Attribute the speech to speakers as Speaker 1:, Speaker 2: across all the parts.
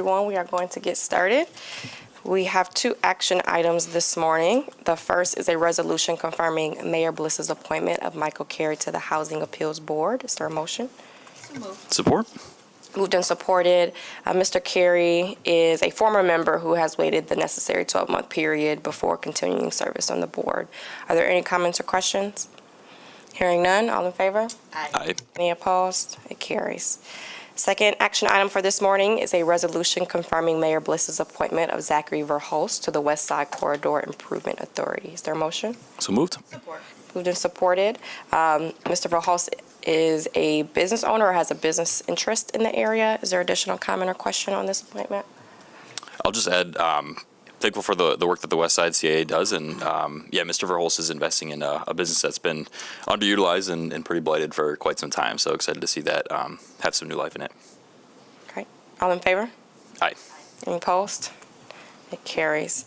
Speaker 1: everyone. We are going to get started. We have 2 action items this morning. The first is a resolution confirming Mayor Bliss's appointment of Michael Carey to the Housing Appeals Board. Is there a motion?
Speaker 2: So moved.
Speaker 3: Support.
Speaker 1: Moved and supported. Mr. Carey is a former member who has waited the necessary 12-month period before continuing service on the board. Are there any comments or questions? Hearing none, all in favor?
Speaker 3: Aye.
Speaker 1: Any opposed? It carries. Second action item for this morning is a resolution confirming Mayor Bliss's appointment of Zachary Verhulst to the West Side Corridor Improvement Authority. Is there a motion?
Speaker 3: So moved.
Speaker 2: Support.
Speaker 1: Moved and supported. Mr. Verhulst is a business owner or has a business interest in the area. Is there additional comment or question on this appointment?
Speaker 3: I'll just add, thankful for the work that the West Side CAA does, and Mr. Verholst is investing in a business that's been underutilized and pretty blighted for quite some time. So excited to see that have some new life in it.
Speaker 1: Great. All in favor?
Speaker 3: Aye.
Speaker 1: Any opposed? It carries.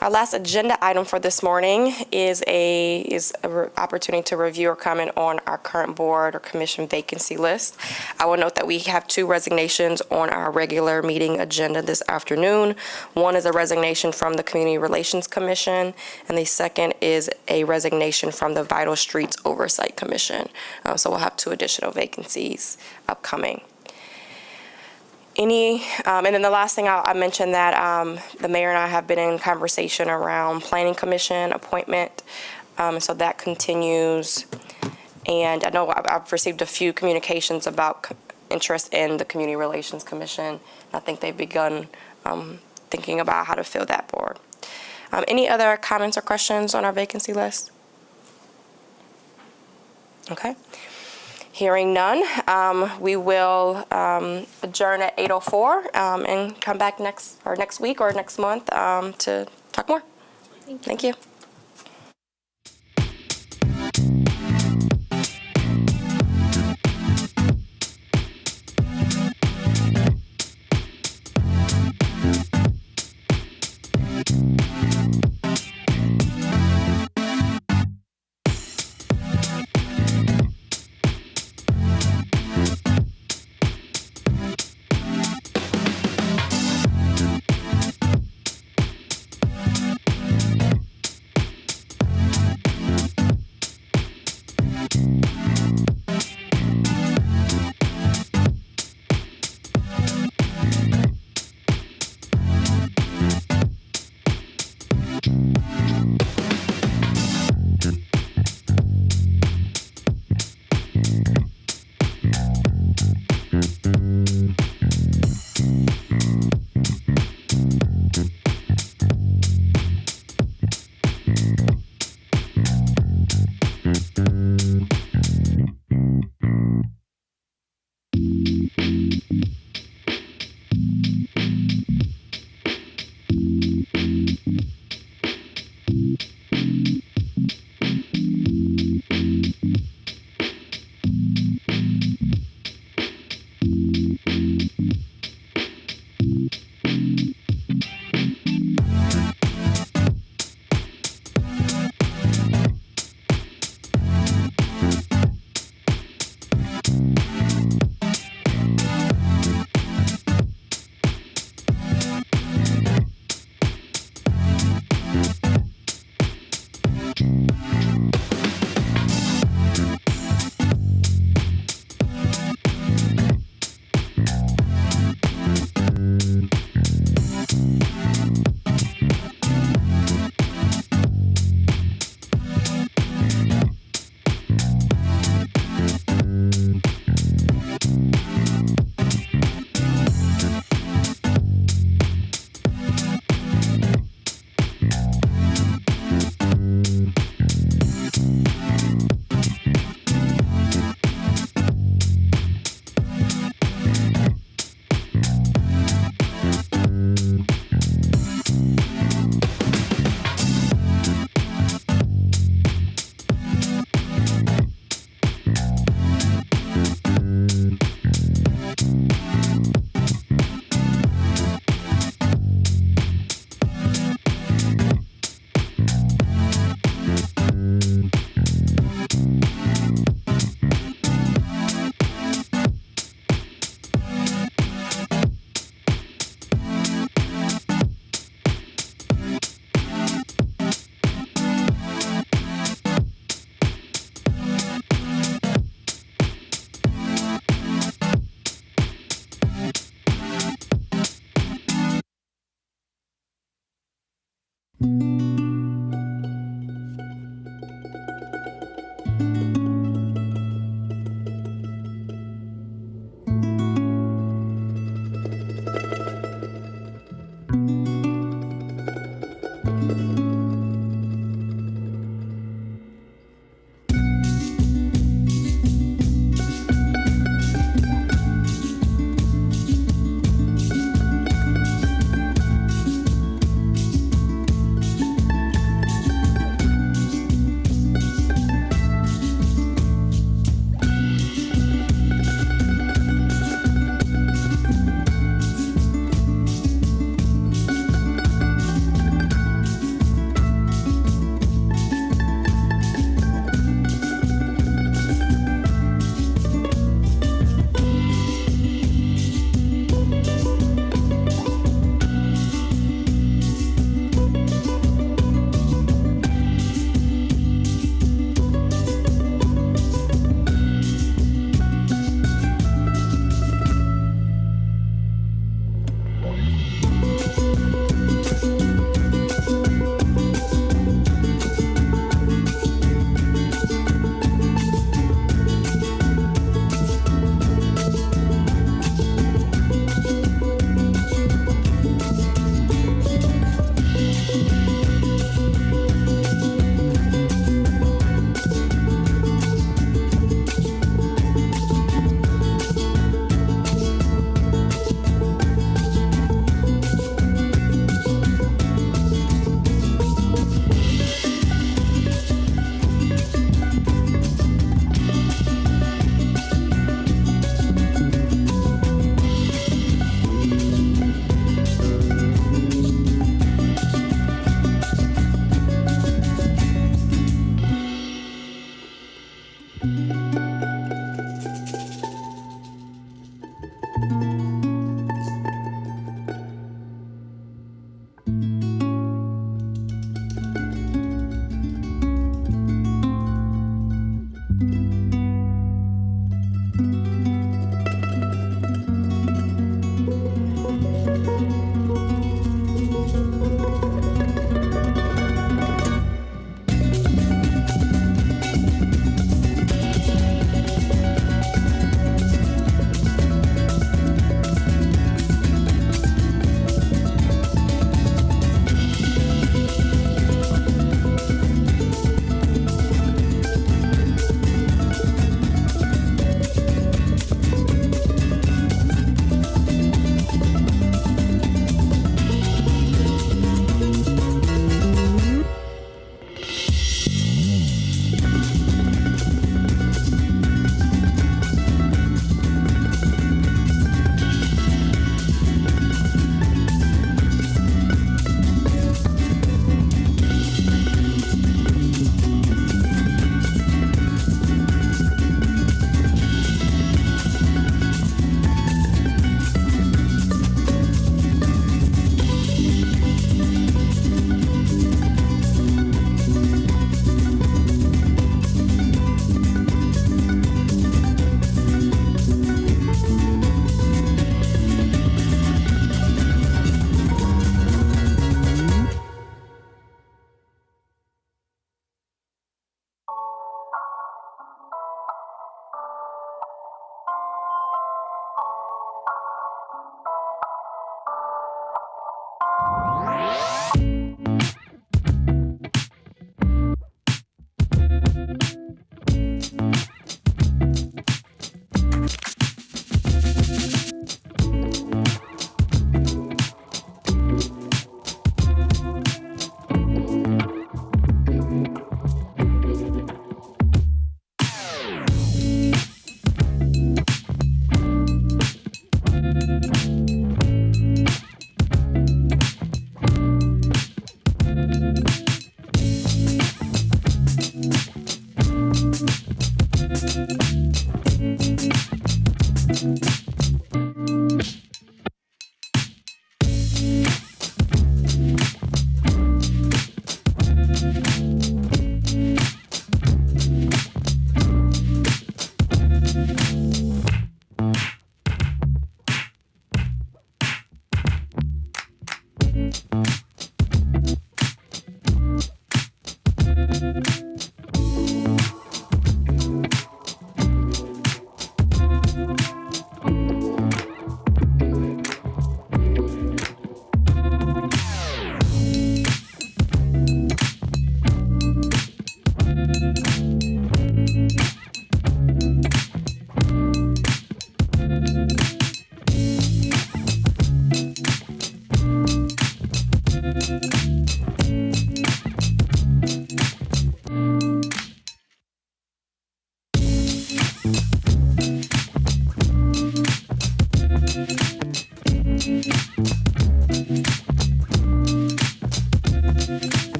Speaker 1: Our last agenda item for this morning is an opportunity to review or comment on our current board or commission vacancy list. I will note that we have 2 resignations on our regular meeting agenda this afternoon. One is a resignation from the Community Relations Commission, and the second is a resignation from the Vital Streets Oversight Commission. So we'll have 2 additional vacancies upcoming. And then the last thing I mentioned that the mayor and I have been in conversation around Planning Commission appointment. So that continues. And I know I've received a few communications about interest in the Community Relations Commission. I think they've begun thinking about how to fill that board. Any other comments or questions on our vacancy list? Okay. Hearing none, we will adjourn at 8:04 and come back next week or next month to talk more. Thank you.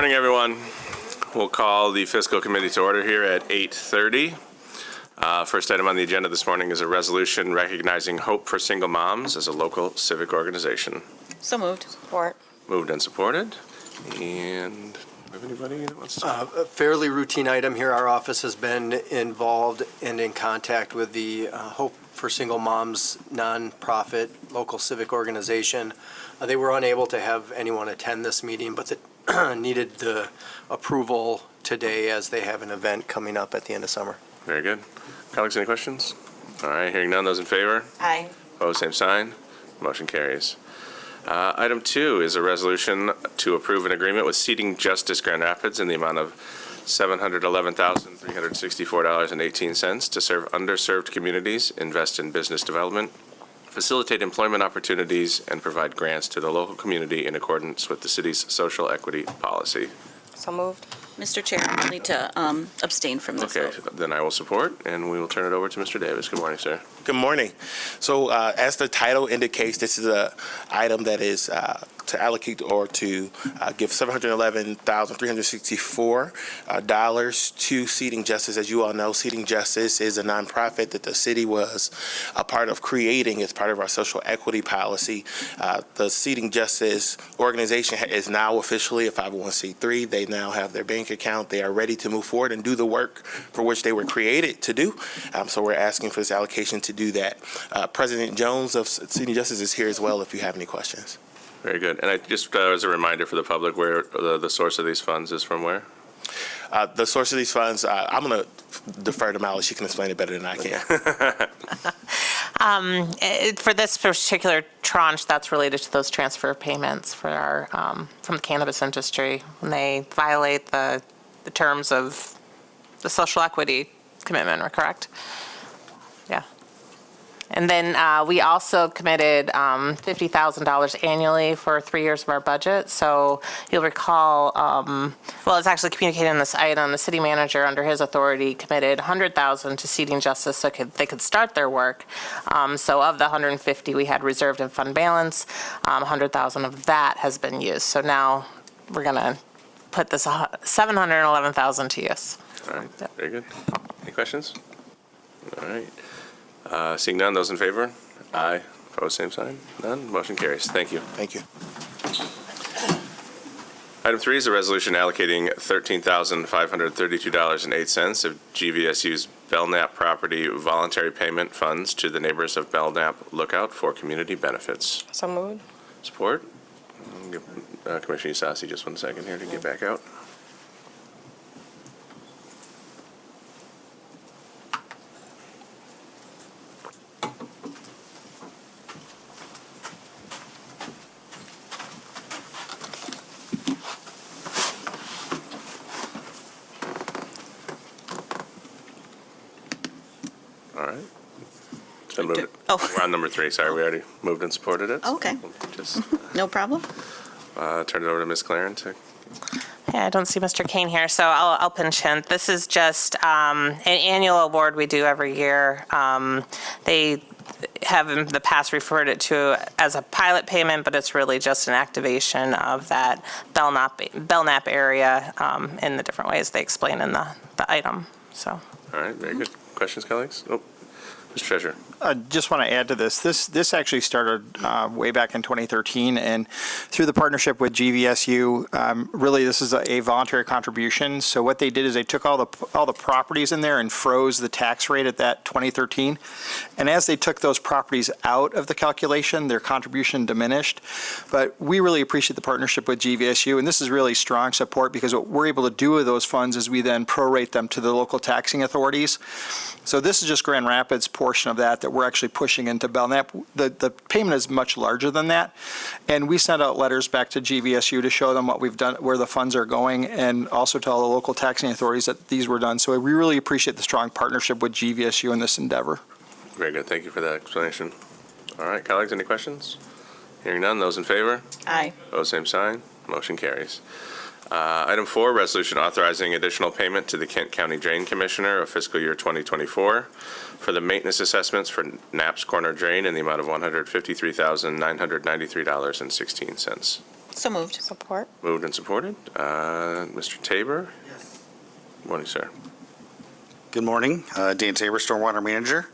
Speaker 2: morning, everyone. We'll call the fiscal committee to order here at 8:30. First item on the agenda this morning is a resolution recognizing Hope for Single Moms as a local civic organization.
Speaker 4: So moved.
Speaker 1: Support.
Speaker 2: Moved and supported. And do we have anybody that wants to?
Speaker 5: A fairly routine item here. Our office has been involved and in contact with the Hope for Single Moms nonprofit local civic organization. They were unable to have anyone attend this meeting, but needed the approval today as they have an event coming up at the end of summer.
Speaker 2: Very good. Colleagues, any questions? All right, hearing none, those in favor?
Speaker 4: Aye.
Speaker 2: Opposed, same sign. Motion carries. Item 2 is a resolution to approve an agreement with Seating Justice Grand Rapids in the amount of $711,364.18 to serve underserved communities, invest in business development, facilitate employment opportunities, and provide grants to the local community in accordance with the city's social equity policy.
Speaker 1: So moved.
Speaker 4: Mr. Chair, I'll need to abstain from this
Speaker 2: Okay,
Speaker 4: vote.
Speaker 2: then I will support, and we will turn it over to Mr. Davis. Good morning, sir.
Speaker 6: Good morning. So as the title indicates, this is an item that is to allocate or to give $711,364 to Seating Justice. As you all know, Seating Justice is a nonprofit that the city was a part of creating as part of our social equity policy. The Seating Justice organization is now officially a 501c3. They now have their bank account. They are ready to move forward and do the work for which they were created to do. So we're asking for this allocation to do that. President Jones of Seating Justice is here as well if you have any questions.
Speaker 2: Very good. And I just, as a reminder for the public, where the source of these funds is from where?
Speaker 6: The source of these funds, I'm going to defer to Molly. She can explain it better than I can.
Speaker 7: For this particular tranche, that's related to those transfer payments for our, from the cannabis industry when they violate the terms of the social equity commitment, correct? Yeah. And then we also committed $50,000 annually for 3 years of our budget. So you'll recall, well, it's actually communicated in this item, the city manager under his authority committed $100,000 to Seating Justice so they could start their work. So of the $150 we had reserved in fund balance, $100,000 of that has been used. So now we're going to put this $711,000 to use.
Speaker 2: All right,
Speaker 7: Yep.
Speaker 2: very good. Any questions? All right. Seeing none, those in favor? Aye. Opposed, same sign? None? Motion carries. Thank you.
Speaker 6: Thank you.
Speaker 2: Item 3 is a resolution allocating $13,532.08 of GVSU's Belknap Property Voluntary Payment Funds to the neighbors of Belknap Lookout for community benefits.
Speaker 1: So moved.
Speaker 2: Support? I'll give Commissioner Isasi just 1 second here to get back out. All right. It's been moved.
Speaker 4: Oh.
Speaker 2: We're on number 3. Sorry, we already moved and supported it.
Speaker 4: Okay.
Speaker 2: Just
Speaker 4: No problem.
Speaker 2: turn it over to Ms. Claren to.
Speaker 7: Yeah, I don't see Mr. Kane here, so I'll pinch hint. This is just an annual award we do every year. They have in the past referred it to as a pilot payment, but it's really just an activation of that Belknap area in the different ways they explain in the item. So.
Speaker 2: All right, very good. Questions, colleagues? Oh, Mr. Treasurer.
Speaker 8: I just want to add to this. This actually started way back in 2013, and through the partnership with GVSU, really this is a voluntary contribution. So what they did is they took all the properties in there and froze the tax rate at that 2013. And as they took those properties out of the calculation, their contribution diminished. But we really appreciate the partnership with GVSU, and this is really strong support because what we're able to do with those funds is we then prorate them to the local taxing authorities. So this is just Grand Rapids portion of that we're actually pushing into Belknap. The payment is much larger than that. And we sent out letters back to GVSU to show them what we've done, where the funds are going, and also tell the local taxing authorities that these were done. So we really appreciate the strong partnership with GVSU in this endeavor.
Speaker 2: Very good. Thank you for that explanation. All right, colleagues, any questions? Hearing none, those in favor?
Speaker 4: Aye.
Speaker 2: Opposed, same sign. Motion carries. Item 4, resolution authorizing additional payment to the Kent County Drain Commissioner of fiscal year 2024 for the maintenance assessments for Knapp's Corner Drain in the amount of $153,993.16.
Speaker 4: So moved.
Speaker 1: Support.
Speaker 2: Moved and supported. Mr. Tabor? Yes. Morning, sir.
Speaker 9: Good morning, Dan Tabor, Stormwater Manager.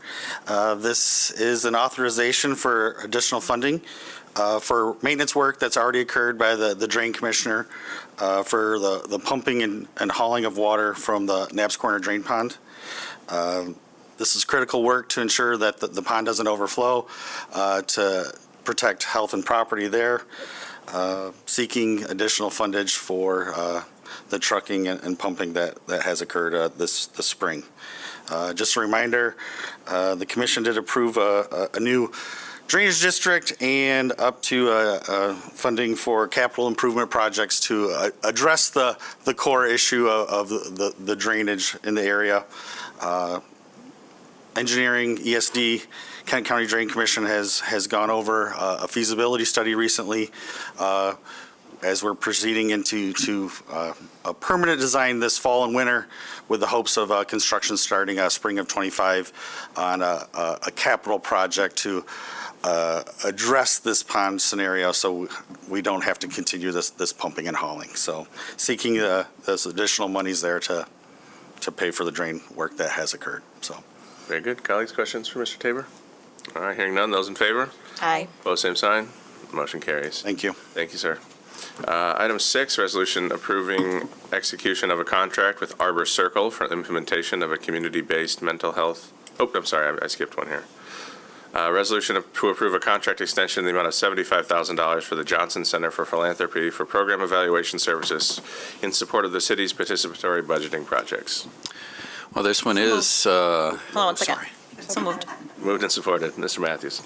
Speaker 9: This is an authorization for additional funding for maintenance work that's already occurred by the Drain Commissioner for the pumping and hauling of water from the Knapp's Corner Drain Pond. This is critical work to ensure that the pond doesn't overflow, to protect health and property there, seeking additional fundage for the trucking and pumping that has occurred this spring. Just a reminder, the commission did approve a new drainage district and up to funding for capital improvement projects to address the core issue of the drainage in the area. Engineering, ESD, Kent County Drain Commission has gone over a feasibility study recently as we're proceeding into a permanent design this fall and winter with the hopes of construction starting spring of '25 on a capital project to address this pond scenario so we don't have to continue this pumping and hauling. So seeking those additional monies there to pay for the drain work that has occurred. So.
Speaker 2: Very good. Colleagues, questions for Mr. Tabor? All right, hearing none. Those in favor?
Speaker 4: Aye.
Speaker 2: Opposed, same sign. Motion carries.
Speaker 9: Thank you.
Speaker 2: Thank you, sir. Item 6, resolution approving execution of a contract with Arbor Circle for implementation of a community-based mental health. Oh, I'm sorry, I skipped one here. Resolution to approve a contract extension in the amount of $75,000 for the Johnson Center for Philanthropy for program evaluation services in support of the city's participatory budgeting projects.
Speaker 3: Well, this one is,
Speaker 4: Hold on one second.
Speaker 3: sorry.
Speaker 4: So moved.
Speaker 2: Moved and supported. Mr. Matthews.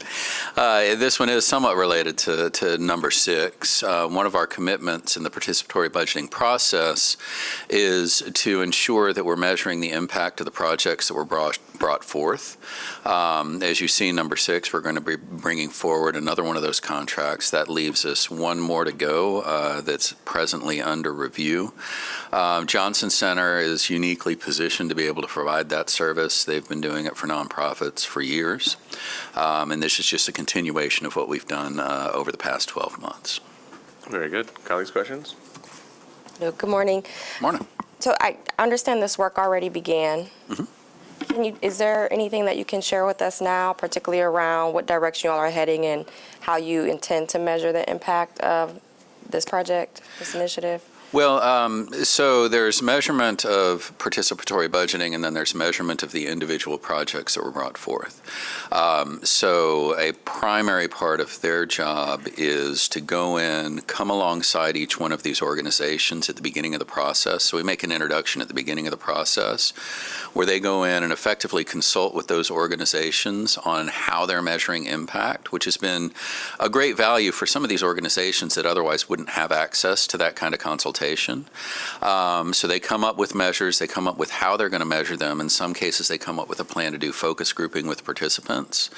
Speaker 3: This one is somewhat related to number 6. One of our commitments in the participatory budgeting process is to ensure that we're measuring the impact of the projects that were brought forth. As you see, number 6, we're going to be bringing forward another one of those contracts. That leaves us one more to go that's presently under review. Johnson Center is uniquely positioned to be able to provide that service. They've been doing it for nonprofits for years, and this is just a continuation of what we've done over the past 12 months.
Speaker 2: Very good. Colleagues, questions?
Speaker 1: No, good morning.
Speaker 3: Morning.
Speaker 1: So I understand this work already began. Is there anything that you can share with us now, particularly around what direction you all are heading and how you intend to measure the impact of this project, this initiative?
Speaker 3: Well, so there's measurement of participatory budgeting, and then there's measurement of the individual projects that were brought forth. So a primary part of their job is to go in, come alongside each one of these organizations at the beginning of the process. So we make an introduction at the beginning of the process where they go in and effectively consult with those organizations on how they're measuring impact, which has been a great value for some of these organizations that otherwise wouldn't have access to that kind of consultation. So they come up with measures, they come up with how they're going to measure them. In some cases, they come up with a plan to do focus grouping with participants,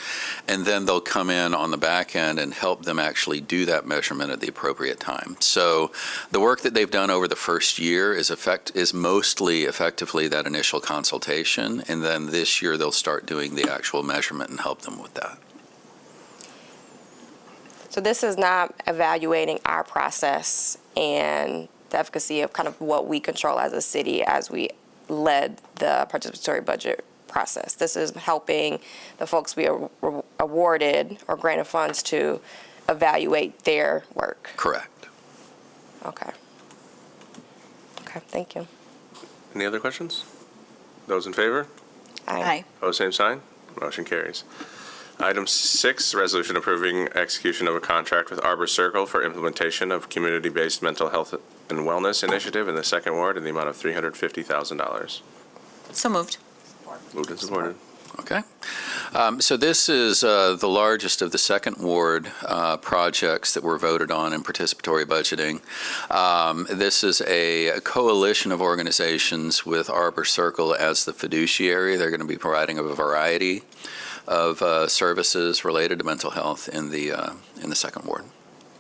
Speaker 3: and then they'll come in on the back end and help them actually do that measurement at the appropriate time. So the work that they've done over the first year is mostly effectively that initial consultation, and then this year they'll start doing the actual measurement and help them with that.
Speaker 1: So this is not evaluating our process and the efficacy of kind of what we control as a city as we led the participatory budget process. This is helping the folks we awarded or granted funds to evaluate their work.
Speaker 3: Correct.
Speaker 1: Okay. Okay, thank you.
Speaker 2: Any other questions? Those in favor?
Speaker 4: Aye.
Speaker 2: Opposed, same sign. Motion carries. Item 6, resolution approving execution of a contract with Arbor Circle for implementation of community-based mental health and wellness initiative in the Second Ward in the amount of $350,000.
Speaker 4: So moved.
Speaker 2: Moved and supported.
Speaker 3: Okay. So this is the largest of the Second Ward projects that were voted on in participatory budgeting. This is a coalition of organizations with Arbor Circle as the fiduciary. They're going to be providing a variety of services related to mental health in the Second Ward.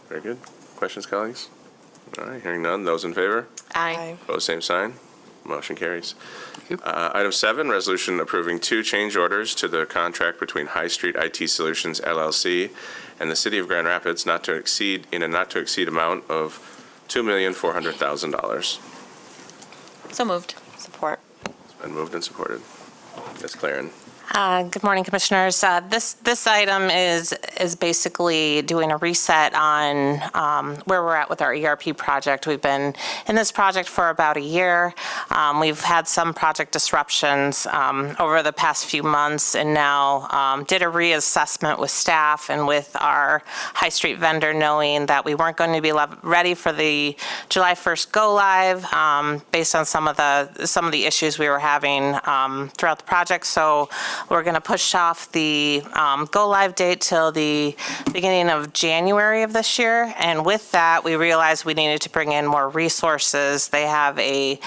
Speaker 2: Very good. Questions, colleagues? All right, hearing none. Those in favor?
Speaker 4: Aye.
Speaker 2: Opposed, same sign. Motion carries. Item 7, resolution approving 2 change orders to the contract between High Street IT Solutions LLC and the City of Grand Rapids not to exceed amount of $2,400,000.
Speaker 4: So moved.
Speaker 1: Support.
Speaker 2: It's been moved and supported. Ms. Claren.
Speaker 7: Good morning, Commissioners. This item is basically doing a reset on where we're at with our ERP project. We've been in this project for about a year. We've had some project disruptions over the past few months, and now did a reassessment with staff and with our High Street vendor, knowing that we weren't going to be ready for the July 1st go live based on some of the issues we were having throughout the project. So we're going to push off the go live date till the beginning of January of this year. And with that, we realized we needed to bring in more resources. They have a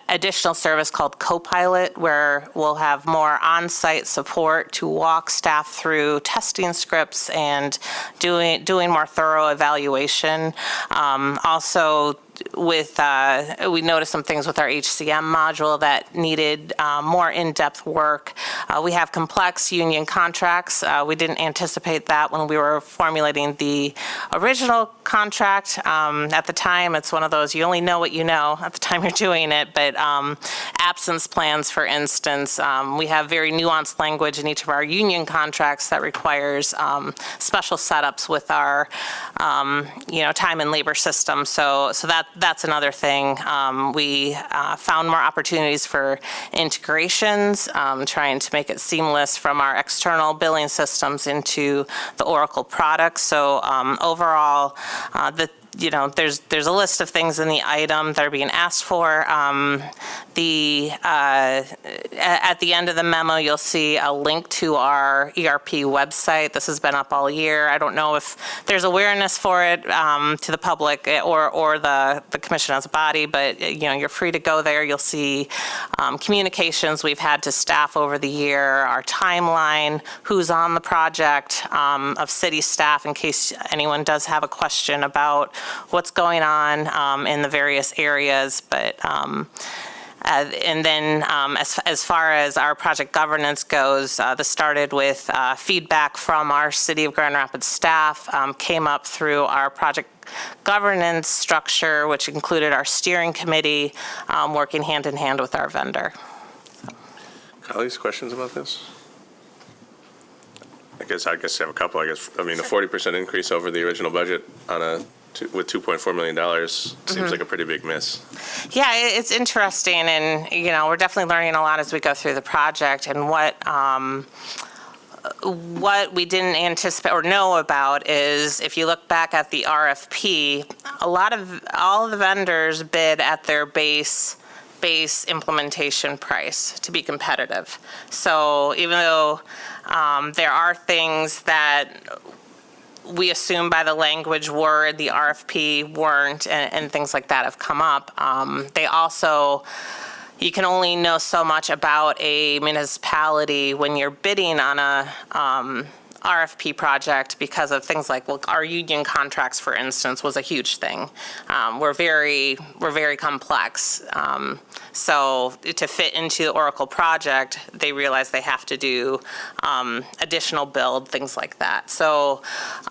Speaker 7: additional service called Copilot, where we'll have more on-site support to walk staff through testing scripts and doing more thorough evaluation. Also, we noticed some things with our HCM module that needed more in-depth work. We have complex union contracts. We didn't anticipate that when we were formulating the original contract. At the time, it's one of those, you only know what you know at the time you're doing it, but absence plans, for instance, we have very nuanced language in each of our union contracts that requires special setups with our time and labor system. So that's another thing. We found more opportunities for integrations, trying to make it seamless from our external billing systems into the Oracle products. So overall, there's a list of things in the item that are being asked for. At the end of the memo, you'll see a link to our ERP website. This has been up all year. I don't know if there's awareness for it to the public or the commission as a body, but you're free to go there. You'll see communications we've had to staff over the year, our timeline, who's on the project, of city staff in case anyone does have a question about what's going on in the various areas. But and then as far as our project governance goes, this started with feedback from our City of Grand Rapids staff, came up through our project governance structure, which included our steering committee, working hand in hand with our vendor.
Speaker 2: Colleagues, questions about this? I guess I have a couple. A 40% increase over the original budget with $2.4 million seems like a pretty big miss.
Speaker 7: Yeah, it's interesting, and we're definitely learning a lot as we go through the project. And what we didn't anticipate or know about is, if you look back at the RFP, all of the vendors bid at their base implementation price to be competitive. So even though there are things that we assume by the language were the RFP weren't, and things like that have come up. They also, you can only know so much about a municipality when you're bidding on a RFP project because of things like, our union contracts, for instance, was a huge thing. We're very complex. So to fit into the Oracle project, they realize they have to do additional build, things like that. So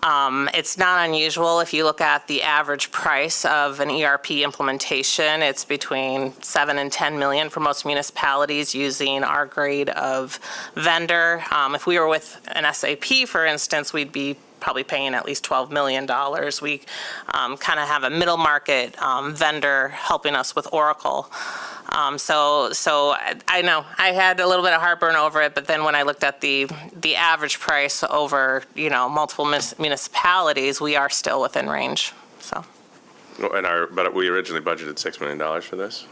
Speaker 7: it's not unusual. If you look at the average price of an ERP implementation, it's between $7 and $10 million for most municipalities using our grade of vendor. If we were with an SAP, for instance, we'd be probably paying at least $12 million. We kind of have a middle market vendor helping us with Oracle. So I know I had a little bit of heartburn over it, but then when I looked at the average price over multiple municipalities, we are still within range. So.
Speaker 2: But we originally budgeted $6 million for this.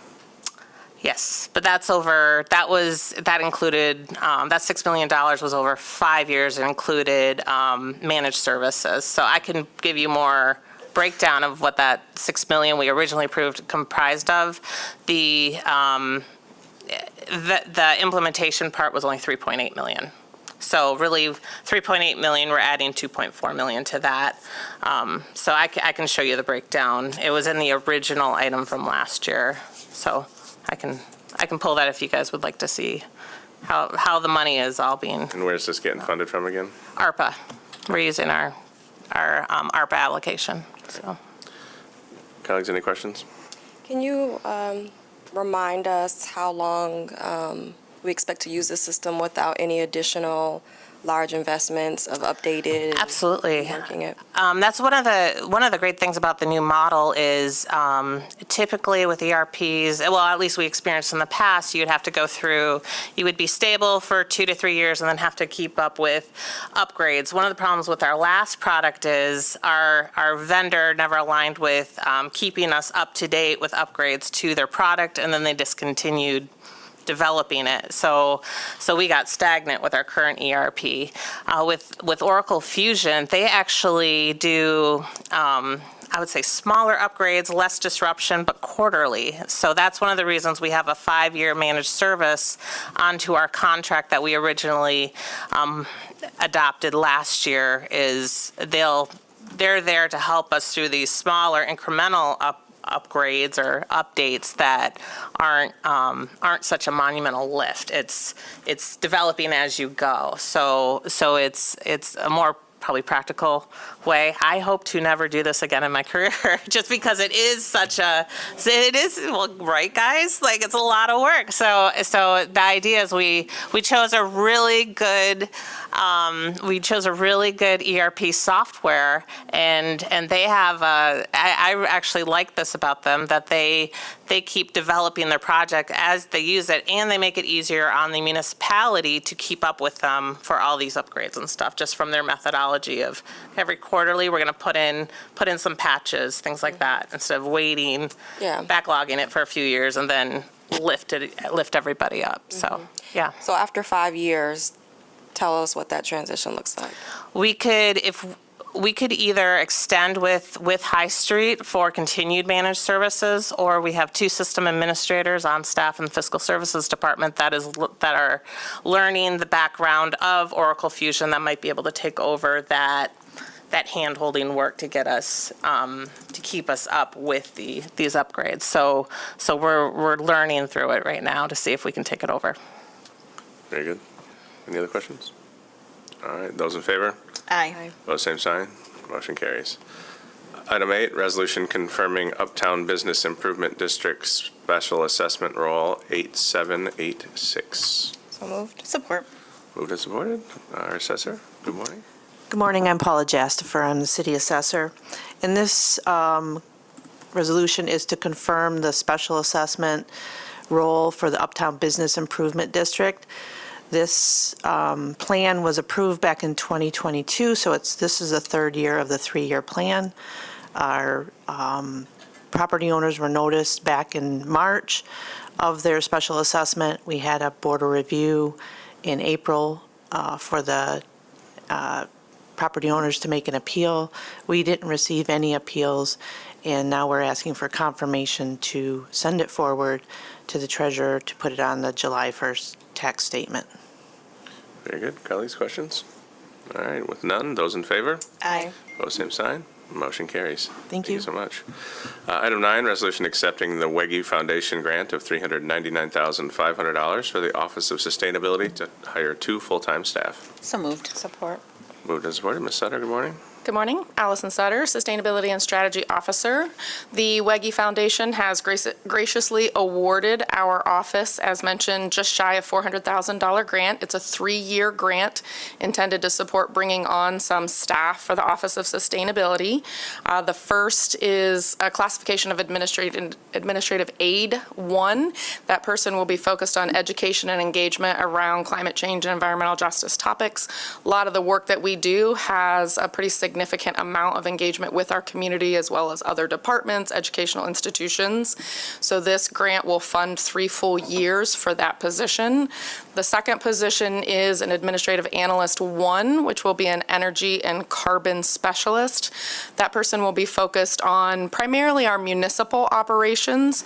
Speaker 7: Yes, but that included, that $6 million was over 5 years and included managed services. So I can give you more breakdown of what that $6 million we originally approved comprised of. The implementation part was only $3.8 million. So really, 3.8 million, we're adding 2.4 million to that. So I can show you the breakdown. It was in the original item from last year. So I can pull that if you guys would like to see how the money is all being
Speaker 2: And where's this getting funded from again?
Speaker 7: ARPA. We're using our ARPA allocation, so.
Speaker 2: Colleagues, any questions?
Speaker 1: Can you remind us how long we expect to use this system without any additional large investments of updated?
Speaker 7: Absolutely.
Speaker 1: Working it?
Speaker 7: That's one of the great things about the new model is typically with ERPs, well, at least we experienced in the past, you'd have to go through, you would be stable for 2 to 3 years and then have to keep up with upgrades. One of the problems with our last product is our vendor never aligned with keeping us up to date with upgrades to their product, and then they discontinued developing it. So we got stagnant with our current ERP. With Oracle Fusion, they actually do, I would say, smaller upgrades, less disruption, but quarterly. So that's one of the reasons we have a 5-year managed service onto our contract that we originally adopted last year. Is they're there to help us through these smaller incremental upgrades or updates that aren't such a monumental lift. It's developing as you go. So it's a more probably practical way. I hope to never do this again in my career, just because it is well, right, guys? Like, it's a lot of work. So the idea is we chose a really good ERP software, and they have I actually like this about them, that they keep developing their project as they use it, and they make it easier on the municipality to keep up with them for all these upgrades and stuff, just from their methodology of every quarterly we're going to put in some patches, things like that, instead of waiting, backlogging it for a few years and then lift everybody up. So yeah.
Speaker 1: So after 5 years, tell us what that transition looks like.
Speaker 7: We could either extend with High Street for continued managed services, or we have 2 system administrators on staff in the Fiscal Services Department that are learning the background of Oracle Fusion that might be able to take over that hand-holding work to get us to keep us up with these upgrades. So we're learning through it right now to see if we can take it over.
Speaker 2: Very good. Any other questions? All right, those in favor?
Speaker 4: Aye.
Speaker 2: Opposed, same sign. Motion carries. Item 8, resolution confirming Uptown Business Improvement District Special Assessment Roll 8786.
Speaker 1: So moved.
Speaker 4: Support.
Speaker 2: Moved and supported. Our assessor, good morning.
Speaker 10: Good morning, I'm Paula Jastifer, I'm the city assessor. And this resolution is to confirm the special assessment role for the Uptown Business Improvement District. This plan was approved back in 2022, so this is the 3rd year of the 3-year plan. Our property owners were noticed back in March of their special assessment. We had a board of review in April for the property owners to make an appeal. We didn't receive any appeals, and now we're asking for confirmation to send it forward to the treasurer to put it on the July 1st tax statement.
Speaker 2: Very good. Colleagues, questions? All right, with none, those in favor?
Speaker 4: Aye.
Speaker 2: Opposed, same sign. Motion carries.
Speaker 10: Thank you.
Speaker 2: Thank you so much. Item 9, resolution accepting the Wege Foundation grant of $399,500 for the Office of Sustainability to hire 2 full-time staff.
Speaker 4: So moved.
Speaker 1: Support.
Speaker 2: Moved and supported. Ms. Sutter, good morning.
Speaker 11: Good morning. Allison Sutter, Sustainability and Strategy Officer. The Wege Foundation has graciously awarded our office, as mentioned, just shy of $400,000 grant. It's a 3-year grant intended to support bringing on some staff for the Office of Sustainability. The first is a classification of Administrative Aid 1. That person will be focused on education and engagement around climate change and environmental justice topics. A lot of the work that we do has a pretty significant significant amount of engagement with our community as well as other departments, educational institutions. So this grant will fund 3 full years for that position. The second position is an Administrative Analyst 1, which will be an energy and carbon specialist. That person will be focused on primarily our municipal operations.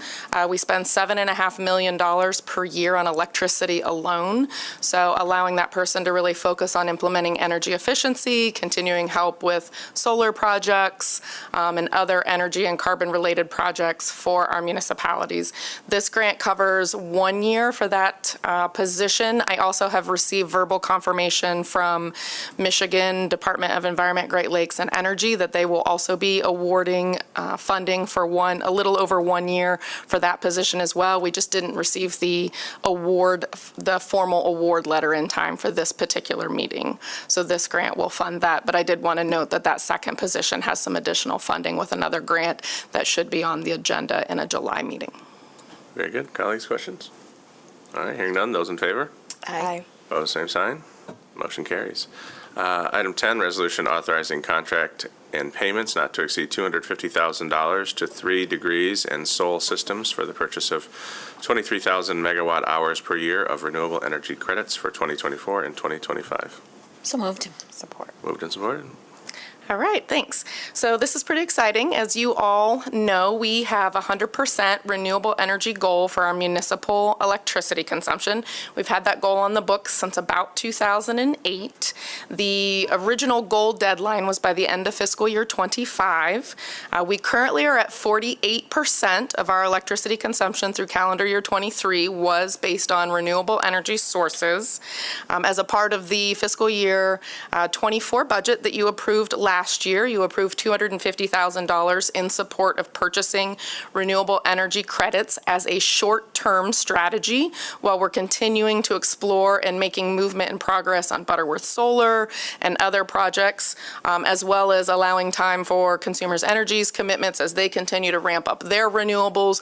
Speaker 11: We spend $7.5 million per year on electricity alone. So allowing that person to really focus on implementing energy efficiency, continuing help with solar projects, and other energy and carbon-related projects for our municipalities. This grant covers 1 year for that position. I also have received verbal confirmation from Michigan Department of Environment, Great Lakes, and Energy that they will also be awarding funding for a little over 1 year for that position as well. We just didn't receive the formal award letter in time for this particular meeting. So this grant will fund that, but I did want to note that that second position has some additional funding with another grant that should be on the agenda in a July meeting.
Speaker 2: Very good. Colleagues, questions? All right, hearing none, those in favor?
Speaker 1: Aye.
Speaker 2: Opposed, same sign. Motion carries. Item 10, resolution authorizing contract and payments not to exceed $250,000 to 3 Degrees and Soul Systems for the purchase of 23,000 megawatt hours per year of renewable energy credits for 2024 and 2025.
Speaker 4: So moved.
Speaker 1: Support.
Speaker 2: Moved and supported.
Speaker 11: All right, thanks. So this is pretty exciting. As you all know, we have 100% renewable energy goal for our municipal electricity consumption. We've had that goal on the books since about 2008. The original goal deadline was by the end of fiscal year 25. We currently are at 48% of our electricity consumption through calendar year 23 was based on renewable energy sources. As a part of the fiscal year 24 budget that you approved last year, you approved $250,000 in support of purchasing renewable energy credits as a short-term strategy while we're continuing to explore and making movement and progress on Butterworth Solar and other projects, as well as allowing time for Consumers Energy's commitments as they continue to ramp up their renewables.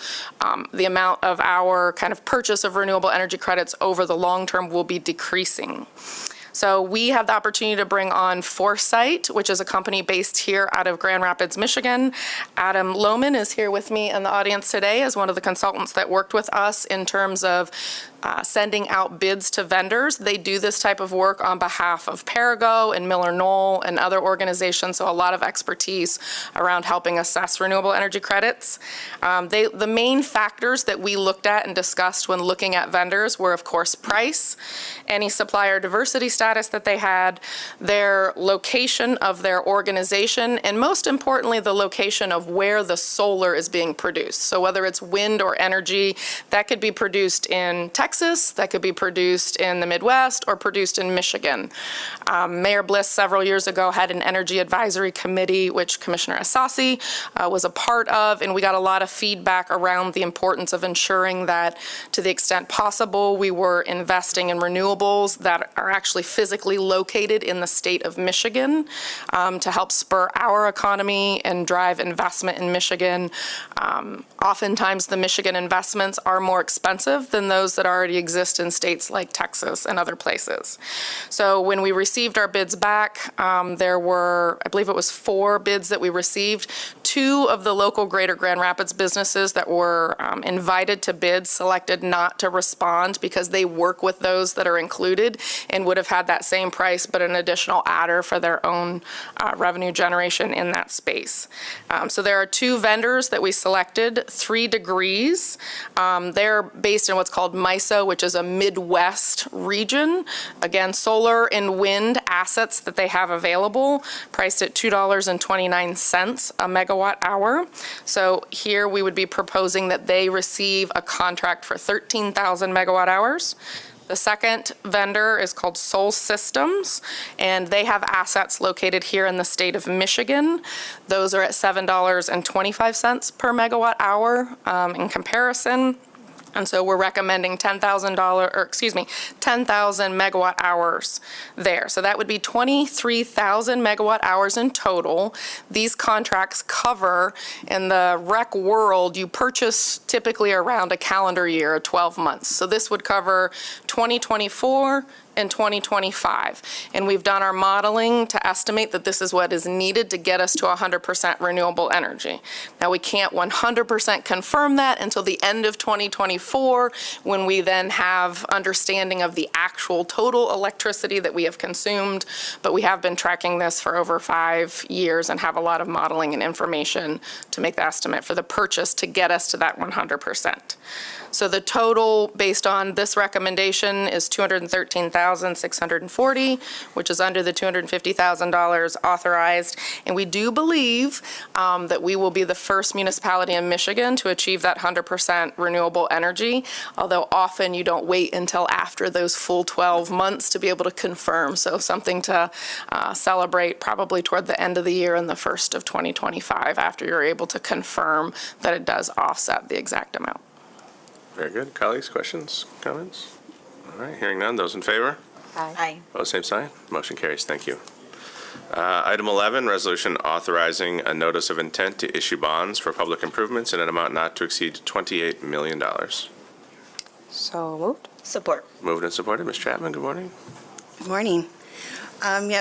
Speaker 11: The amount of our kind of purchase of renewable energy credits over the long term will be decreasing. So we have the opportunity to bring on Foresight, which is a company based here out of Grand Rapids, Michigan. Adam Lohman is here with me in the audience today as one of the consultants that worked with us in terms of sending out bids to vendors. They do this type of work on behalf of Perigo and Miller Knoll and other organizations, so a lot of expertise around helping assess renewable energy credits. The main factors that we looked at and discussed when looking at vendors were, of course, price, any supplier diversity status that they had, their location of their organization, and most importantly, the location of where the solar is being produced. So whether it's wind or energy, that could be produced in Texas, that could be produced in the Midwest, or produced in Michigan. Mayor Bliss several years ago had an energy advisory committee, which Commissioner Asasi was a part of, and we got a lot of feedback around the importance of ensuring that to the extent possible, we were investing in renewables that are actually physically located in the state of Michigan to help spur our economy and drive investment in Michigan. Oftentimes, the Michigan investments are more expensive than those that already exist in states like Texas and other places. So when we received our bids back, there were, I believe it was 4 bids that we received. 2 of the local Greater Grand Rapids businesses that were invited to bid selected not to respond because they work with those that are included and would have had that same price but an additional adder for their own revenue generation in that space. So there are 2 vendors that we selected, 3 Degrees. They're based in what's called MISO, which is a Midwest region. Again, solar and wind assets that they have available, priced at $2.29 a megawatt hour. So here we would be proposing that they receive a contract for 13,000 megawatt hours. The second vendor is called Soul Systems, and they have assets located here in the state of Michigan. Those are at $7.25 per megawatt hour in comparison. And so we're recommending $10,000, or excuse me, 10,000 megawatt hours there. So that would be 23,000 megawatt hours in total. These contracts cover, in the rec world, you purchase typically around a calendar year, 12 months. So this would cover 2024 and 2025. And we've done our modeling to estimate that this is what is needed to get us to 100% renewable energy. Now, we can't 100% confirm that until the end of 2024, when we then have understanding of the actual total electricity that we have consumed. But we have been tracking this for over 5 years and have a lot of modeling and information to make the estimate for the purchase to get us to that 100%. So the total, based on this recommendation, is $213,640, which is under the $250,000 authorized. And we do believe that we will be the first municipality in Michigan to achieve that 100% renewable energy, although often you don't wait until after those full 12 months to be able to confirm. So something to celebrate probably toward the end of the year and the first of 2025, after you're able to confirm that it does offset the exact amount.
Speaker 2: Very good. Colleagues, questions, comments? All right, hearing none. Those in favor?
Speaker 4: Aye.
Speaker 2: Opposed, same sign. Motion carries. Thank you. Item 11, resolution authorizing a notice of intent to issue bonds for public improvements in an amount not to exceed $28 million.
Speaker 1: So moved.
Speaker 4: Support.
Speaker 2: Moved and supported. Ms. Chapman, good morning.
Speaker 12: Good morning.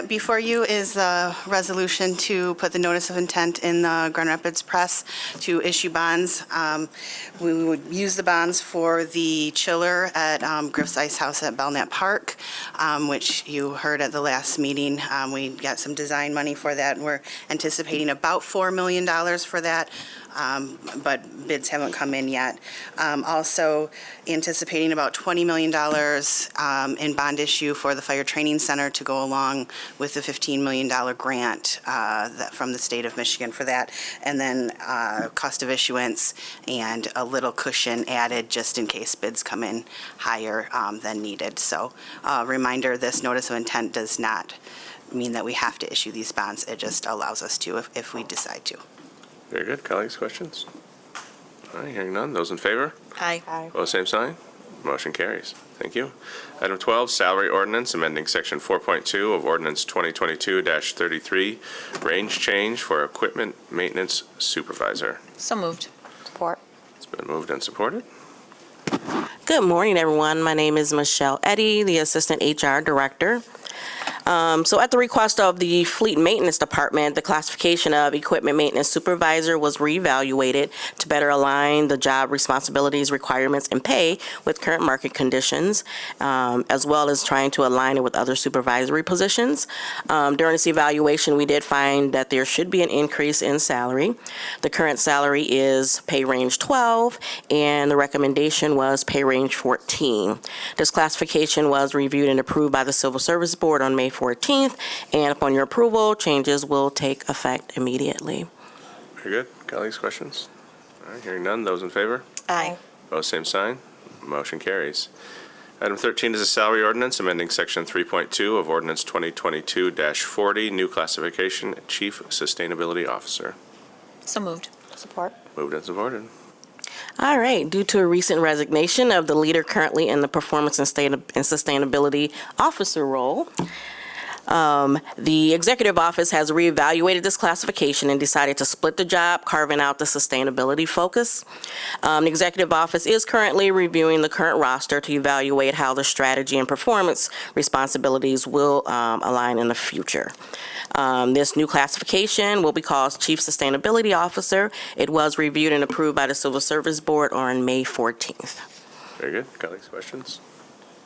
Speaker 12: Before you is the resolution to put the notice of intent in the Grand Rapids Press to issue bonds. We would use the bonds for the chiller at Griff's Ice House at Belknap Park, which you heard at the last meeting. We got some design money for that, and we're anticipating about $4 million for that. But bids haven't come in yet. Also anticipating about $20 million in bond issue for the Fire Training Center to go along with the $15 million grant from the state of Michigan for that. And then cost of issuance and a little cushion added just in case bids come in higher than needed. So reminder, this notice of intent does not mean that we have to issue these bonds. It just allows us to if we decide to.
Speaker 2: Very good. Colleagues, questions? All right, hearing none. Those in favor?
Speaker 4: Aye.
Speaker 2: Opposed, same sign. Motion carries. Thank you. Item 12, salary ordinance, amending section 4.2 of ordinance 2022-33, range change for equipment maintenance supervisor.
Speaker 4: So moved.
Speaker 1: Support.
Speaker 2: It's been moved and supported.
Speaker 13: Good morning, everyone. My name is Michelle Eddy, the Assistant HR Director. So at the request of the Fleet Maintenance Department, the classification of Equipment Maintenance Supervisor was reevaluated to better align the job responsibilities, requirements, and pay with current market conditions, as well as trying to align it with other supervisory positions. During this evaluation, we did find that there should be an increase in salary. The current salary is pay range 12, and the recommendation was pay range 14. This classification was reviewed and approved by the Civil Service Board on May 14th, and upon your approval, changes will take effect immediately.
Speaker 2: Very good. Colleagues, questions? All right, hearing none. Those in favor?
Speaker 4: Aye.
Speaker 2: Opposed, same sign. Motion carries. Item 13 is a salary ordinance amending section 3.2 of ordinance 2022-40, new classification, Chief Sustainability Officer.
Speaker 4: So moved.
Speaker 1: Support.
Speaker 2: Moved and supported.
Speaker 13: All right, due to a recent resignation of the leader currently in the Performance and Sustainability Officer role, the Executive Office has reevaluated this classification and decided to split the job, carving out the sustainability focus. The Executive Office is currently reviewing the current roster to evaluate how the strategy and performance responsibilities will align in the future. This new classification will be called Chief Sustainability Officer. It was reviewed and approved by the Civil Service Board on May 14th.
Speaker 2: Very good. Colleagues, questions?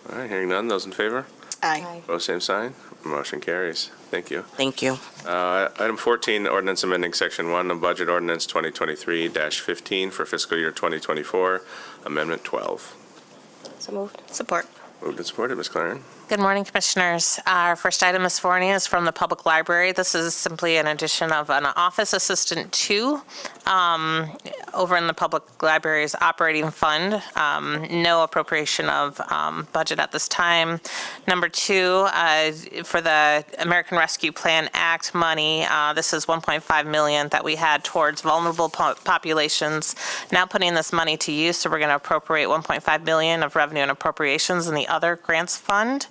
Speaker 2: All right, hearing none. Those in favor?
Speaker 4: Aye.
Speaker 2: Opposed, same sign. Motion carries. Thank you.
Speaker 13: Thank you.
Speaker 2: Item 14, ordinance amending section 1 of budget ordinance 2023-15 for fiscal year 2024, amendment 12.
Speaker 1: So moved.
Speaker 4: Support.
Speaker 2: Moved and supported. Ms. Claren.
Speaker 7: Good morning, Commissioners. Our first item this morning is from the Public Library. This is simply an addition of an office assistant 2. over in the public library's operating fund, no appropriation of budget at this time. Number 2, for the American Rescue Plan Act money, this is $1.5 million that we had towards vulnerable populations. Now putting this money to use, so we're going to appropriate $1.5 million of revenue and appropriations in the other grants fund.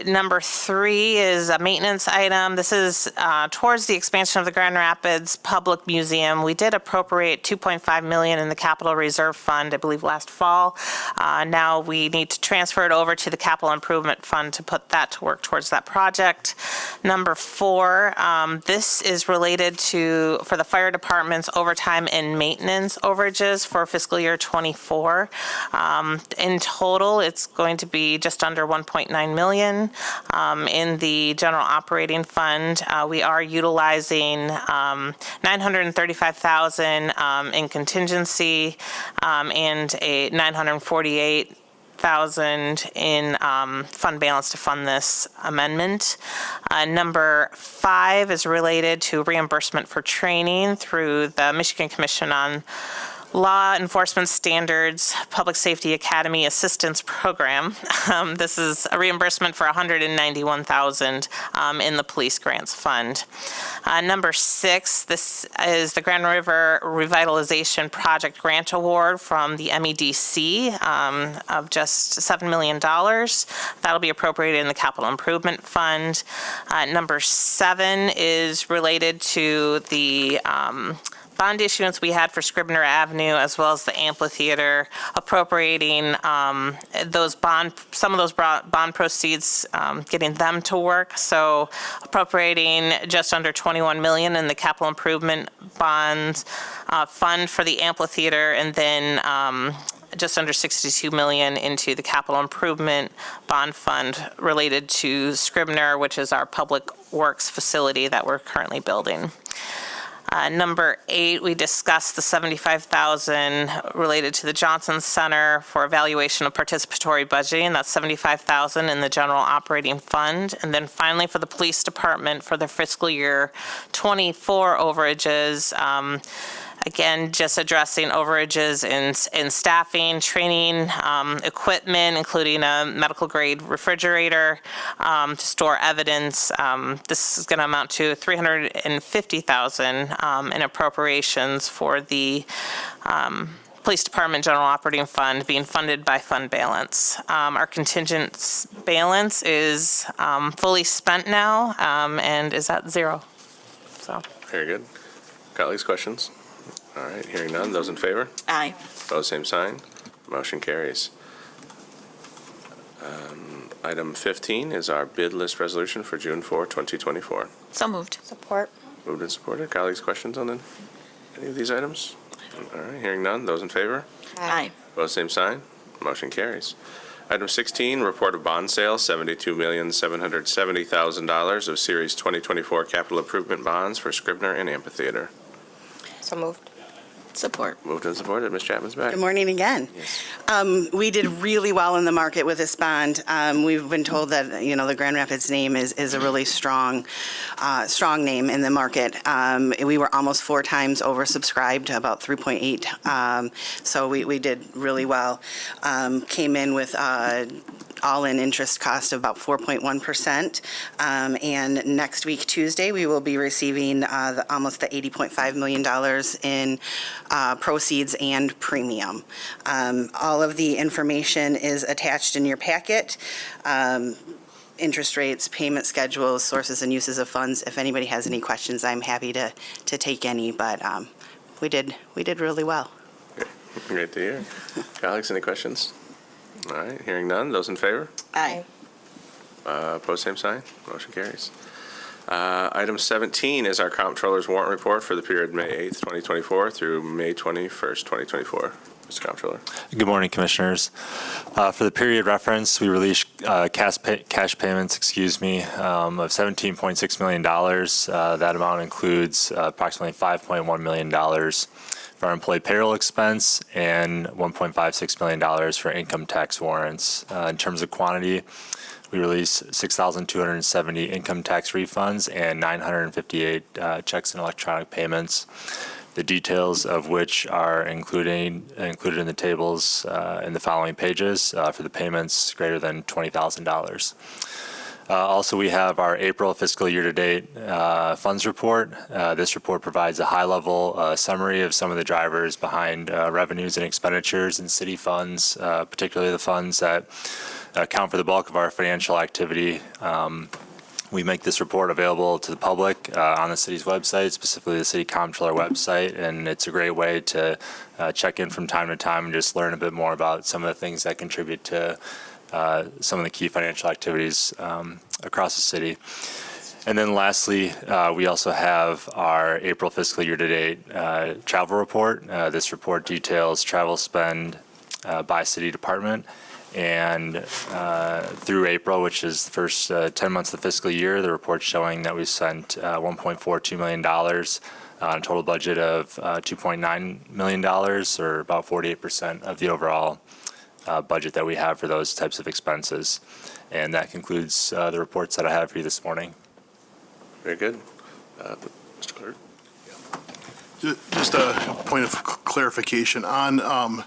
Speaker 7: Number 3 is a maintenance item. This is towards the expansion of the Grand Rapids Public Museum. We did appropriate $2.5 million in the Capital Reserve Fund, I believe, last fall. Now we need to transfer it over to the Capital Improvement Fund to put that to work towards that project. Number 4, this is related for the fire department's overtime and maintenance overages for fiscal year 24. In total, it's going to be just under $1.9 million. In the general operating fund, we are utilizing $935,000 in contingency and a $948,000 in fund balance to fund this amendment. Number 5 is related to reimbursement for training through the Michigan Commission on Law Enforcement Standards Public Safety Academy Assistance Program. This is a reimbursement for $191,000 in the Police Grants Fund. Number 6, this is the Grand River Revitalization Project Grant Award from the MEDC of just $7 million. That'll be appropriated in the Capital Improvement Fund. Number 7 is related to the bond issuance we had for Scribner Avenue, as well as the amphitheater, appropriating some of those bond proceeds, getting them to work. So appropriating just under $21 million in the capital improvement bonds fund for the amphitheater, and then just under $62 million into the capital improvement bond fund related to Scribner, which is our public works facility that we're currently building. Number 8, we discussed the $75,000 related to the Johnson Center for evaluation of participatory budgeting. That's $75,000 in the general operating fund. And then finally, for the police department for the fiscal year 24 overages, again, just addressing overages in staffing, training, equipment, including a medical grade refrigerator to store evidence. This is going to amount to $350,000 in appropriations for the Police Department General Operating Fund being funded by fund balance. Our contingent balance is fully spent now and is at 0. So.
Speaker 2: Very good. Colleagues, questions? All right, hearing none. Those in favor?
Speaker 4: Aye.
Speaker 2: Opposed, same sign. Motion carries. Item 15 is our bid list resolution for June 4, 2024.
Speaker 4: So moved.
Speaker 1: Support.
Speaker 2: Moved and supported. Colleagues, questions on any of these items? All right, hearing none. Those in favor?
Speaker 4: Aye.
Speaker 2: Opposed, same sign. Motion carries. Item 16, report of bond sales, $72,770,000 of Series 2024 capital improvement bonds for Scribner and Amphitheater.
Speaker 1: So moved.
Speaker 4: Support.
Speaker 2: Moved and supported. Ms. Chapman's back.
Speaker 12: Good morning again.
Speaker 2: Yes.
Speaker 12: We did really well in the market with this bond. We've been told that, the Grand Rapids name is a really strong name in the market. We were almost 4 times oversubscribed, about 3.8. So we did really well. Came in with all-in interest cost of about 4.1%. And next week, Tuesday, we will be receiving almost the $80.5 million in proceeds and premium. All of the information is attached in your packet. Interest rates, payment schedules, sources and uses of funds. If anybody has any questions, I'm happy to take any, but we did really well.
Speaker 2: Great to hear. Colleagues, any questions? All right, hearing none. Those in favor?
Speaker 12: Aye.
Speaker 2: Opposed, same sign. Motion carries. Item 17 is our comptroller's warrant report for the period May 8th, 2024 through May 21st, 2024. Mr. Comptroller.
Speaker 14: Good morning, Commissioners. For the period reference, we released cash payments, of $17.6 million. That amount includes approximately $5.1 million for our employee payroll expense and $1.56 million for income tax warrants. In terms of quantity, we released 6,270 income tax refunds and 958 checks and electronic payments. the details of which are included in the tables in the following pages for the payments greater than $20,000. Also, we have our April fiscal year-to-date funds report. This report provides a high-level summary of some of the drivers behind revenues and expenditures in city funds, particularly the funds that account for the bulk of our financial activity. We make this report available to the public on the city's website, specifically the City Comptroller website, and it's a great way to check in from time to time and just learn a bit more about some of the things that contribute to some of the key financial activities across the city. And then lastly, we also have our April fiscal year-to-date travel report. This report details travel spend by city department. And through April, which is the first 10 months of the fiscal year, the report's showing that we spent $1.42 million on a total budget of $2.9 million, or about 48% of the overall budget that we have for those types of expenses. And that concludes the reports that I have for you this morning.
Speaker 2: Very good. Mr. Clerk?
Speaker 15: Just a point of clarification on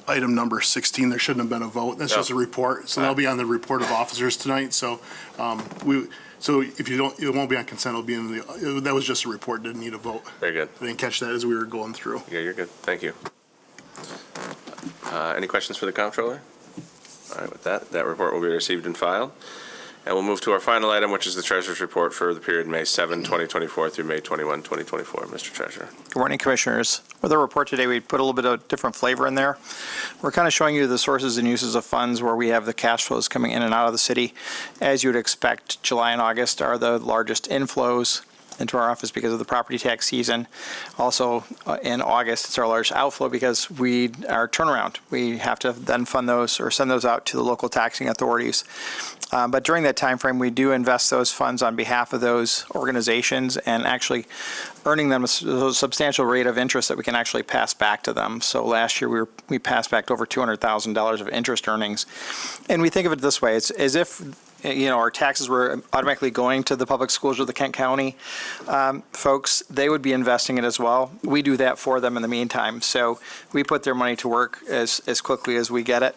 Speaker 15: item number 16, there shouldn't have been a vote. That's just a report. So that'll be on the report of officers tonight. So so if you don't, it won't be on consent. It'll be in the, that was just a report. Didn't need a vote.
Speaker 2: Very good.
Speaker 15: I didn't catch that as we were going through.
Speaker 2: Yeah, you're good. Thank you. Any questions for the comptroller? All right, with that report will be received and filed. And we'll move to our final item, which is the treasurer's report for the period May 7, 2024 through May 21, 2024. Mr. Treasurer.
Speaker 8: Good morning, Commissioners. With our report today, we put a little bit of different flavor in there. We're kind of showing you the sources and uses of funds where we have the cash flows coming in and out of the city. As you would expect, July and August are the largest inflows into our office because of the property tax season. Also, in August, it's our largest outflow because our turnaround. We have to then fund those or send those out to the local taxing authorities. But during that time frame, we do invest those funds on behalf of those organizations and actually earning them a substantial rate of interest that we can actually pass back to them. So last year, we passed back over $200,000 of interest earnings. And we think of it this way. It's as if our taxes were automatically going to the public schools or the Kent County folks. They would be investing it as well. We do that for them in the meantime. So we put their money to work as quickly as we get it.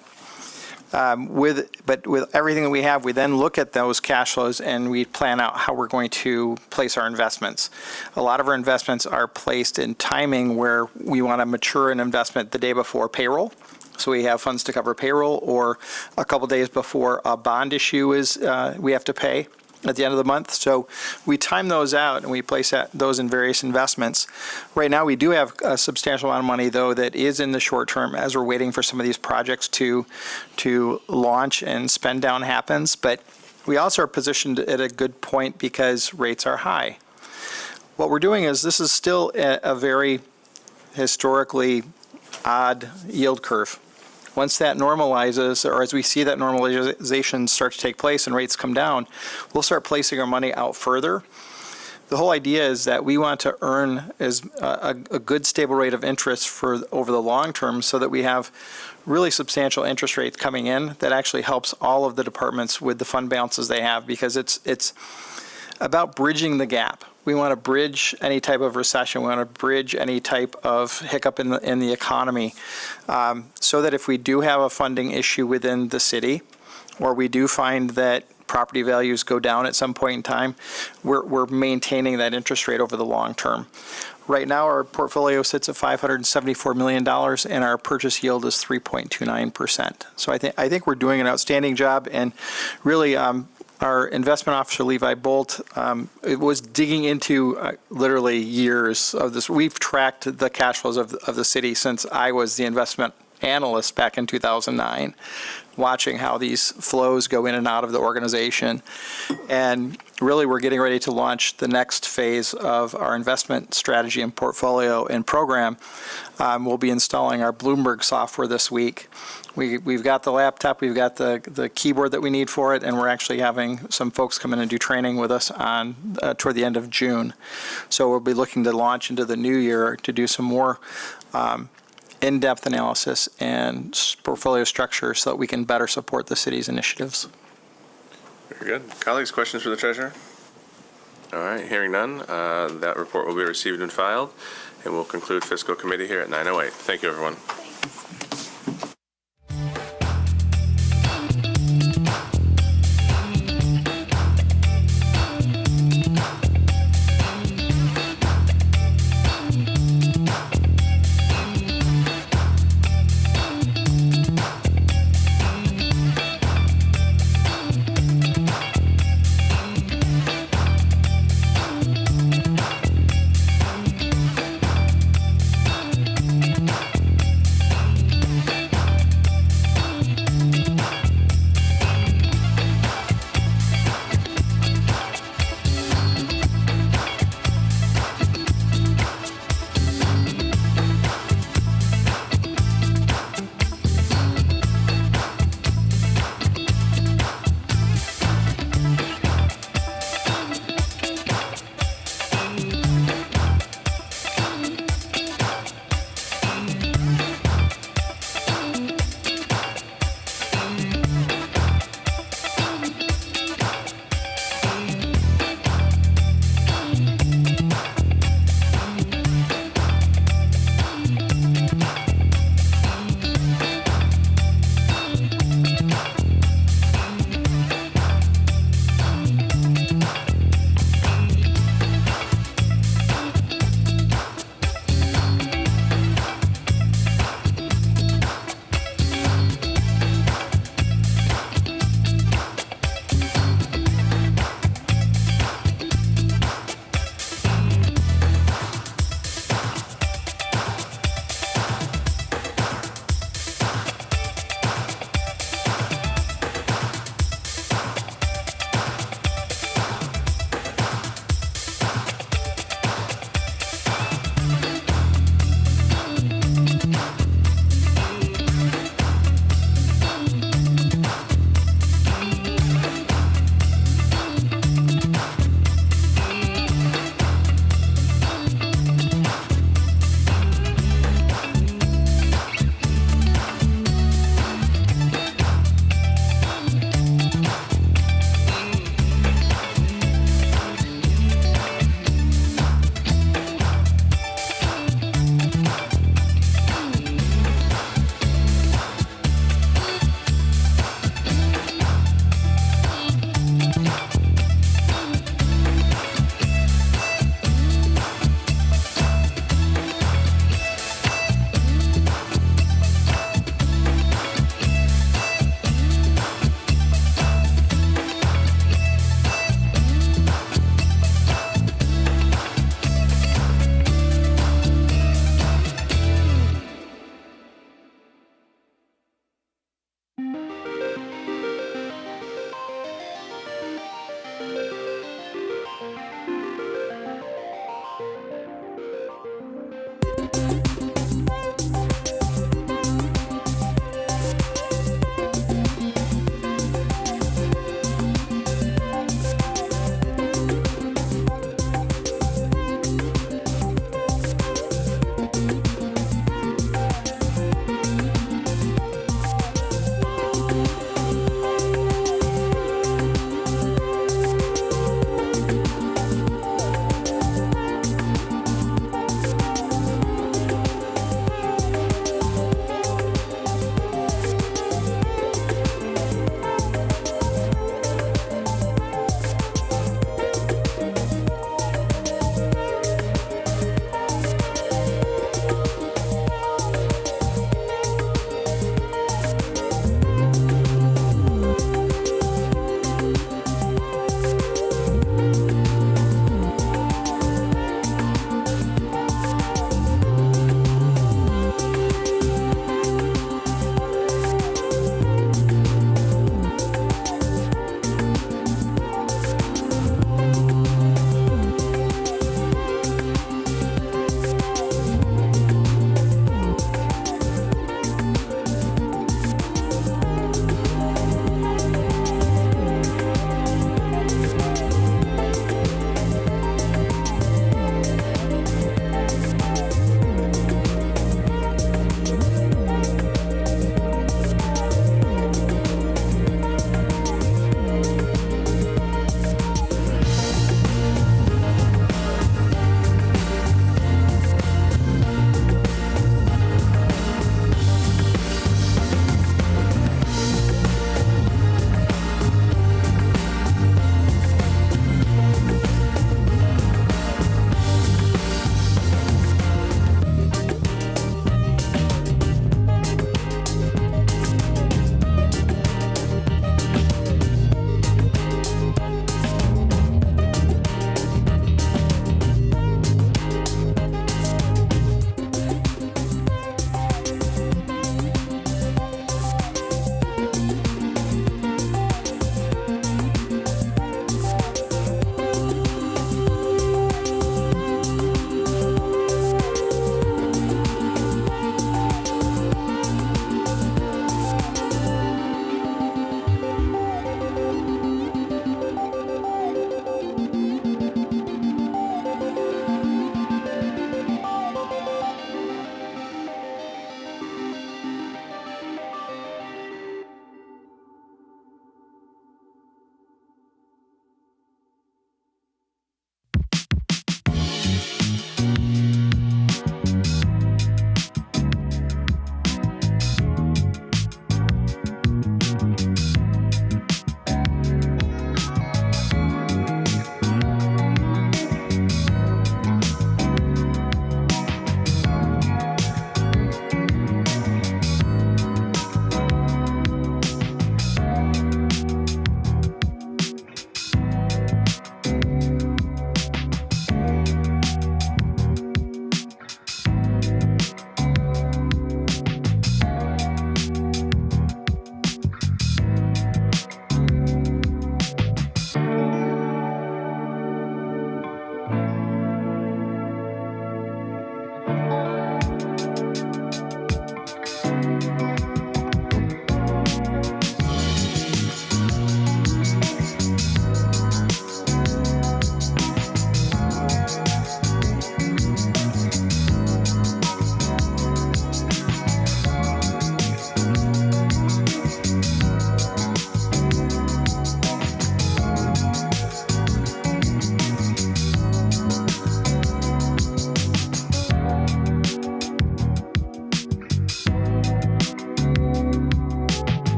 Speaker 8: But with everything that we have, we then look at those cash flows and we plan out how we're going to place our investments. A lot of our investments are placed in timing where we want to mature an investment the day before payroll. So we have funds to cover payroll, or a couple days before a bond issue is we have to pay at the end of the month. So we time those out and we place those in various investments. Right now, we do have a substantial amount of money, though, that is in the short term as we're waiting for some of these projects to launch and spend down happens. But we also are positioned at a good point because rates are high. What we're doing is this is still a very historically odd yield curve. Once that normalizes, or as we see that normalization start to take place and rates come down, we'll start placing our money out further. The whole idea is that we want to earn a good stable rate of interest for over the long term so that we have really substantial interest rates coming in that actually helps all of the departments with the fund balances they have, because it's about bridging the gap. We want to bridge any type of recession. We want to bridge any type of hiccup in the economy, so that if we do have a funding issue within the city, or we do find that property values go down at some point in time, we're maintaining that interest rate over the long term. Right now, our portfolio sits at $574 million, and our purchase yield is 3.29%. So I think we're doing an outstanding job, and really, our investment officer, Levi Bolt, was digging into literally years of this. We've tracked the cash flows of the city since I was the investment analyst back in 2009, watching how these flows go in and out of the organization. And really, we're getting ready to launch the next phase of our investment strategy and portfolio and program. We'll be installing our Bloomberg software this week. We've got the laptop, we've got the keyboard that we need for it, and we're actually having some folks come in and do training with us on toward the end of June. So we'll be looking to launch into the new year to do some more in-depth analysis and portfolio structure so that we can better support the city's initiatives.
Speaker 2: Very good. Colleagues, questions for the treasurer? All right, hearing none, that report will be received and filed, and we'll conclude fiscal committee here at 9:08. Thank you, everyone.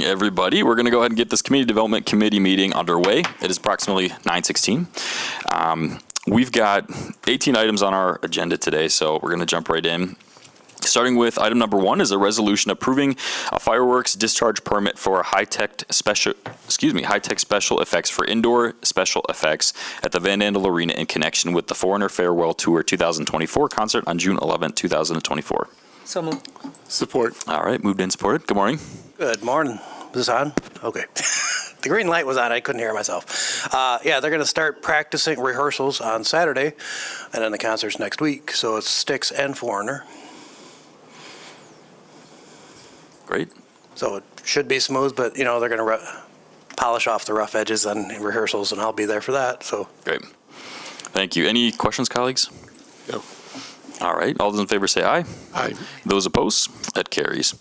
Speaker 3: everybody. We're going to go ahead and get this Community Development Committee meeting underway. It is approximately 9:16. We've got 18 items on our agenda today, so we're going to jump right in. Starting with item number 1 is a resolution approving a fireworks discharge permit for high-tech special effects for indoor special effects at the Van Andel Arena in connection with the Foreigner Farewell Tour 2024 concert on June 11, 2024.
Speaker 10: So moved.
Speaker 6: Support.
Speaker 3: All right, moved and supported. Good morning.
Speaker 16: Good morning. Is this on? Okay. The green light was on. I couldn't hear myself. Yeah, they're going to start practicing rehearsals on Saturday, and then the concert's next week. So it's Styx and Foreigner.
Speaker 3: Great.
Speaker 16: So it should be smooth, but, you know, they're going to polish off the rough edges on rehearsals, and I'll be there for that. So
Speaker 3: Great. Thank you. Any questions, colleagues?
Speaker 6: No.
Speaker 3: All right. All those in favor say aye.
Speaker 6: Aye.
Speaker 3: Those opposed? That carries.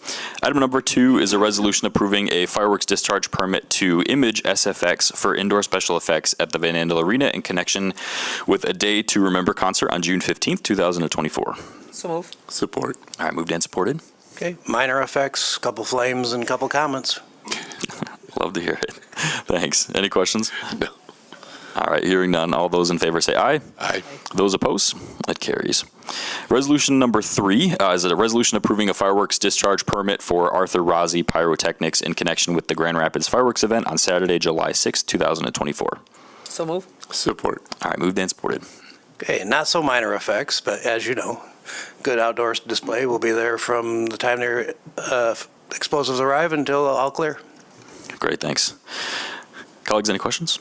Speaker 3: Item number 2 is a resolution approving a fireworks discharge permit to Image SFX for indoor special effects at the Van Andel Arena in connection with a Day to Remember concert on June 15th, 2024.
Speaker 10: So moved.
Speaker 6: Support.
Speaker 3: All right. Moved and supported.
Speaker 16: okay, minor effects, couple flames, and couple comments.
Speaker 3: Love to hear it. Thanks. Any questions?
Speaker 6: No.
Speaker 3: All right, hearing none. All those in favor say aye.
Speaker 6: Aye.
Speaker 3: Those opposed? That carries. Resolution number 3 is a resolution approving a fireworks discharge permit for Arthur Rozzi Pyrotechnics in connection with the Grand Rapids fireworks event on Saturday, July 6, 2024.
Speaker 10: So moved.
Speaker 6: Support.
Speaker 3: All right, moved and supported.
Speaker 16: Okay, not so minor effects, but as you know, good outdoor display will be there from the time their explosives arrive until all clear.
Speaker 3: Great, thanks. Colleagues, any questions?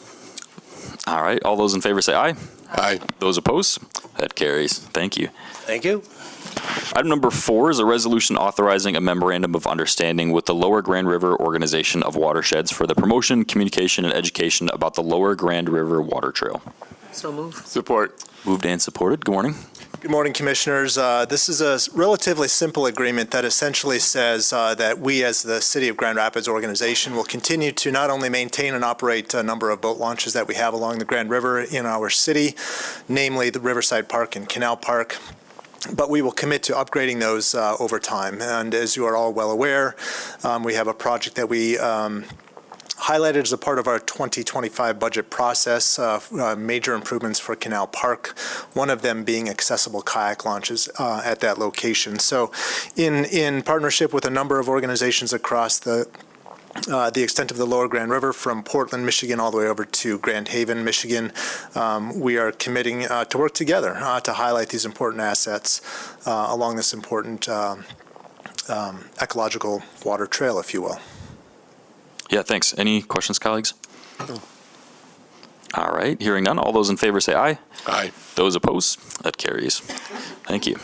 Speaker 3: All right, all those in favor say aye.
Speaker 6: Aye.
Speaker 3: Those opposed? That carries. Thank you.
Speaker 16: Thank you.
Speaker 3: Item number 4 is a resolution authorizing a memorandum of understanding with the Lower Grand River Organization of Watersheds for the promotion, communication, and education about the Lower Grand River Water Trail.
Speaker 10: So moved.
Speaker 6: Support.
Speaker 3: Moved and supported. Good morning.
Speaker 8: Good morning, Commissioners. This is a relatively simple agreement that essentially says that we, as the City of Grand Rapids organization, will continue to not only maintain and operate a number of boat launches that we have along the Grand River in our city, namely the Riverside Park and Canal Park, but we will commit to upgrading those over time. And as you are all well aware, we have a project that we highlighted as a part of our 2025 budget process, major improvements for Canal Park, one of them being accessible kayak launches at that location. So in partnership with a number of organizations across the extent of the Lower Grand River, from Portland, Michigan, all the way over to Grand Haven, Michigan, we are committing to work together to highlight these important assets along this important ecological water trail, if you will.
Speaker 3: Yeah, thanks. Any questions, colleagues? All right, hearing none. All those in favor say aye.
Speaker 6: Aye.
Speaker 3: Those opposed? That carries. Thank you.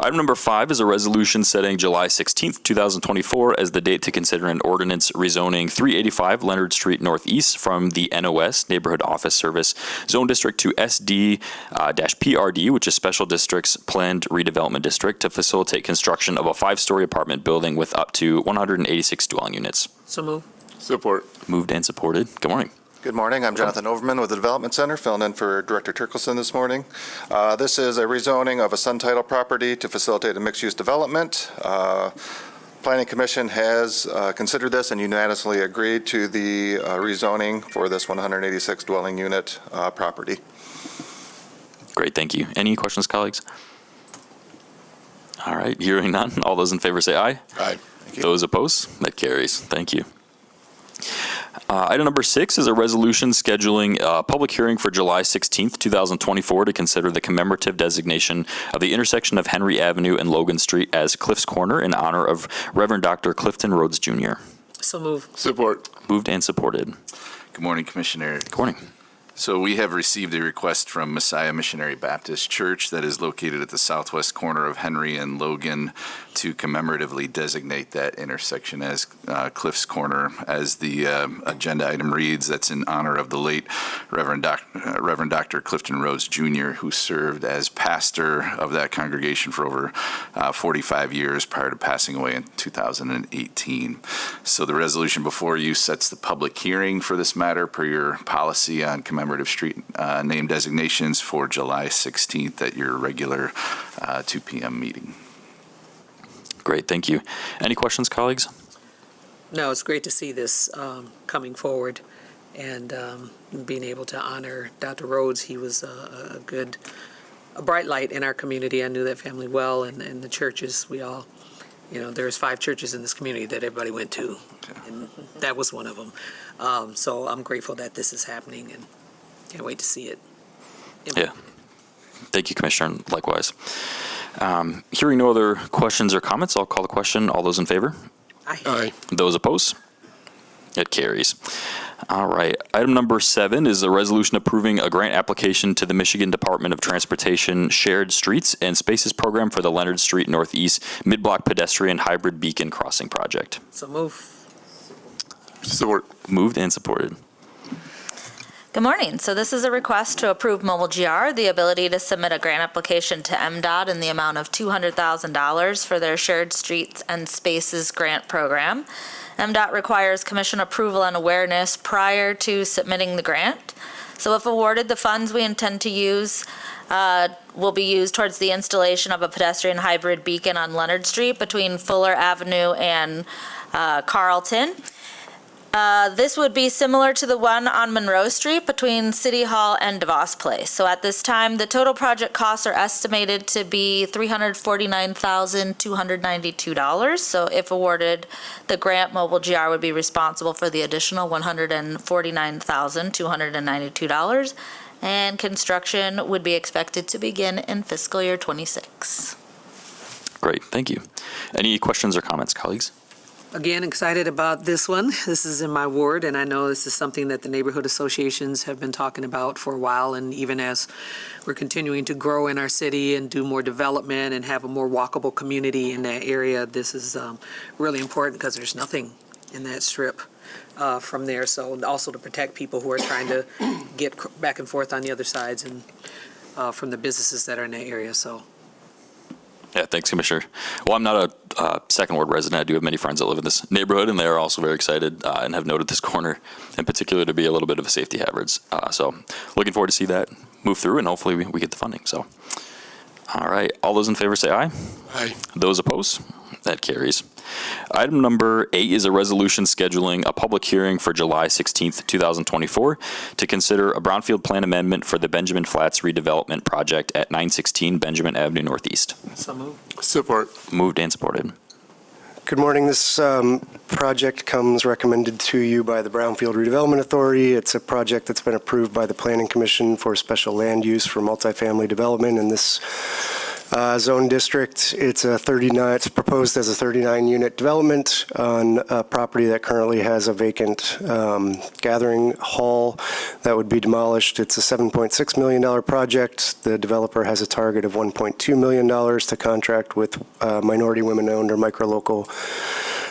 Speaker 3: Item number 5 is a resolution setting July 16th, 2024 as the date to consider an ordinance rezoning 385 Leonard Street Northeast from the NOS, Neighborhood Office Service Zone District, to SD-PRD, which is Special Districts Planned Redevelopment District, to facilitate construction of a 5-story apartment building with up to 186 dwelling units.
Speaker 10: So moved.
Speaker 6: Support.
Speaker 3: Moved and supported. Good morning.
Speaker 17: Good morning. I'm Jonathan Overman with the Development Center, filling in for Director Turkelson this morning. This is a rezoning of a Sun Title property to facilitate a mixed-use development. Planning Commission has considered this and unanimously agreed to the rezoning for this 186 dwelling unit property.
Speaker 3: Great, thank you. Any questions, colleagues? All right, hearing none. All those in favor say aye.
Speaker 6: Aye.
Speaker 3: Those opposed? That carries. Thank you. Item number 6 is a resolution scheduling a public hearing for July 16th, 2024 to consider the commemorative designation of the intersection of Henry Avenue and Logan Street as Cliff's Corner in honor of Reverend Dr. Clifton Rhodes Jr.
Speaker 10: So moved.
Speaker 6: Support.
Speaker 3: Moved and supported.
Speaker 18: Good morning, Commissioner.
Speaker 3: Good morning.
Speaker 18: So we have received a request from Messiah Missionary Baptist Church that is located at the southwest corner of Henry and Logan to commemoratively designate that intersection as Cliff's Corner. As the agenda item reads, that's in honor of the late Reverend Dr. Clifton Rhodes Jr., who served as pastor of that congregation for over 45 years prior to passing away in 2018. So the resolution before you sets the public hearing for this matter per your policy on commemorative street name designations for July 16th at your regular 2 p.m. meeting.
Speaker 3: Great, thank you. Any questions, colleagues?
Speaker 19: No, it's great to see this coming forward and being able to honor Dr. Rhodes. He was a bright light in our community. I knew that family well, and the churches, we all, there's 5 churches in this community that everybody went to, and that was one of them. So I'm grateful that this is happening and can't wait to see it.
Speaker 3: Yeah. Thank you, Commissioner, and likewise. Hearing no other questions or comments, I'll call the question. All those in favor?
Speaker 19: Aye.
Speaker 3: Those opposed? It carries. All right. Item number 7 is a resolution approving a grant application to the Michigan Department of Transportation Shared Streets and Spaces Program for the Leonard Street Northeast Mid-Block Pedestrian Hybrid Beacon Crossing Project.
Speaker 19: So move.
Speaker 3: Support. Moved and supported.
Speaker 20: Good morning. So this is a request to approve Mobile GR, the ability to submit a grant application to MDOT in the amount of $200,000 for their Shared Streets and Spaces Grant Program. MDOT requires commission approval and awareness prior to submitting the grant. So if awarded, the funds we intend to use will be used towards the installation of a pedestrian hybrid beacon on Leonard Street between Fuller Avenue and Carlton. This would be similar to the one on Monroe Street between City Hall and DeVos Place. So at this time, the total project costs are estimated to be $349,292. So if awarded the grant, Mobile GR would be responsible for the additional $149,292. And construction would be expected to begin in fiscal year 26.
Speaker 3: Great. Thank you. Any questions or comments, colleagues?
Speaker 19: Again, excited about this one. This is in my ward, and I know this is something that the neighborhood associations have been talking about for a while, and even as we're continuing to grow in our city and do more development and have a more walkable community in that area, this is really important because there's nothing in that strip from there. So also to protect people who are trying to get back and forth on the other sides and from the businesses that are in that area. So.
Speaker 3: Yeah, thanks, Commissioner. Well, I'm not a Second Ward resident. I do have many friends that live in this neighborhood, and they are also very excited and have noted this corner in particular to be a little bit of a safety hazard. So looking forward to see that move through, and hopefully we get the funding. So, all right. All those in favor say aye.
Speaker 15: Aye.
Speaker 3: Those opposed? That carries. Item number 8 is a resolution scheduling a public hearing for July 16th, 2024 to consider a brownfield plan amendment for the Benjamin Flats redevelopment project at 916 Benjamin Avenue Northeast.
Speaker 19: So move.
Speaker 15: Support.
Speaker 3: Moved and supported.
Speaker 5: Good morning. This project comes recommended to you by the Brownfield Redevelopment Authority. It's a project that's been approved by the Planning Commission for special land use for multifamily development in this zone district. It's proposed as a 39-unit development on a property that currently has a vacant gathering hall that would be demolished. It's a $7.6 million project. The developer has a target of $1.2 million to contract with minority women-owned or micro-local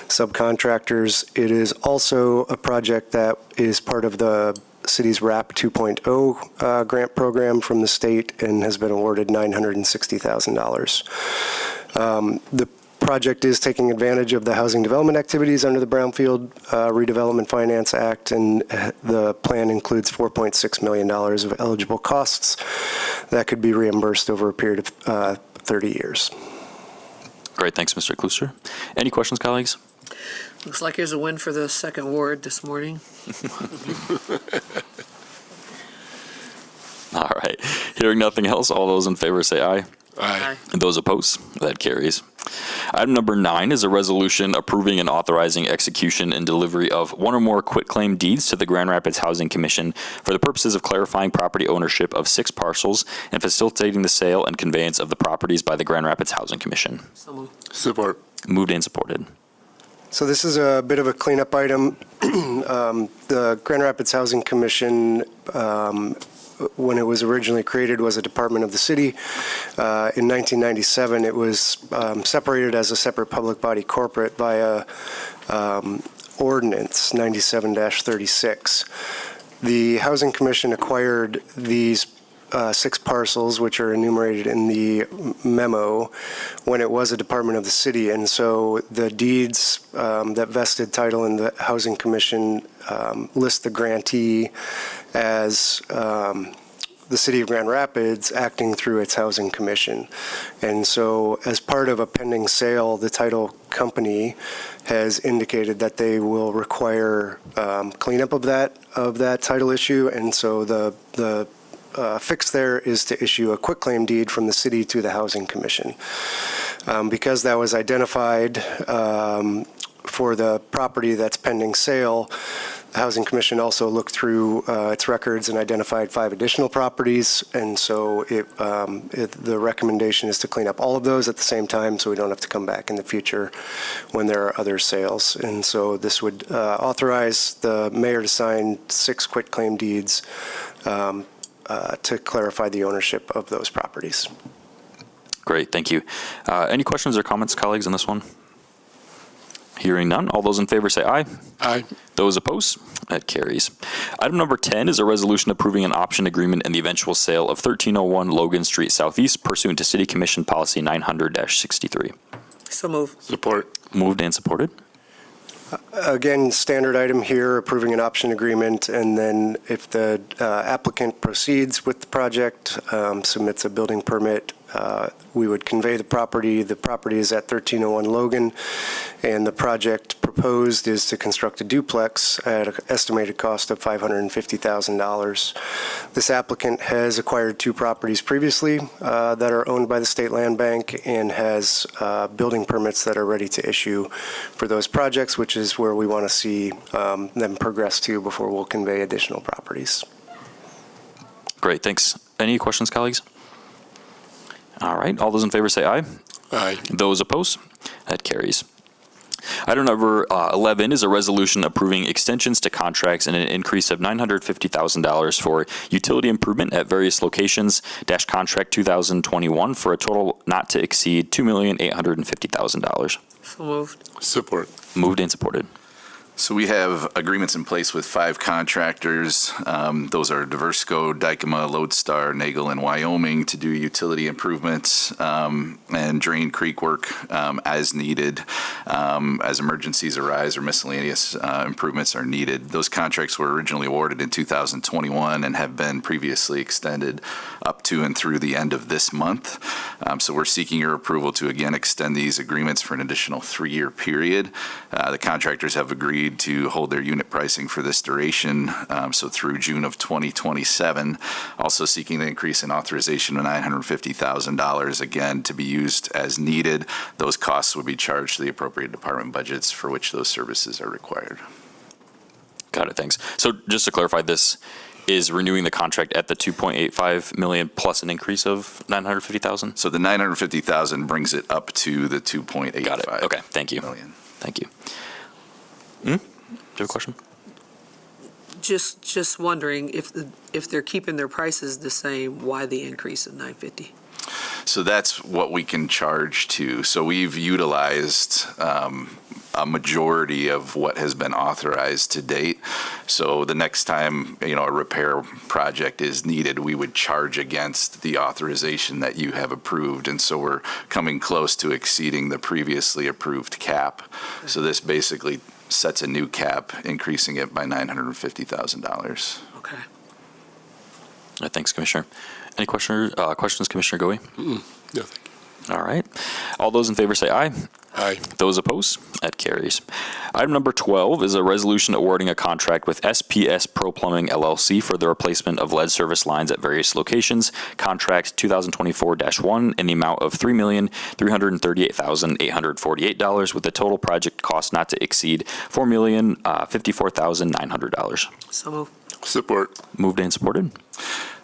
Speaker 5: subcontractors. It is also a project that is part of the city's RAP 2.0 grant program from the state and has been awarded $960,000. The project is taking advantage of the housing development activities under the Brownfield Redevelopment Finance Act, and the plan includes $4.6 million of eligible costs that could be reimbursed over a period of 30 years.
Speaker 3: Great. Thanks, Mr. Kluster. Any questions, colleagues?
Speaker 19: Looks like there's a win for the Second Ward this morning.
Speaker 3: All right. Hearing nothing else, all those in favor say aye.
Speaker 15: Aye.
Speaker 3: And those opposed? That carries. Item number 9 is a resolution approving and authorizing execution and delivery of one or more quitclaim deeds to the Grand Rapids Housing Commission for the purposes of clarifying property ownership of 6 parcels and facilitating the sale and conveyance of the properties by the Grand Rapids Housing Commission.
Speaker 19: So move.
Speaker 15: Support.
Speaker 3: Moved and supported.
Speaker 5: So this is a bit of a cleanup item. The Grand Rapids Housing Commission, when it was originally created, was a department of the city. In 1997, it was separated as a separate public body corporate via ordinance 97-36. The Housing Commission acquired these 6 parcels, which are enumerated in the memo, when it was a department of the city. And so the deeds that vested title in the Housing Commission list the grantee as the City of Grand Rapids acting through its Housing Commission. And so as part of a pending sale, the title company has indicated that they will require cleanup of that title issue. And so the fix there is to issue a quitclaim deed from the city to the Housing Commission. Because that was identified for the property that's pending sale, the Housing Commission also looked through its records and identified 5 additional properties, and so the recommendation is to clean up all of those at the same time so we don't have to come back in the future when there are other sales. And so this would authorize the mayor to sign 6 quitclaim deeds to clarify the ownership of those properties.
Speaker 3: Great, thank you. Any questions or comments, colleagues, on this one? Hearing none, all those in favor say aye.
Speaker 18: Aye.
Speaker 3: Those opposed? That carries. Item number 10 is a resolution approving an option agreement and the eventual sale of 1301 Logan Street Southeast pursuant to City Commission Policy 900-63.
Speaker 19: So move.
Speaker 18: Support.
Speaker 3: Moved and supported.
Speaker 5: Again, standard item here, approving an option agreement, and then if the applicant proceeds with the project, submits a building permit, we would convey the property. The property is at 1301 Logan, and the project proposed is to construct a duplex at an estimated cost of $550,000. This applicant has acquired 2 properties previously that are owned by the State Land Bank and has building permits that are ready to issue for those projects, which is where we want to see them progress to before we'll convey additional properties.
Speaker 3: Great, thanks. Any questions, colleagues? All right, all those in favor say aye.
Speaker 18: Aye.
Speaker 3: Those opposed? That carries. Item number 11 is a resolution approving extensions to contracts and an increase of $950,000 for utility improvement at various locations, contract 2021 for a total not to exceed $2,850,000.
Speaker 19: So moved.
Speaker 18: Support.
Speaker 3: Moved and supported.
Speaker 18: So we have agreements in place with 5 contractors. Those are Diversco, Dykema, Lodestar, Nagel, and Wyoming to do utility improvements and drain creek work as needed as emergencies arise or miscellaneous improvements are needed. Those contracts were originally awarded in 2021 and have been previously extended up to and through the end of this month. So we're seeking your approval to again extend these agreements for an additional 3-year period. The contractors have agreed to hold their unit pricing for this duration, so through June of 2027. Also seeking the increase in authorization of $950,000, again, to be used as needed. Those costs would be charged to the appropriate department budgets for which those services are required.
Speaker 3: Got it, thanks. So just to clarify, this is renewing the contract at the $2.85 million plus an increase of $950,000?
Speaker 18: So the $950,000 brings it up to the $2.85.
Speaker 3: Got it, okay, thank you.
Speaker 18: Million.
Speaker 3: Thank you. Do you have a question?
Speaker 19: Just wondering if they're keeping their prices the same, why the increase of $950?
Speaker 18: So that's what we can charge to. So we've utilized a majority of what has been authorized to date. So the next time, a repair project is needed, we would charge against the authorization that you have approved. And so we're coming close to exceeding the previously approved cap. So this basically sets a new cap, increasing it by $950,000.
Speaker 19: Okay.
Speaker 3: Thanks, Commissioner. Any questions, Commissioner Goey?
Speaker 18: No, thank you.
Speaker 3: All right. All those in favor say aye.
Speaker 18: Aye.
Speaker 3: Those opposed? That carries. Item number 12 is a resolution awarding a contract with SPS Pro Plumbing LLC for the replacement of lead service lines at various locations. Contract 2024-1 in the amount of $3,338,848 with the total project cost not to exceed $4,054,900.
Speaker 19: So moved.
Speaker 18: Support.
Speaker 3: Moved and supported.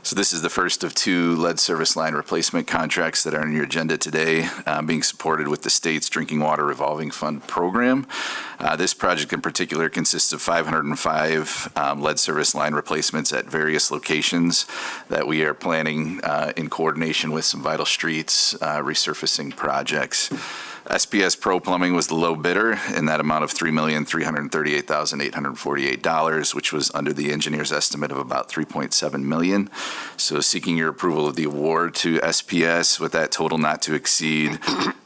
Speaker 18: So this is the first of 2 lead service line replacement contracts that are on your agenda today, being supported with the state's Drinking Water Revolving Fund program. This project in particular consists of 505 lead service line replacements at various locations that we are planning in coordination with some Vital Streets resurfacing projects. SPS Pro Plumbing was the low bidder in that amount of $3,338,848, which was under the engineer's estimate of about $3.7 million. So seeking your approval of the award to SPS with that total not to exceed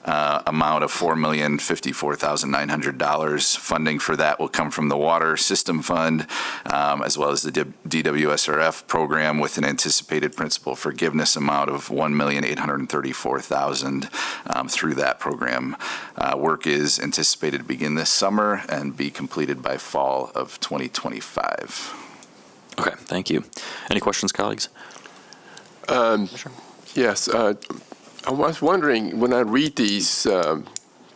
Speaker 18: amount of $4,054,900. Funding for that will come from the Water System Fund, as well as the DWSRF program, with an anticipated principal forgiveness amount of $1,834,000 through that program. Work is anticipated to begin this summer and be completed by fall of 2025.
Speaker 3: Okay, thank you. Any questions, colleagues?
Speaker 21: Yes, I was wondering, when I read these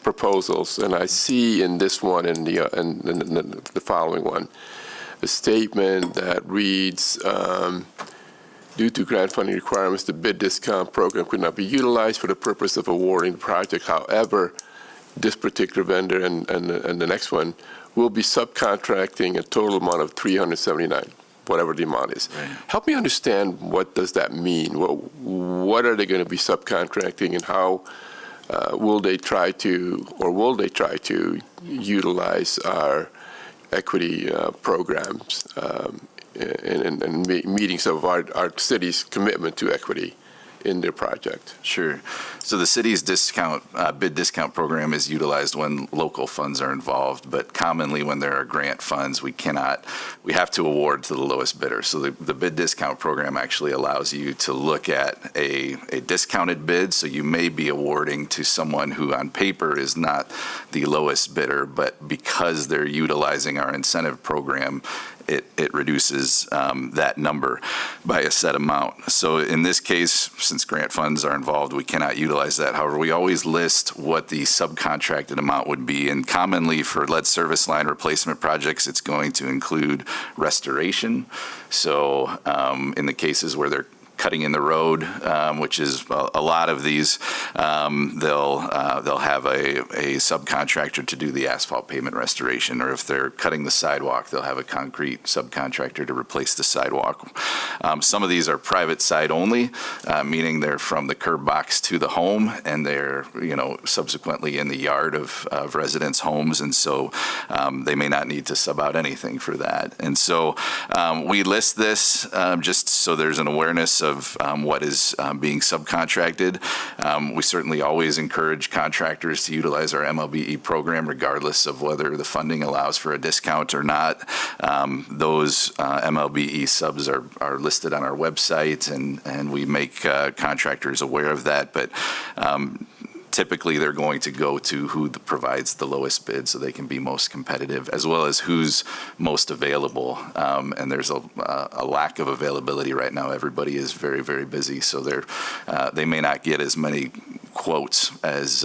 Speaker 21: proposals, and I see in this one and the following one, a statement that reads, due to grant funding requirements, the bid discount program could not be utilized for the purpose of awarding the project. However, this particular vendor and the next one will be subcontracting a total amount of $379. Whatever the amount is.
Speaker 18: Right.
Speaker 21: Help me understand, what does that mean? What are they going to be subcontracting, and how will they try to utilize our equity programs and meetings of our city's commitment to equity in their project?
Speaker 18: Sure. So the city's bid discount program is utilized when local funds are involved, but commonly when there are grant funds, we have to award to the lowest bidder. So the bid discount program actually allows you to look at a discounted bid. So you may be awarding to someone who on paper is not the lowest bidder, but because they're utilizing our incentive program, it reduces that number by a set amount. So in this case, since grant funds are involved, we cannot utilize that. However, we always list what the subcontracted amount would be. And commonly for lead service line replacement projects, it's going to include restoration. So in the cases where they're cutting in the road, which is a lot of these, they'll have a subcontractor to do the asphalt pavement restoration, or if they're cutting the sidewalk, they'll have a concrete subcontractor to replace the sidewalk. Some of these are private side only, meaning they're from the curb box to the home, and they're subsequently in the yard of residents' homes, and so they may not need to sub out anything for that. And so we list this just so there's an awareness of what is being subcontracted. We certainly always encourage contractors to utilize our MLBE program, regardless of whether the funding allows for a discount or not. Those MLBE subs are listed on our website, and we make contractors aware of that. But typically, they're going to go to who provides the lowest bid so they can be most competitive, as well as who's most available. And there's a lack of availability right now. Everybody is very, very busy, so they may not get as many quotes as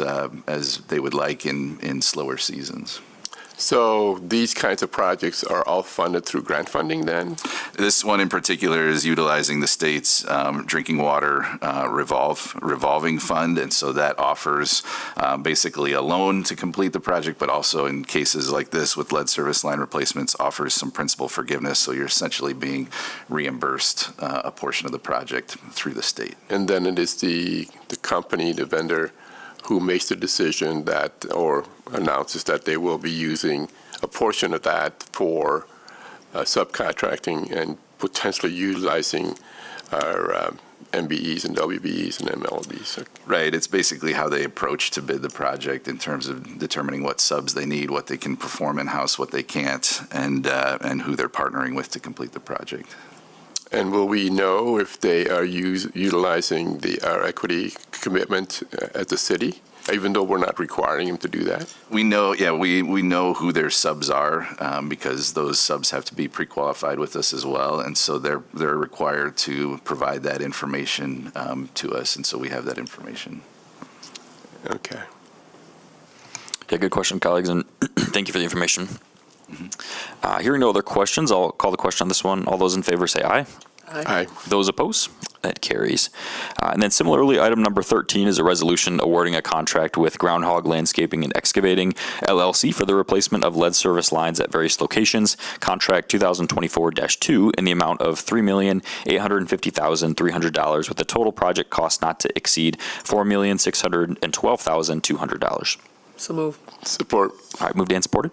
Speaker 18: they would like in slower seasons.
Speaker 21: So these kinds of projects are all funded through grant funding then?
Speaker 18: This one in particular is utilizing the state's drinking water revolving fund, and so that offers basically a loan to complete the project, but also in cases like this with lead service line replacements, offers some principal forgiveness, so you're essentially being reimbursed a portion of the project through the state.
Speaker 21: And then it is the company, the vendor, who makes the decision that, or announces that they will be using a portion of that for subcontracting and potentially utilizing our MBEs and WBEs and MLBs.
Speaker 18: Right. It's basically how they approach to bid the project in terms of determining what subs they need, what they can perform in-house, what they can't, and who they're partnering with to complete the project.
Speaker 21: And will we know if they are utilizing our equity commitment as a city, even though we're not requiring them to do that?
Speaker 18: We know, we know who their subs are because those subs have to be pre-qualified with us as well, and so they're required to provide that information to us, and so we have that information.
Speaker 21: Okay.
Speaker 3: Yeah, good question, colleagues, and thank you for the information. Hearing no other questions, I'll call the question on this one. All those in favor say aye.
Speaker 21: Aye.
Speaker 3: Those opposed? That carries. And then similarly, item number 13 is a resolution awarding a contract with Groundhog Landscaping and Excavating, LLC, for the replacement of lead service lines at various locations, contract 2024-2, in the amount of $3,850,300, with a total project cost not to exceed $4,612,200.
Speaker 19: So move.
Speaker 21: Support.
Speaker 3: All right, moved and supported.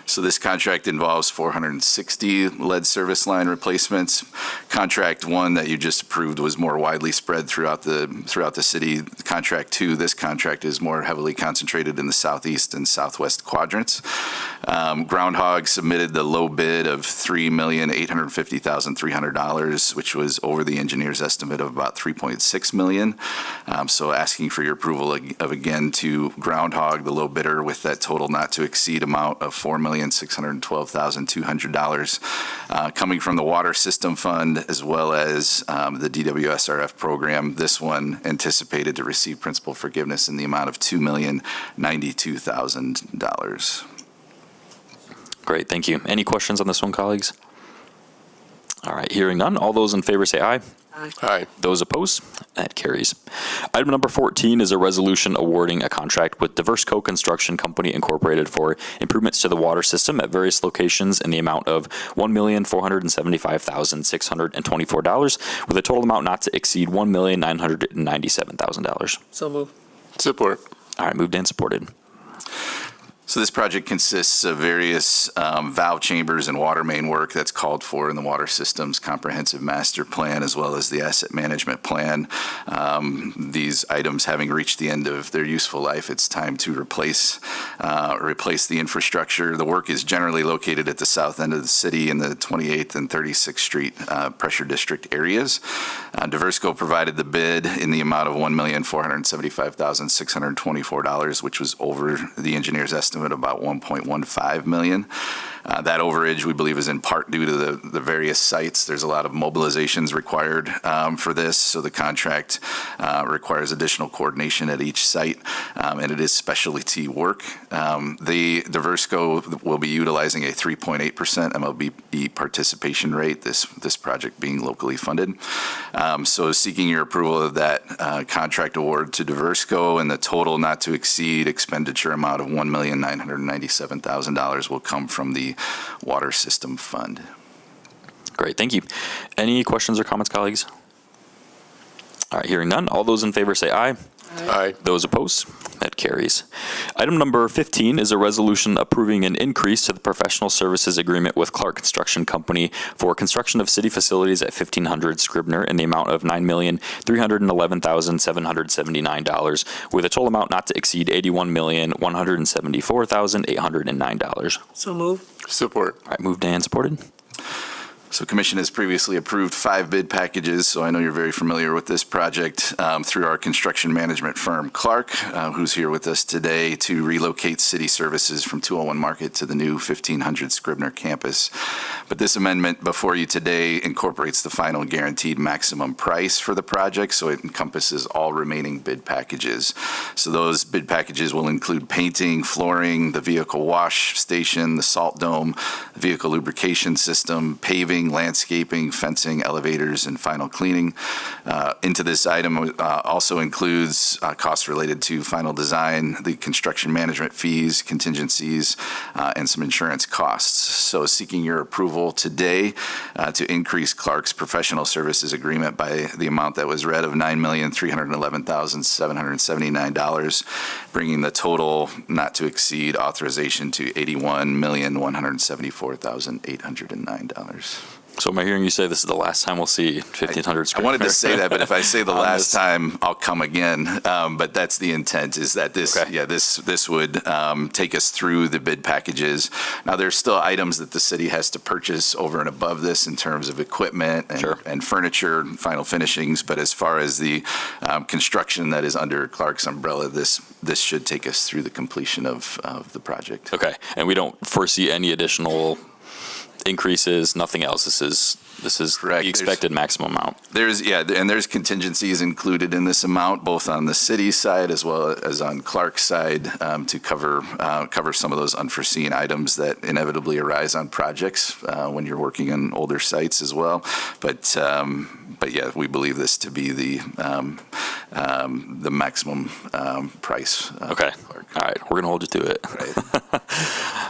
Speaker 18: So this contract involves 460 lead service line replacements. Contract 1 that you just approved was more widely spread throughout the city. Contract 2, this contract is more heavily concentrated in the southeast and southwest quadrants. Groundhog submitted the low bid of $3,850,300, which was over the engineer's estimate of about $3.6 million. So asking for your approval of again to Groundhog, the low bidder, with that total not to exceed amount of $4,612,200 coming from the Water System Fund as well as the DWSRF program. This one anticipated to receive principal forgiveness in the amount of $2,092,000.
Speaker 3: Great, thank you. Any questions on this one, colleagues? All right, hearing none. All those in favor say aye.
Speaker 21: Aye.
Speaker 3: Those opposed? That carries. Item number 14 is a resolution awarding a contract with Diversco Construction Company Incorporated for improvements to the water system at various locations in the amount of $1,475,624, with a total amount not to exceed $1,997,000.
Speaker 19: So move.
Speaker 21: Support.
Speaker 3: All right, moved and supported.
Speaker 18: So this project consists of various valve chambers and water main work that's called for in the Water Systems Comprehensive Master Plan as well as the Asset Management Plan. These items having reached the end of their useful life, it's time to replace the infrastructure. The work is generally located at the south end of the city in the 28th and 36th Street pressure district areas. Diversco provided the bid in the amount of $1,475,624, which was over the engineer's estimate of about $1.15 million. That overage, we believe, is in part due to the various sites. There's a lot of mobilizations required for this, so the contract requires additional coordination at each site, and it is specialty work. The Diversco will be utilizing a 3.8% MLB participation rate, this project being locally funded. So seeking your approval of that contract award to Diversco, and the total not to exceed expenditure amount of $1,997,000 will come from the Water System Fund.
Speaker 3: Great, thank you. Any questions or comments, colleagues? All right, hearing none. All those in favor say aye.
Speaker 21: Aye.
Speaker 3: Those opposed? That carries. Item number 15 is a resolution approving an increase to the professional services agreement with Clark Construction Company for construction of city facilities at 1500 Scribner in the amount of $9,311,779, with a total amount not to exceed $81,174,809.
Speaker 19: So move.
Speaker 21: Support.
Speaker 3: All right, moved and supported.
Speaker 18: So Commission has previously approved 5 bid packages, so I know you're very familiar with this project through our construction management firm, Clark, who's here with us today to relocate city services from 201 Market to the new 1500 Scribner campus. But this amendment before you today incorporates the final guaranteed maximum price for the project, so it encompasses all remaining bid packages. So those bid packages will include painting, flooring, the vehicle wash station, the salt dome, vehicle lubrication system, paving, landscaping, fencing, elevators, and final cleaning. Into this item also includes costs related to final design, the construction management fees, contingencies, and some insurance costs. So seeking your approval today to increase Clark's professional services agreement by the amount that was read of $9,311,779, bringing the total not to exceed authorization to $81,174,809.
Speaker 3: So am I hearing you say this is the last time we'll see 1500
Speaker 18: I
Speaker 3: Scribner?
Speaker 18: wanted to say that, but if I say the last time, I'll come again. But that's the intent, is that this,
Speaker 3: Okay.
Speaker 18: this would take us through the bid packages. Now, there's still items that the city has to purchase over and above this in terms of equipment and furniture, and final finishings. But as far as the construction that is under Clark's umbrella, this should take us through the completion of the project.
Speaker 3: Okay, and we don't foresee any additional increases, nothing else. This is
Speaker 18: Correct.
Speaker 3: the expected maximum amount.
Speaker 18: There's contingencies included in this amount, both on the city side as well as on Clark's side, to cover some of those unforeseen items that inevitably arise on projects when you're working on older sites as well. But yeah, we believe this to be the maximum price.
Speaker 3: Okay. All right. We're going to hold you to it.
Speaker 18: Right.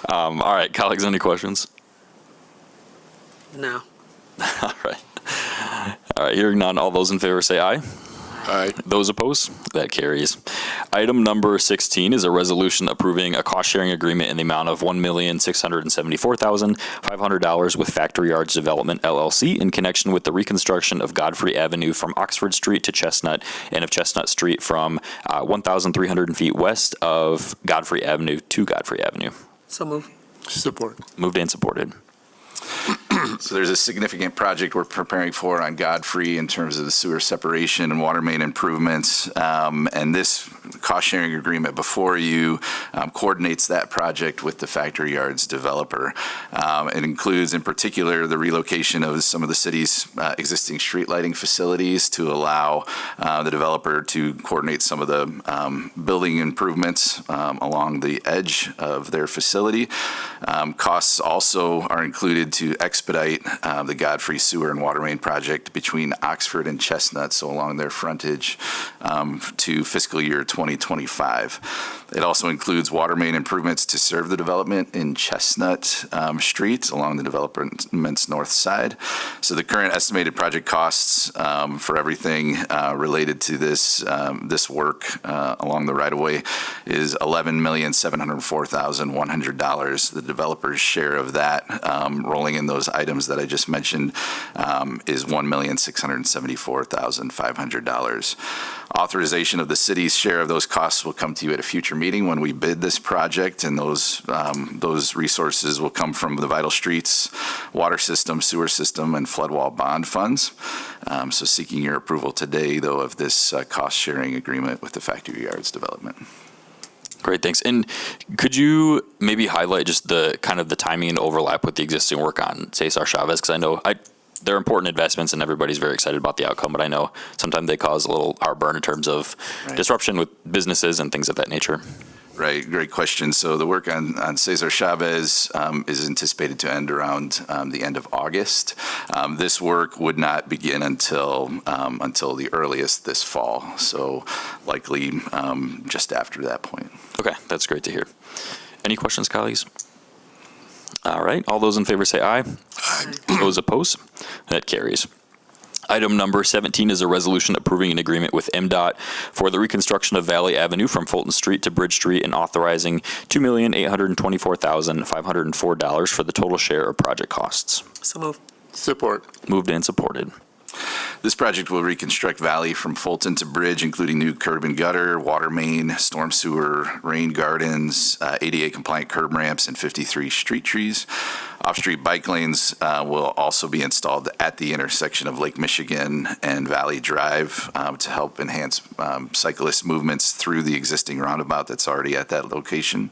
Speaker 3: All right, colleagues, any questions?
Speaker 19: No.
Speaker 3: All right. All right, hearing none. All those in favor say aye.
Speaker 21: Aye.
Speaker 3: Those opposed? That carries. Item number 16 is a resolution approving a cost-sharing agreement in the amount of $1,674,500 with Factory Yards Development LLC in connection with the reconstruction of Godfrey Avenue from Oxford Street to Chestnut and of Chestnut Street from 1,300 feet west of Godfrey Avenue to Godfrey Avenue.
Speaker 19: So move.
Speaker 21: Support.
Speaker 3: Moved and supported.
Speaker 18: So there's a significant project we're preparing for on Godfrey in terms of the sewer separation and water main improvements. And this cost-sharing agreement before you coordinates that project with the Factory Yards developer. It includes, in particular, the relocation of some of the city's existing street lighting facilities to allow the developer to coordinate some of the building improvements along the edge of their facility. Costs also are included to expedite the Godfrey Sewer and Water Main project between Oxford and Chestnut, so along their frontage, to fiscal year 2025. It also includes water main improvements to serve the development in Chestnut Street along the development's north side. So the current estimated project costs for everything related to this work along the right-of-way is $11,704,100. The developer's share of that, rolling in those items that I just mentioned, is $1,674,500. Authorization of the city's share of those costs will come to you at a future meeting when we bid this project, and those resources will come from the Vital Streets, water system, sewer system, and flood wall bond funds. So seeking your approval today, though, of this cost-sharing agreement with the Factory Yards development.
Speaker 3: Great, thanks. And could you maybe highlight just the kind of the timing and overlap with the existing work on Cesar Chavez? Because I know they're important investments and everybody's very excited about the outcome, but I know sometimes they cause a little heartburn in terms of disruption with businesses and things of that nature.
Speaker 18: Right, great question. So the work on Cesar Chavez is anticipated to end around the end of August. This work would not begin until the earliest this fall, so likely just after that point.
Speaker 3: Okay, that's great to hear. Any questions, colleagues? All right, all those in favor say aye. Aye. Those opposed? That carries. Item number 17 is a resolution approving an agreement with MDOT for the reconstruction of Valley Avenue from Fulton Street to Bridge Street and authorizing $2,824,504 for the total share of project costs.
Speaker 19: So move.
Speaker 21: Support.
Speaker 3: Moved and supported.
Speaker 18: This project will reconstruct Valley from Fulton to Bridge, including new curb and gutter, water main, storm sewer, rain gardens, ADA-compliant curb ramps, and 53 street trees. Off-street bike lanes will also be installed at the intersection of Lake Michigan and Valley Drive to help enhance cyclist movements through the existing roundabout that's already at that location.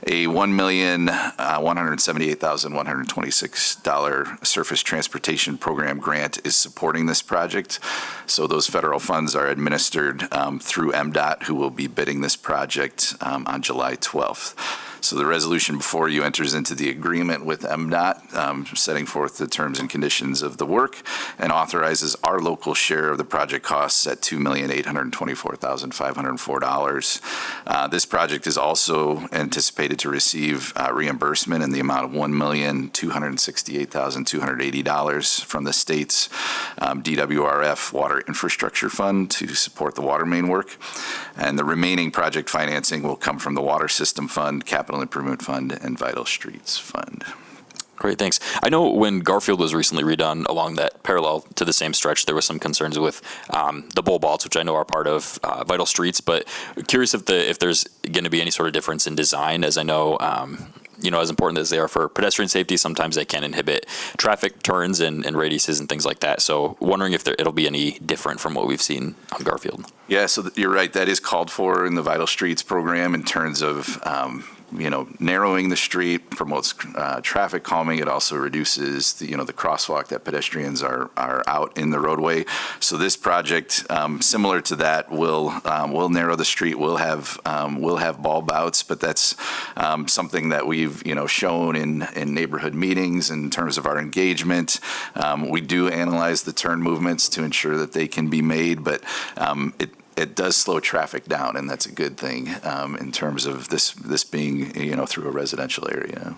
Speaker 18: A $1,178,126 surface transportation program grant is supporting this project. So those federal funds are administered through MDOT, who will be bidding this project on July 12th. So the resolution before you enters into the agreement with MDOT, setting forth the terms and conditions of the work, and authorizes our local share of the project costs at $2,824,504. This project is also anticipated to receive reimbursement in the amount of $1,268,280 from the state's DWRF Water Infrastructure Fund to support the water main work. And the remaining project financing will come from the Water System Fund, Capital Improvement Fund, and Vital Streets Fund.
Speaker 3: Great, thanks. I know when Garfield was recently redone along that parallel to the same stretch, there was some concerns with the bowl vaults, which I know are part of Vital Streets, but curious if there's going to be any sort of difference in design, as I know, as important as they are for pedestrian safety, sometimes they can inhibit traffic turns and radiuses and things like that. So wondering if it'll be any different from what we've seen on Garfield.
Speaker 18: Yeah, so you're right. That is called for in the Vital Streets program in terms of narrowing the street, promotes traffic calming. It also reduces the crosswalk that pedestrians are out in the roadway. So this project, similar to that, will narrow the street. We'll have bulb outs, but that's something that we've shown in neighborhood meetings in terms of our engagement. We do analyze the turn movements to ensure that they can be made, but it does slow traffic down, and that's a good thing in terms of this being through a residential area.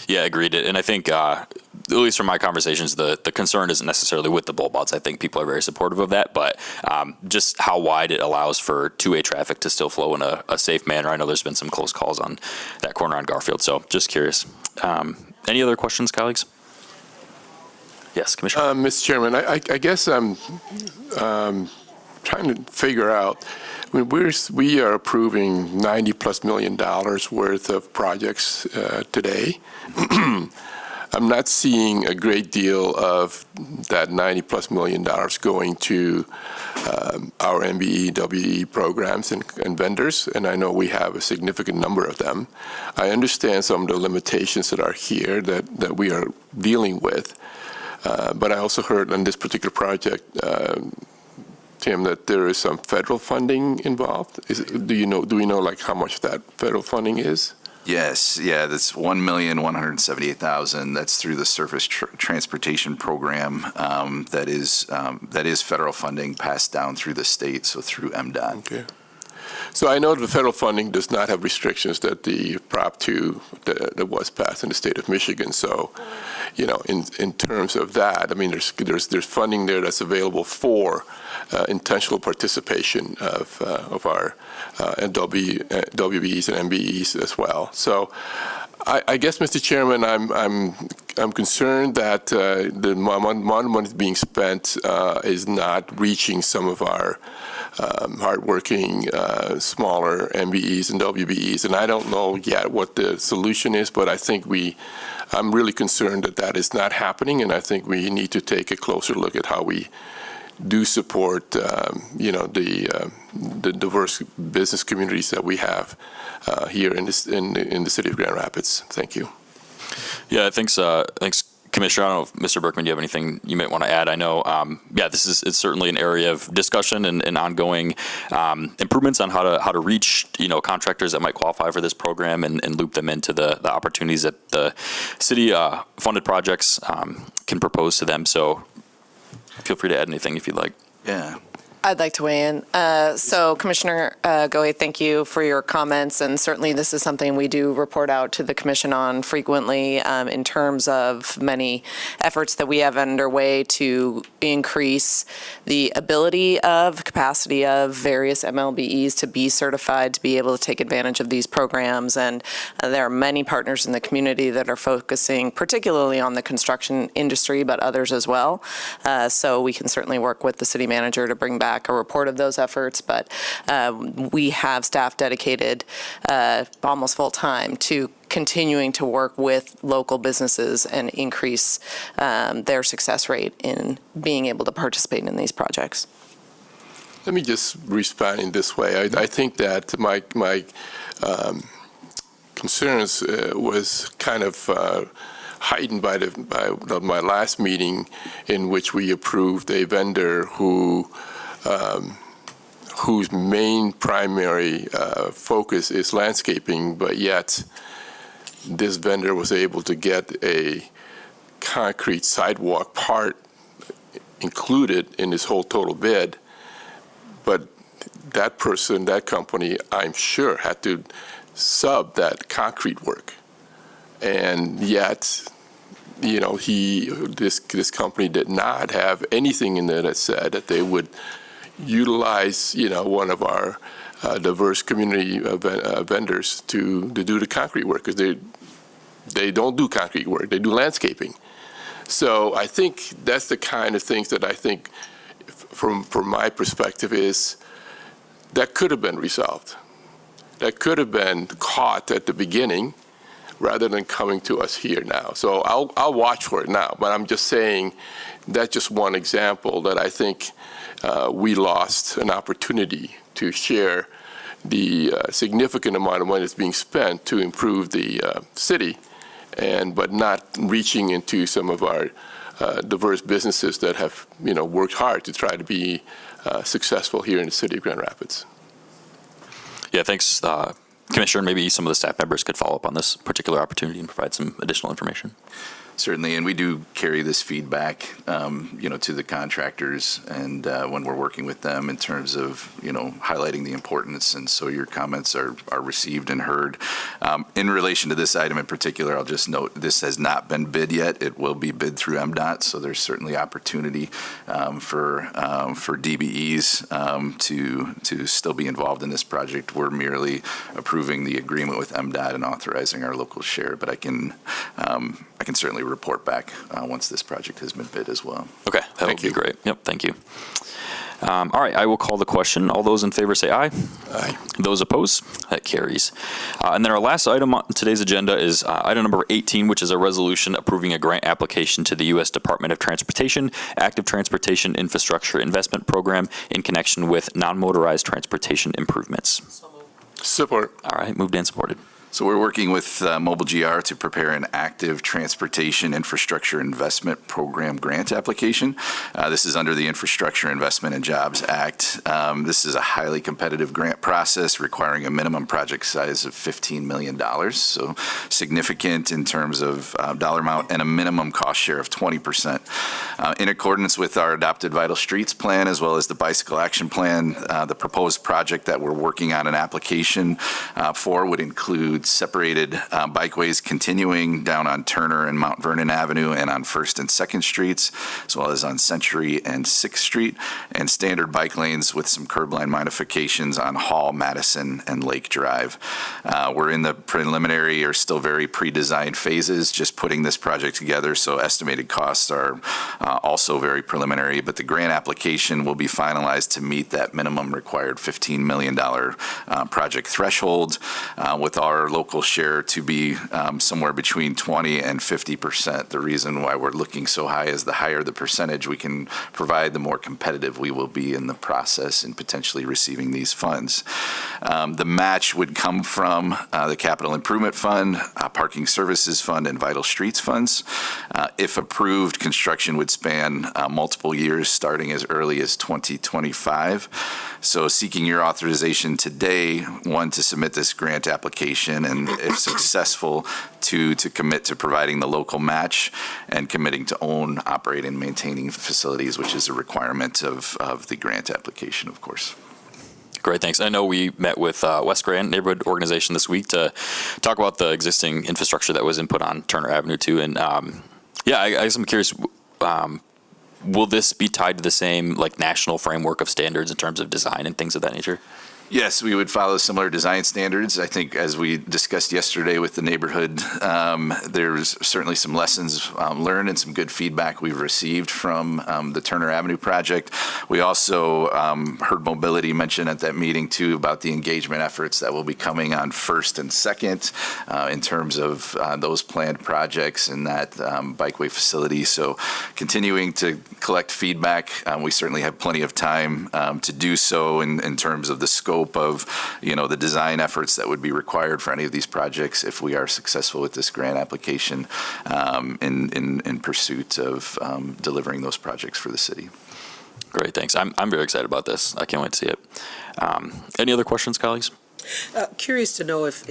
Speaker 3: Yeah, agreed. And I think, at least from my conversations, the concern isn't necessarily with the bulb outs. I think people are very supportive of that, but just how wide it allows for two-way traffic to still flow in a safe manner. I know there's been some close calls on that corner on Garfield, so just curious. Any other questions, colleagues? Yes, Commissioner.
Speaker 21: Mr. Chairman, I guess I'm trying to figure out, I mean, we are approving $90+ million worth of projects today. I'm not seeing a great deal of that $90+ million going to our MBE, WE programs and vendors, and I know we have a significant number of them. I understand some of the limitations that are here that we are dealing with, but I also heard on this particular project, Tim, that there is some federal funding involved. Do we know like how much that federal funding is?
Speaker 18: Yes, yeah, that's $1,178,000. That's through the Surface Transportation Program. That is federal funding passed down through the state, so through MDOT.
Speaker 21: Okay. So I know the federal funding does not have restrictions that the Prop 2 that was passed in the state of Michigan. So, in terms of that, I mean, there's funding there that's available for intentional participation of our WBEs and MBEs as well. So, I guess, Mr. Chairman, I'm concerned that the amount of money being spent is not reaching some of our hardworking, smaller MBEs and WBEs, and I don't know yet what the solution is, but I think I'm really concerned that is not happening, and I think we need to take a closer look at how we do support, the diverse business communities that we have here in the city of Grand Rapids. Thank you.
Speaker 3: Yeah, thanks, Commissioner. I don't know if Mr. Berkman, do you have anything you might want to add? I know, it's certainly an area of discussion and ongoing improvements on how to reach, contractors that might qualify for this program and loop them into the opportunities that the city funded projects can propose to them. So feel free to add anything if you'd like.
Speaker 18: Yeah.
Speaker 9: I'd like to weigh in. So Commissioner Goey, thank you for your comments, and certainly this is something we do report out to the Commission on frequently in terms of many efforts that we have underway to increase the ability of capacity of various MLBEs to be certified, to be able to take advantage of these programs. And there are many partners in the community that are focusing particularly on the construction industry, but others as well. So we can certainly work with the city manager to bring back a report of those efforts, but we have staff dedicated almost full time to continuing to work with local businesses and increase their success rate in being able to participate in these projects.
Speaker 21: Let me just respond in this way. I think that my concerns was kind of heightened by my last meeting, in which we approved a vendor whose main primary focus is landscaping, but yet this vendor was able to get a concrete sidewalk part included in his whole total bid. But that company, I'm sure, had to sub that concrete work. And yet, this company did not have anything in there that said that they would utilize, one of our diverse community vendors to do the concrete work, because they don't do concrete work, they do landscaping. So I think that's the kind of things that I think, from my perspective, is that could have been resolved. That could have been caught at the beginning, rather than coming to us here now. So I'll watch for it now, but I'm just saying that's just one example that I think we lost an opportunity to share the significant amount of money that's being spent to improve the city, but not reaching into some of our diverse businesses that have worked hard to try to be successful here in the city of Grand Rapids.
Speaker 3: Yeah, thanks, Commissioner. Maybe some of the staff members could follow up on this particular opportunity and provide some additional information.
Speaker 18: Certainly, and we do carry this feedback, to the contractors, and when we're working with them in terms of, highlighting the importance, and so your comments are received and heard. In relation to this item in particular, I'll just note this has not been bid yet. It will be bid through MDOT, so there's certainly opportunity for DBEs to still be involved in this project. We're merely approving the agreement with MDOT and authorizing our local share, but I can certainly report back once this project has been bid as well.
Speaker 3: Okay, that would be great. Yep, thank you. All right, I will call the question. All those in favor say aye. Aye. Those opposed? That carries. And then our last item on today's agenda is item number 18, which is a resolution approving a grant application to the U.S. Department of Transportation Active Transportation Infrastructure Investment Program in connection with non-motorized transportation improvements.
Speaker 21: Support.
Speaker 3: All right, moved and supported.
Speaker 18: So we're working with Mobile GR to prepare an active transportation infrastructure investment program grant application. This is under the Infrastructure Investment and Jobs Act. This is a highly competitive grant process requiring a minimum project size of $15 million, so significant in terms of dollar amount, and a minimum cost share of 20%. In accordance with our adopted Vital Streets Plan as well as the Bicycle Action Plan, the proposed project that we're working on an application for would include separated bikeways continuing down on Turner and Mount Vernon Avenue and on 1st and 2nd Streets, as well as on Century and 6th Street, and standard bike lanes with some curb line modifications on Hall, Madison, and Lake Drive. We're in the preliminary or still very pre-designed phases, just putting this project together, so estimated costs are also very preliminary, but the grant application will be finalized to meet that minimum required $15 million project threshold, with our local share to be somewhere between 20 and 50%. The reason why we're looking so high is the higher the percentage we can provide, the more competitive we will be in the process in potentially receiving these funds. The match would come from the Capital Improvement Fund, Parking Services Fund, and Vital Streets Funds. If approved, construction would span multiple years starting as early as 2025. So seeking your authorization today, one, to submit this grant application, and if successful, to commit to providing the local match and committing to own, operate, and maintaining facilities, which is a requirement of the grant application, of course.
Speaker 3: Great, thanks. I know we met with West Grand Neighborhood Organization this week to talk about the existing infrastructure that was input on Turner Avenue too. And I guess I'm curious, will this be tied to the same national framework of standards in terms of design and things of that nature?
Speaker 18: Yes, we would follow similar design standards. I think as we discussed yesterday with the neighborhood, there's certainly some lessons learned and some good feedback we've received from the Turner Avenue project. We also heard mobility mentioned at that meeting too about the engagement efforts that will be coming on 1st and 2nd in terms of those planned projects and that bikeway facility. So continuing to collect feedback. We certainly have plenty of time to do so in terms of the scope of, the design efforts that would be required for any of these projects if we are successful with this grant application in pursuit of delivering those projects for the city.
Speaker 3: Great, thanks. I'm very excited about this. I can't wait to see it. Any other questions, colleagues?
Speaker 19: Curious to know if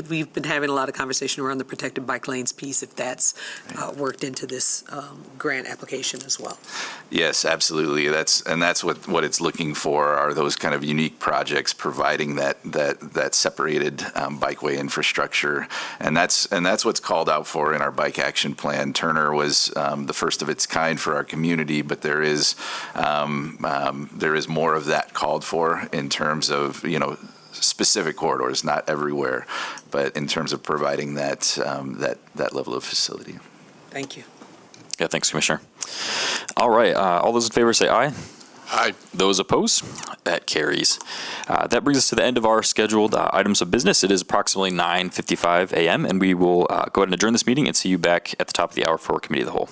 Speaker 19: we've been having a lot of conversation around the protected bike lanes piece, if that's worked into this grant application as well.
Speaker 18: Yes, absolutely. That's what it's looking for, are those kind of unique projects providing that separated bikeway infrastructure, and that's what's called out for in our bike action plan. Turner was the first of its kind for our community, but there is more of that called for in terms of specific corridors, not everywhere, but in terms of providing that level of facility.
Speaker 19: Thank you.
Speaker 3: Yeah, thanks, Commissioner. All right, all those in favor say aye.
Speaker 21: Aye.
Speaker 3: Those opposed? That carries. That brings us to the end of our scheduled items of business. It is approximately 9:55 a.m., and we will go ahead and adjourn this meeting and see you back at the top of the hour for Committee of the Whole.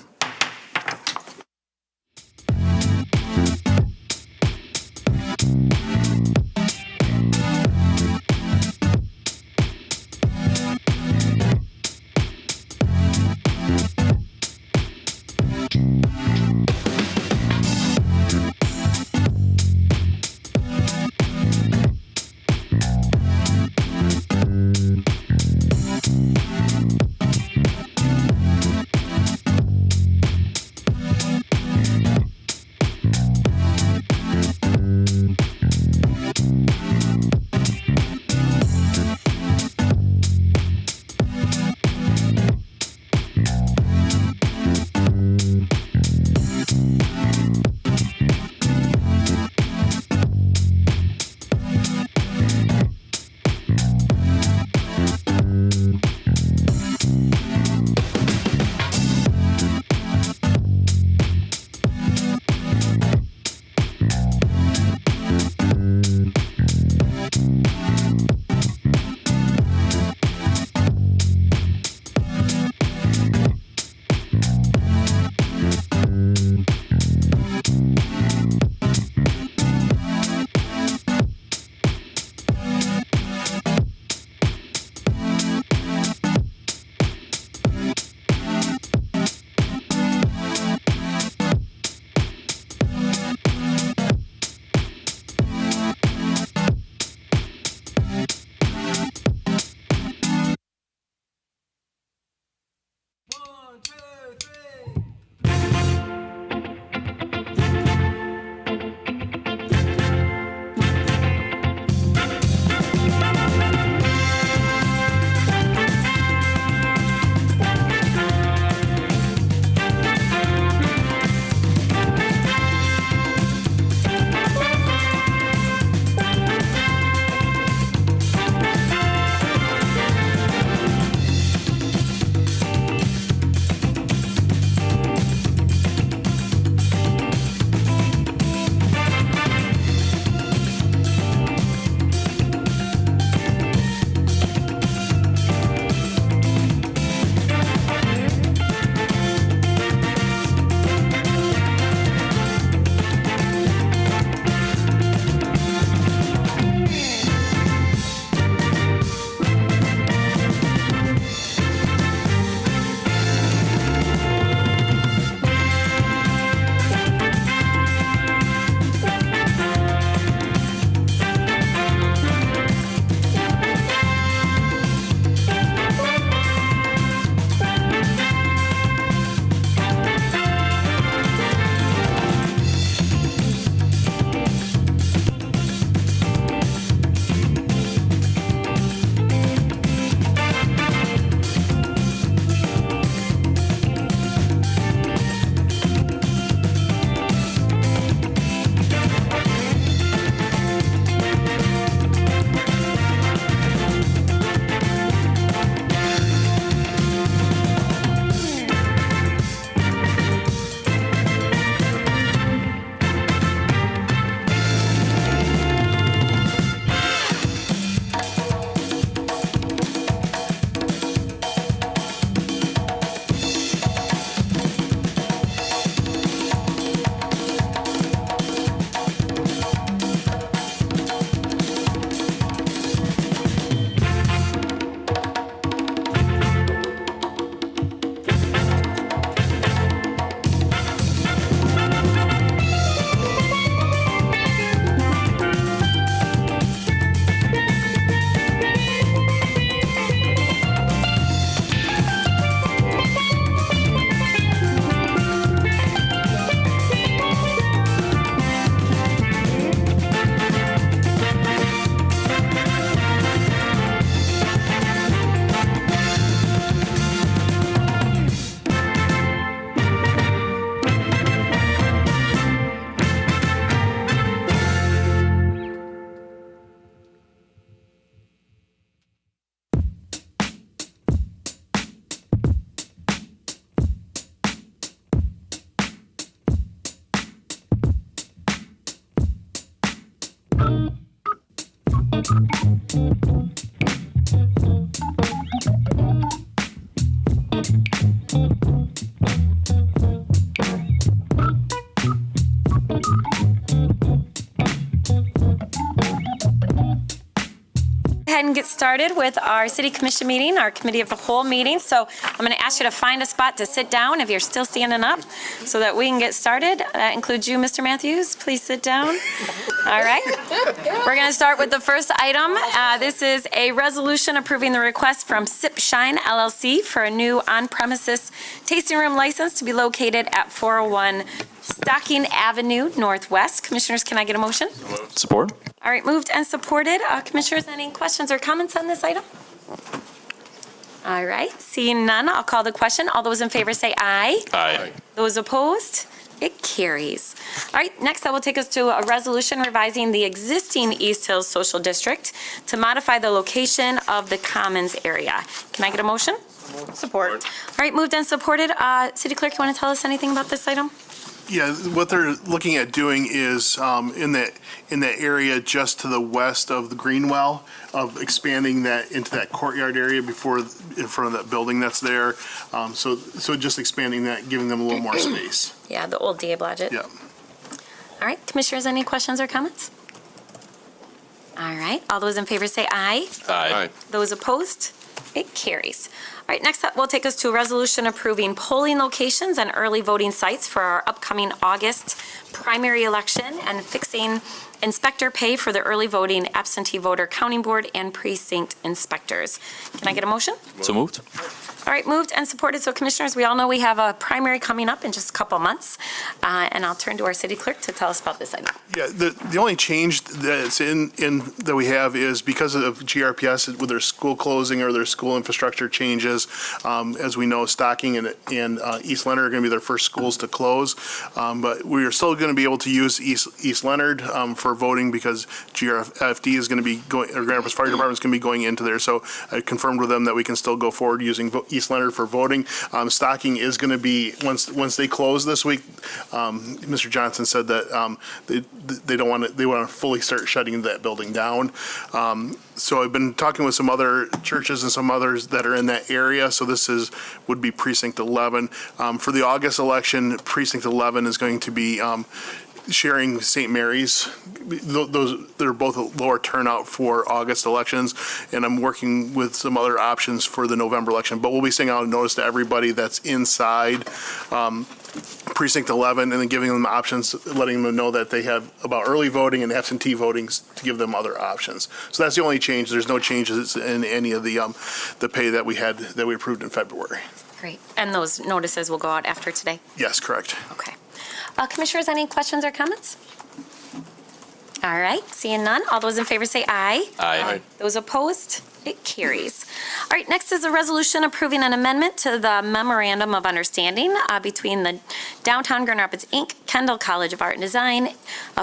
Speaker 11: Ahead and get started with our city commission meeting, our committee of the whole meeting. So I'm going to ask you to find a spot to sit down if you're still standing up so that we can get started. That includes you, Mr. Matthews. Please sit down. All right. We're going to start with the first item. This is a resolution approving the request from Sip Shine LLC for a new on-premises tasting room license to be located at 401 Stocking Avenue Northwest. Commissioners, can I get a motion?
Speaker 3: Support.
Speaker 11: All right, moved and supported. Commissioners, any questions or comments on this item? All right, seeing none, I'll call the question. All those in favor say aye.
Speaker 3: Aye.
Speaker 11: Those opposed? It carries. All right, next that will take us to a resolution revising the existing East Hills Social District to modify the location of the Commons area. Can I get a motion?
Speaker 12: Support.
Speaker 11: All right, moved and supported. City Clerk, you want to tell us anything about this item?
Speaker 15: Yeah, what they're looking at doing is in that area just to the west of the Greenwell, of expanding that into that courtyard area before, in front of that building that's there. So just expanding that, giving them a little more space.
Speaker 11: Yeah, the old DA Blodgett.
Speaker 15: Yeah.
Speaker 11: All right, Commissioners, any questions or comments? All right, all those in favor say aye.
Speaker 3: Aye.
Speaker 11: Those opposed? It carries. All right, next up, we'll take us to a resolution approving polling locations and early voting sites for our upcoming August primary election and fixing inspector pay for the early voting absentee voter counting board and precinct inspectors. Can I get a motion?
Speaker 3: So moved.
Speaker 11: All right, moved and supported. So Commissioners, we all know we have a primary coming up in just a couple months. And I'll turn to our city clerk to tell us about this item.
Speaker 15: Yeah, the only change that's in that we have is because of GRPS with their school closing or their school infrastructure changes. As we know, Stocking and East Leonard are going to be their first schools to close. But we are still going to be able to use East Leonard for voting because GRFD is going to be going, or Grand Rapids Fire Department is going to be going into there. So I confirmed with them that we can still go forward using East Leonard for voting. Stocking is going to be, once they close this week, Mr. Johnson said that they want to fully start shutting that building down. So I've been talking with some other churches and some others that are in that area. So this would be Precinct 11. For the August election, Precinct 11 is going to be sharing St. Mary's. They're both a lower turnout for August elections, and I'm working with some other options for the November election. But we'll be sending out a notice to everybody that's inside Precinct 11 and then giving them options, letting them know that they have about early voting and absentee voting to give them other options. So that's the only change. There's no changes in any of the pay that we approved in February.
Speaker 11: Great. And those notices will go out after today?
Speaker 15: Yes, correct.
Speaker 11: Okay. Commissioners, any questions or comments? All right, seeing none. All those in favor say aye.
Speaker 3: Aye.
Speaker 11: Those opposed? It carries. All right, next is a resolution approving an amendment to the Memorandum of Understanding between the Downtown Grand Rapids, Inc., Kendall College of Art and Design,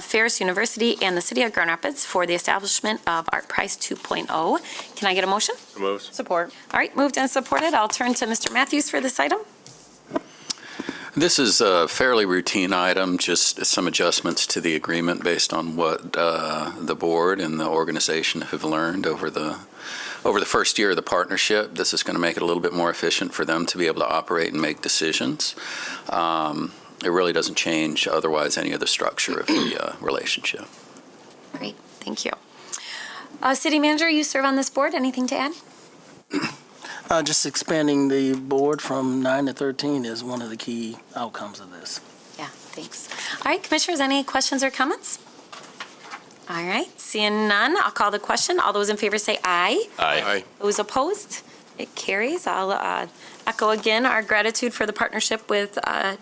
Speaker 11: Ferris University, and the City of Grand Rapids for the establishment of Art Price 2.0. Can I get a motion?
Speaker 2: Moved.
Speaker 12: Support.
Speaker 11: All right, moved and supported. I'll turn to Mr. Matthews for this item.
Speaker 22: This is a fairly routine item, just some adjustments to the agreement based on what the board and the organization have learned over the first year of the partnership. This is going to make it a little bit more efficient for them to be able to operate and make decisions. It really doesn't change otherwise any of the structure of the relationship.
Speaker 11: Great, thank you. City Manager, you serve on this board. Anything to add?
Speaker 23: Just expanding the board from 9 to 13 is one of the key outcomes of this.
Speaker 11: Yeah, thanks. All right, Commissioners, any questions or comments? All right, seeing none, I'll call the question. All those in favor say aye.
Speaker 3: Aye.
Speaker 11: Those opposed? It carries. I'll echo again our gratitude for the partnership with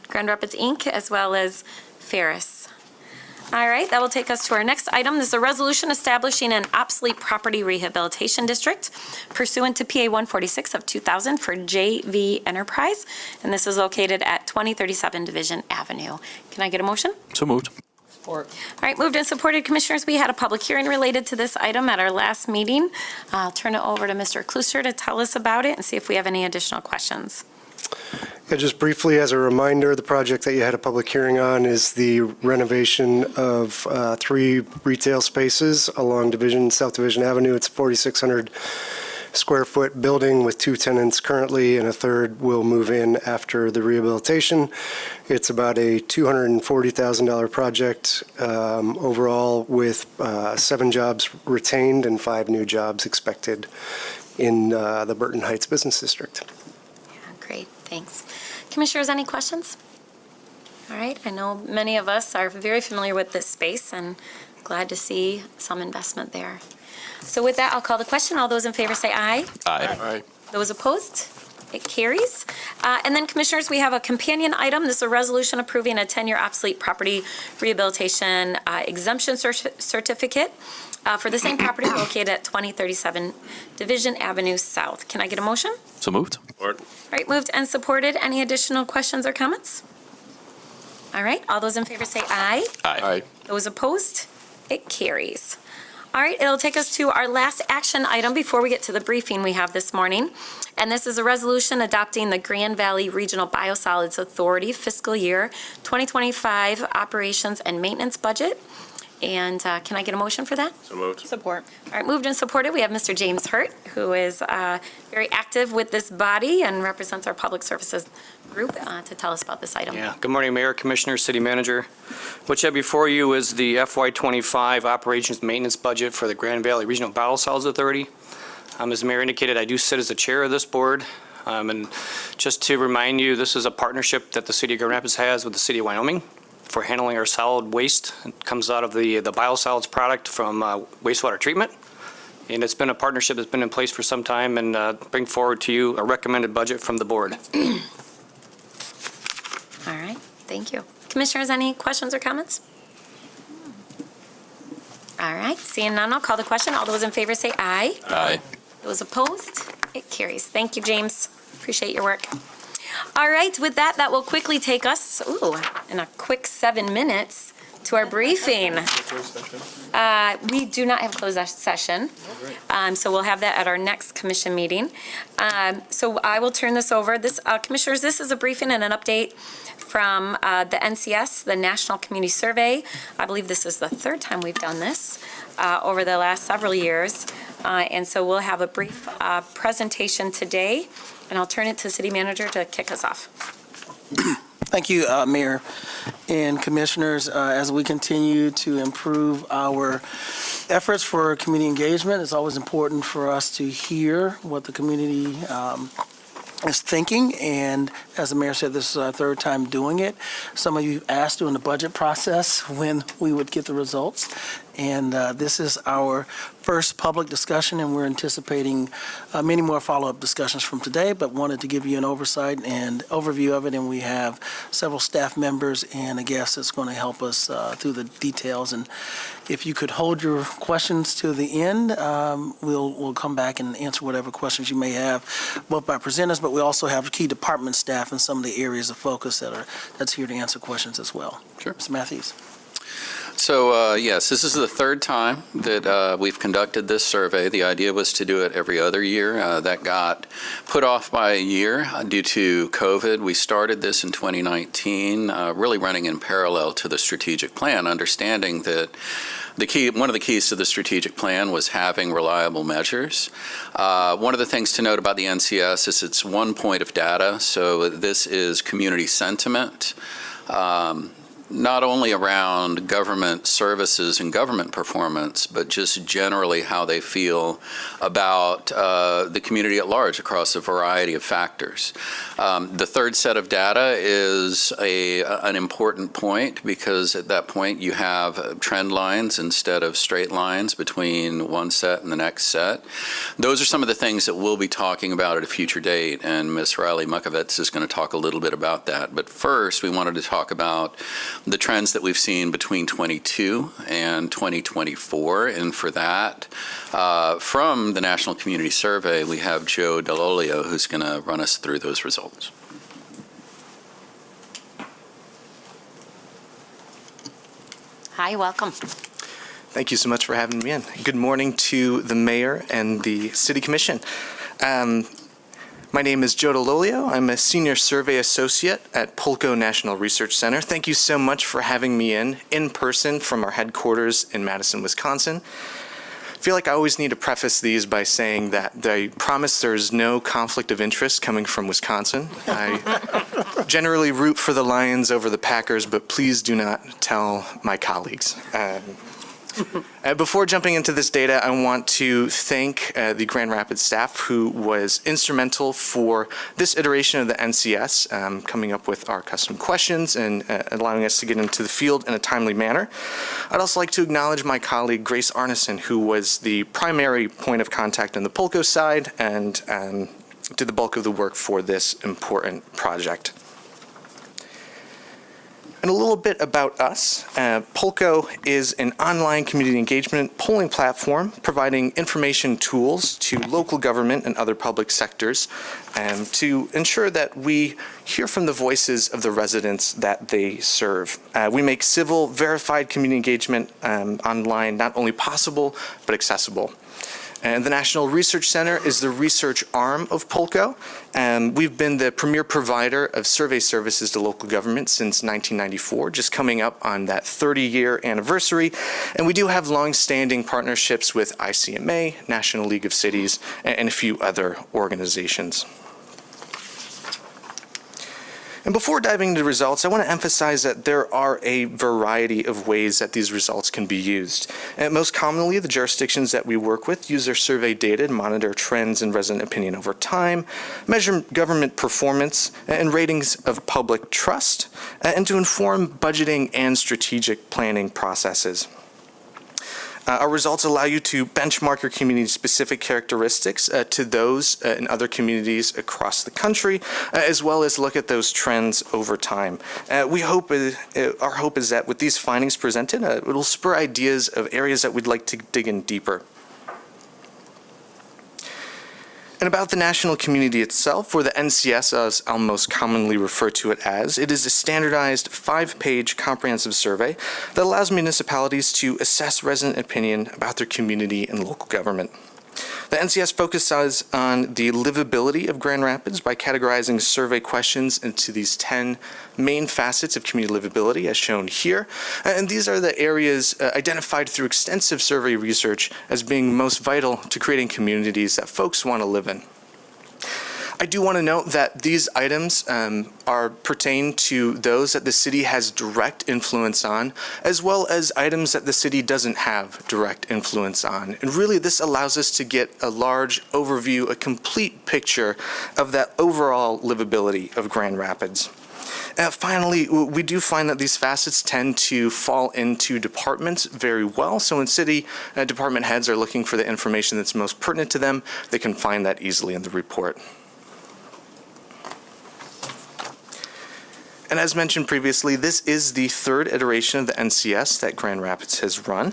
Speaker 11: Grand Rapids, Inc., as well as Ferris. All right, that will take us to our next item. This is a resolution establishing an obsolete property rehabilitation district pursuant to PA 146 of 2000 for JV Enterprise, and this is located at 2037 Division Avenue. Can I get a motion?
Speaker 3: So moved.
Speaker 11: All right, moved and supported. Commissioners, we had a public hearing related to this item at our last meeting. I'll turn it over to Mr. Klusser to tell us about it and see if we have any additional questions.
Speaker 1: Yeah, just briefly, as a reminder, the project that you had a public hearing on is the renovation of 3 retail spaces along South Division Avenue. It's 4,600 square foot building with 2 tenants currently, and a third will move in after the rehabilitation. It's about a $240,000 project overall, with 7 jobs retained and 5 new jobs expected in the Burton Heights Business District.
Speaker 11: Great, thanks. Commissioners, any questions? All right, I know many of us are very familiar with this space and glad to see some investment there. So with that, I'll call the question. All those in favor say aye.
Speaker 3: Aye.
Speaker 11: Those opposed? It carries. And then, Commissioners, we have a companion item. This is a resolution approving a 10-year obsolete property rehabilitation exemption certificate for the same property located at 2037 Division Avenue South. Can I get a motion?
Speaker 3: So moved.
Speaker 2: Support.
Speaker 11: All right, moved and supported. Any additional questions or comments? All right, all those in favor say aye.
Speaker 3: Aye.
Speaker 11: Those opposed? It carries. All right, it'll take us to our last action item before we get to the briefing we have this morning. And this is a resolution adopting the Grand Valley Regional Biosolids Authority fiscal year 2025 operations and maintenance budget. And can I get a motion for that?
Speaker 2: So moved.
Speaker 4: Support.
Speaker 11: All right, moved and supported. We have Mr. James Hurt, who is very active with this body and represents our public services group to tell us about this item.
Speaker 7: Yeah, good morning, Mayor, Commissioner, City Manager. What you have before you is the FY25 operations maintenance budget for the Grand Valley Regional Biosolids Authority. As the Mayor indicated, I do sit as the chair of this board. And just to remind you, this is a partnership that the City of Grand Rapids has with the City of Wyoming for handling our solid waste. It comes out of the biosolids product from wastewater treatment. And it's been a partnership that's been in place for some time, and bring forward to you a recommended budget from the board.
Speaker 11: All right, thank you. Commissioners, any questions or comments? All right, seeing none, I'll call the question. All those in favor say aye.
Speaker 3: Aye.
Speaker 11: Those opposed? It carries. Thank you, James. Appreciate your work. All right, with that, that will quickly take us, in a quick 7 minutes, to our briefing. We do not have closed session, so we'll have that at our next commission meeting. So I will turn this over. Commissioners, this is a briefing and an update from the NCS, the National Community Survey. I believe this is the 3rd time we've done this over the last several years. And so we'll have a brief presentation today, and I'll turn it to City Manager to kick us off.
Speaker 23: Thank you, Mayor and Commissioners. As we continue to improve our efforts for community engagement, it's always important for us to hear what the community is thinking. And as the Mayor said, this is our 3rd time doing it. Some of you asked during the budget process when we would get the results. And this is our first public discussion, and we're anticipating many more follow-up discussions from today, but wanted to give you an oversight and overview of it. And we have several staff members and a guest that's going to help us through the details. And if you could hold your questions to the end, we'll come back and answer whatever questions you may have, both by presenters, but we also have key department staff in some of the areas of focus that's here to answer questions as well.
Speaker 22: Sure.
Speaker 23: Mr. Matthews.
Speaker 22: So, yes, this is the 3rd time that we've conducted this survey. The idea was to do it every other year. That got put off by a year due to COVID. We started this in 2019, really running in parallel to the strategic plan, understanding that one of the keys to the strategic plan was having reliable measures. One of the things to note about the NCS is it's one point of data, so this is community sentiment. Not only around government services and government performance, but just generally how they feel about the community at large across a variety of factors. The 3rd set of data is an important point, because at that point you have trend lines instead of straight lines between one set and the next set. Those are some of the things that we'll be talking about at a future date, and Ms. Riley Muckovitz is going to talk a little bit about that. But first, we wanted to talk about the trends that we've seen between 22 and 2024. And for that, from the National Community Survey, we have Joe Dell'Olio, who's going to run us through those results.
Speaker 11: Hi, welcome.
Speaker 13: Thank you so much for having me in. Good morning to the Mayor and the City Commission. My name is Joe DeLolio. I'm a Senior Survey Associate at Polko National Research Center. Thank you so much for having me in person from our headquarters in Madison, Wisconsin. I feel like I always need to preface these by saying that I promise there's no conflict of interest coming from Wisconsin. I generally root for the Lions over the Packers, but please do not tell my colleagues. Before jumping into this data, I want to thank the Grand Rapids staff who was instrumental for this iteration of the NCS, coming up with our custom questions and allowing us to get into the field in a timely manner. I'd also like to acknowledge my colleague Grace Arneson, who was the primary point of contact on the Polko side and did the bulk of the work for this important project. And a little bit about us. Polko is an online community engagement polling platform providing information tools to local government and other public sectors to ensure that we hear from the voices of the residents that they serve. We make civil, verified community engagement online not only possible, but accessible. And the National Research Center is the research arm of Polko. We've been the premier provider of survey services to local government since 1994, just coming up on that 30-year anniversary. And we do have long-standing partnerships with ICMA, National League of Cities, and a few other organizations. And before diving into results, I want to emphasize that there are a variety of ways that these results can be used. And most commonly, the jurisdictions that we work with use their survey data to monitor trends in resident opinion over time, measure government performance and ratings of public trust, and to inform budgeting and strategic planning processes. Our results allow you to benchmark your community's specific characteristics to those in other communities across the country, as well as look at those trends over time. Our hope is that with these findings presented, it will spur ideas of areas that we'd like to dig in deeper. And about the national community itself, or the NCS as I'll most commonly refer to it as, it is a standardized 5-page comprehensive survey that allows municipalities to assess resident opinion about their community and local government. The NCS focuses on the livability of Grand Rapids by categorizing survey questions into these 10 main facets of community livability, as shown here. And these are the areas identified through extensive survey research as being most vital to creating communities that folks want to live in. I do want to note that these items pertain to those that the city has direct influence on, as well as items that the city doesn't have direct influence on. And really, this allows us to get a large overview, a complete picture of that overall livability of Grand Rapids. Finally, we do find that these facets tend to fall into departments very well. So when city department heads are looking for the information that's most pertinent to them, they can find that easily in the report. And as mentioned previously, this is the third iteration of the NCS that Grand Rapids has run.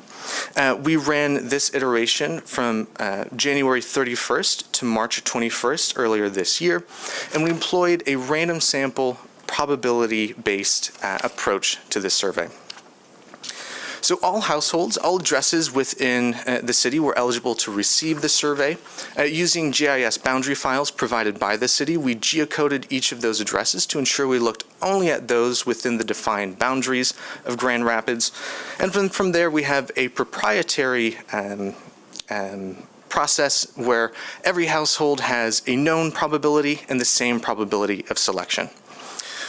Speaker 13: We ran this iteration from January 31st to March 21st earlier this year, and we employed a random sample probability-based approach to this survey. So all households, all addresses within the city were eligible to receive the survey. Using GIS boundary files provided by the city, we geocoded each of those addresses to ensure we looked only at those within the defined boundaries of Grand Rapids. And from there, we have a proprietary process where every household has a known probability and the same probability of selection.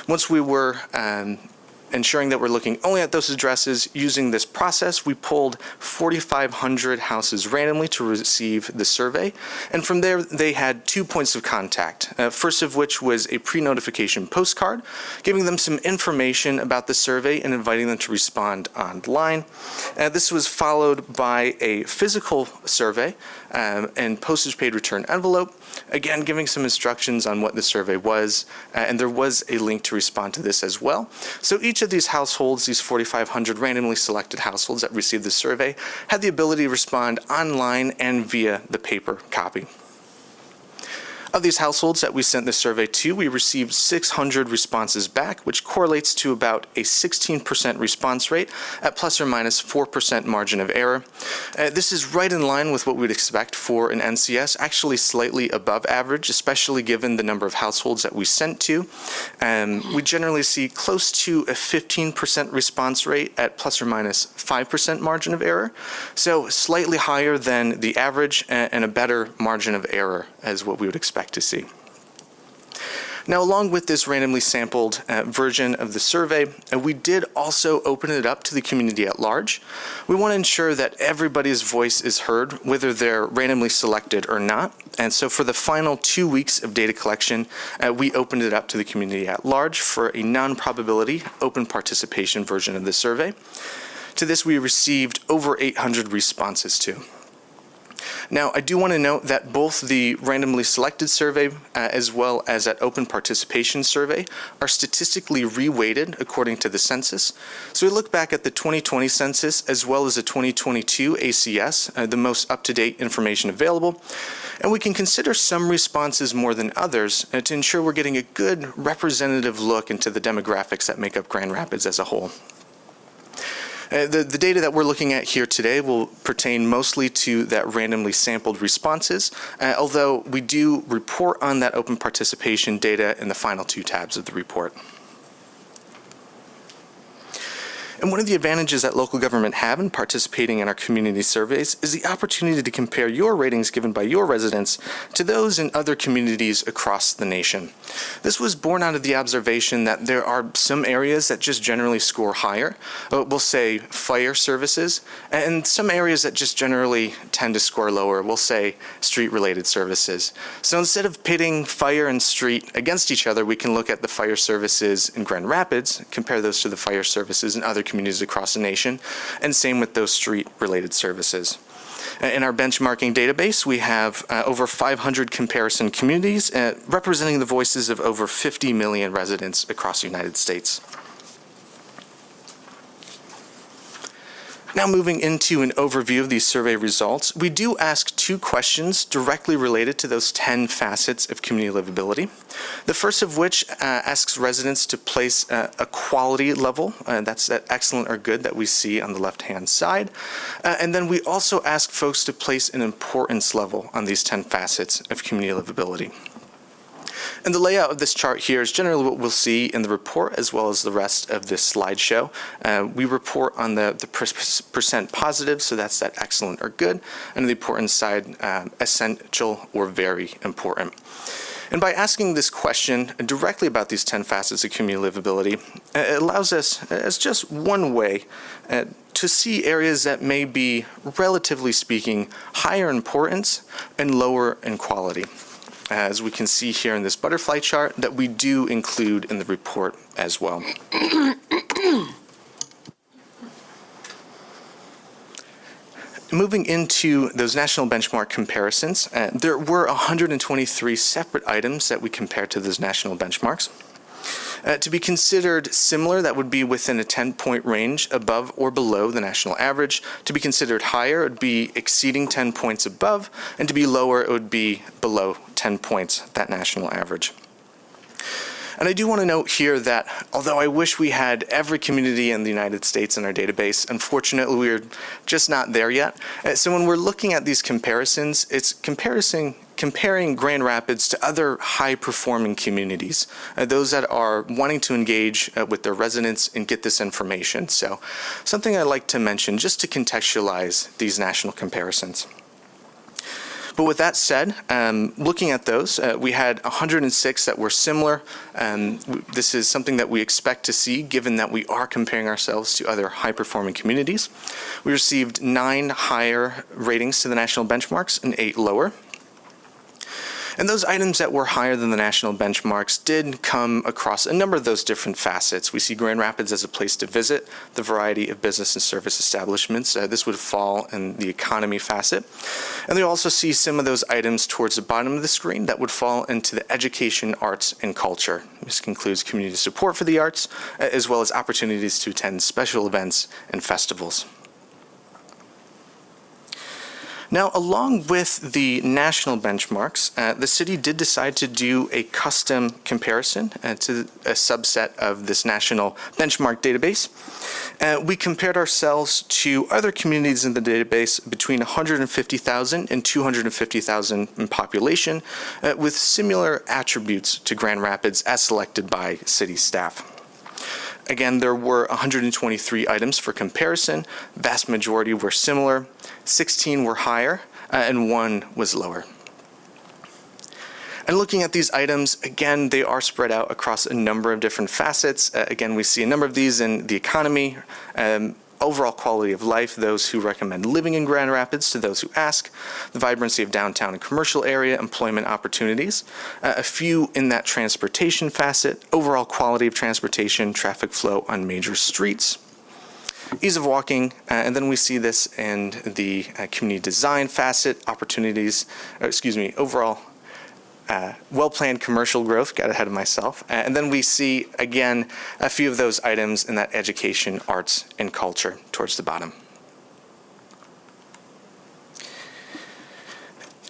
Speaker 13: Once we were ensuring that we're looking only at those addresses, using this process, we pulled 4,500 houses randomly to receive the survey. And from there, they had 2 points of contact. First of which was a pre-notification postcard, giving them some information about the survey and inviting them to respond online. This was followed by a physical survey and postage paid return envelope, again giving some instructions on what the survey was, and there was a link to respond to this as well. So each of these households, these 4,500 randomly selected households that received the survey, had the ability to respond online and via the paper copy. Of these households that we sent this survey to, we received 600 responses back, which correlates to about a 16% response rate at plus or minus 4% margin of error. This is right in line with what we'd expect for an NCS, actually slightly above average, especially given the number of households that we sent to. We generally see close to a 15% response rate at plus or minus 5% margin of error, so slightly higher than the average and a better margin of error as what we would expect to see. Now, along with this randomly sampled version of the survey, we did also open it up to the community at large. We want to ensure that everybody's voice is heard, whether they're randomly selected or not. And so for the final 2 weeks of data collection, we opened it up to the community at large for a non-probability open participation version of the survey. To this, we received over 800 responses to. Now, I do want to note that both the randomly selected survey as well as that open participation survey are statistically reweighted according to the census. So we look back at the 2020 census as well as the 2022 ACS, the most up-to-date information available, and we can consider some responses more than others to ensure we're getting a good representative look into the demographics that make up Grand Rapids as a whole. The data that we're looking at here today will pertain mostly to that randomly sampled responses, although we do report on that open participation data in the final 2 tabs of the report. And one of the advantages that local government have in participating in our community surveys is the opportunity to compare your ratings given by your residents to those in other communities across the nation. This was born out of the observation that there are some areas that just generally score higher, we'll say fire services, and some areas that just generally tend to score lower, we'll say street-related services. So instead of pitting fire and street against each other, we can look at the fire services in Grand Rapids, compare those to the fire services in other communities across the nation, and same with those street-related services. In our benchmarking database, we have over 500 comparison communities representing the voices of over 50 million residents across the United States. Now moving into an overview of these survey results, we do ask 2 questions directly related to those 10 facets of community livability. The first of which asks residents to place a quality level, that's that excellent or good that we see on the left-hand side. And then we also ask folks to place an importance level on these 10 facets of community livability. And the layout of this chart here is generally what we'll see in the report as well as the rest of this slideshow. We report on the percent positive, so that's that excellent or good, and on the importance side, essential or very important. And by asking this question directly about these 10 facets of community livability, it allows us, as just one way, to see areas that may be, relatively speaking, higher in importance and lower in quality, as we can see here in this butterfly chart that we do include in the report as well. Moving into those national benchmark comparisons, there were 123 separate items that we compared to those national benchmarks. To be considered similar, that would be within a 10-point range above or below the national average. To be considered higher, it would be exceeding 10 points above, and to be lower, it would be below 10 points, that national average. And I do want to note here that although I wish we had every community in the United States in our database, unfortunately we're just not there yet. So when we're looking at these comparisons, it's comparing Grand Rapids to other high-performing communities, those that are wanting to engage with their residents and get this information. So something I'd like to mention just to contextualize these national comparisons. But with that said, looking at those, we had 106 that were similar. This is something that we expect to see given that we are comparing ourselves to other high-performing communities. We received 9 higher ratings to the national benchmarks and 8 lower. And those items that were higher than the national benchmarks did come across a number of those different facets. We see Grand Rapids as a place to visit, the variety of business and service establishments. This would fall in the economy facet. And we also see some of those items towards the bottom of the screen that would fall into the education, arts, and culture. This includes community support for the arts, as well as opportunities to attend special events and festivals. Now, along with the national benchmarks, the city did decide to do a custom comparison to a subset of this national benchmark database. We compared ourselves to other communities in the database between 150,000 and 250,000 in population, with similar attributes to Grand Rapids as selected by city staff. Again, there were 123 items for comparison. Vast majority were similar, 16 were higher, and 1 was lower. And looking at these items, again, they are spread out across a number of different facets. Again, we see a number of these in the economy, overall quality of life, those who recommend living in Grand Rapids to those who ask, the vibrancy of downtown and commercial area, employment opportunities, a few in that transportation facet, overall quality of transportation, traffic flow on major streets, ease of walking, and then we see this in the community design facet, opportunities, overall well-planned commercial growth, got ahead of myself. And then we see, again, a few of those items in that education, arts, and culture towards the bottom.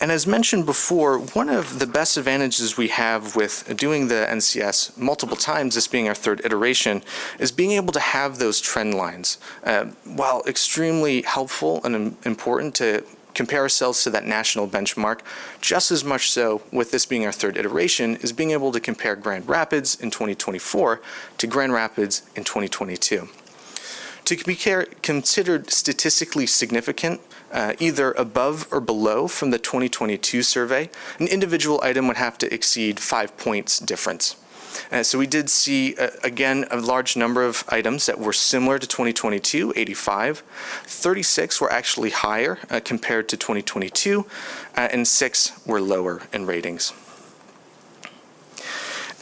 Speaker 13: And as mentioned before, one of the best advantages we have with doing the NCS multiple times, this being our third iteration, is being able to have those trend lines. While extremely helpful and important to compare ourselves to that national benchmark, just as much so with this being our third iteration is being able to compare Grand Rapids in 2024 to Grand Rapids in 2022. To be considered statistically significant, either above or below from the 2022 survey, an individual item would have to exceed 5 points difference. So we did see, again, a large number of items that were similar to 2022, 85. 36 were actually higher compared to 2022, and 6 were lower in ratings.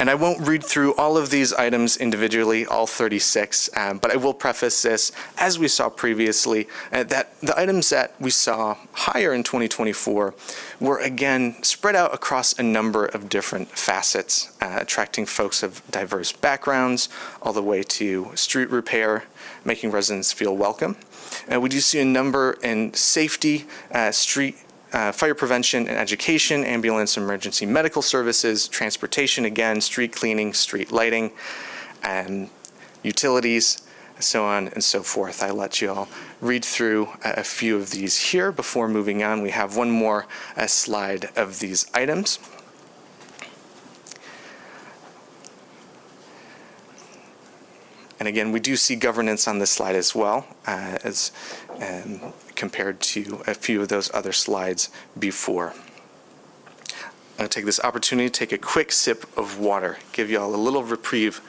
Speaker 13: And I won't read through all of these items individually, all 36, but I will preface this, as we saw previously, that the items that we saw higher in 2024 were, again, spread out across a number of different facets, attracting folks of diverse backgrounds, all the way to street repair, making residents feel welcome. We do see a number in safety, street fire prevention and education, ambulance, emergency medical services, transportation, again, street cleaning, street lighting, and utilities, so on and so forth. I let you all read through a few of these here before moving on. We have one more slide of these items. And again, we do see governance on this slide as well, as compared to a few of those other slides before. I'm going to take this opportunity to take a quick sip of water, give you all a little reprieve.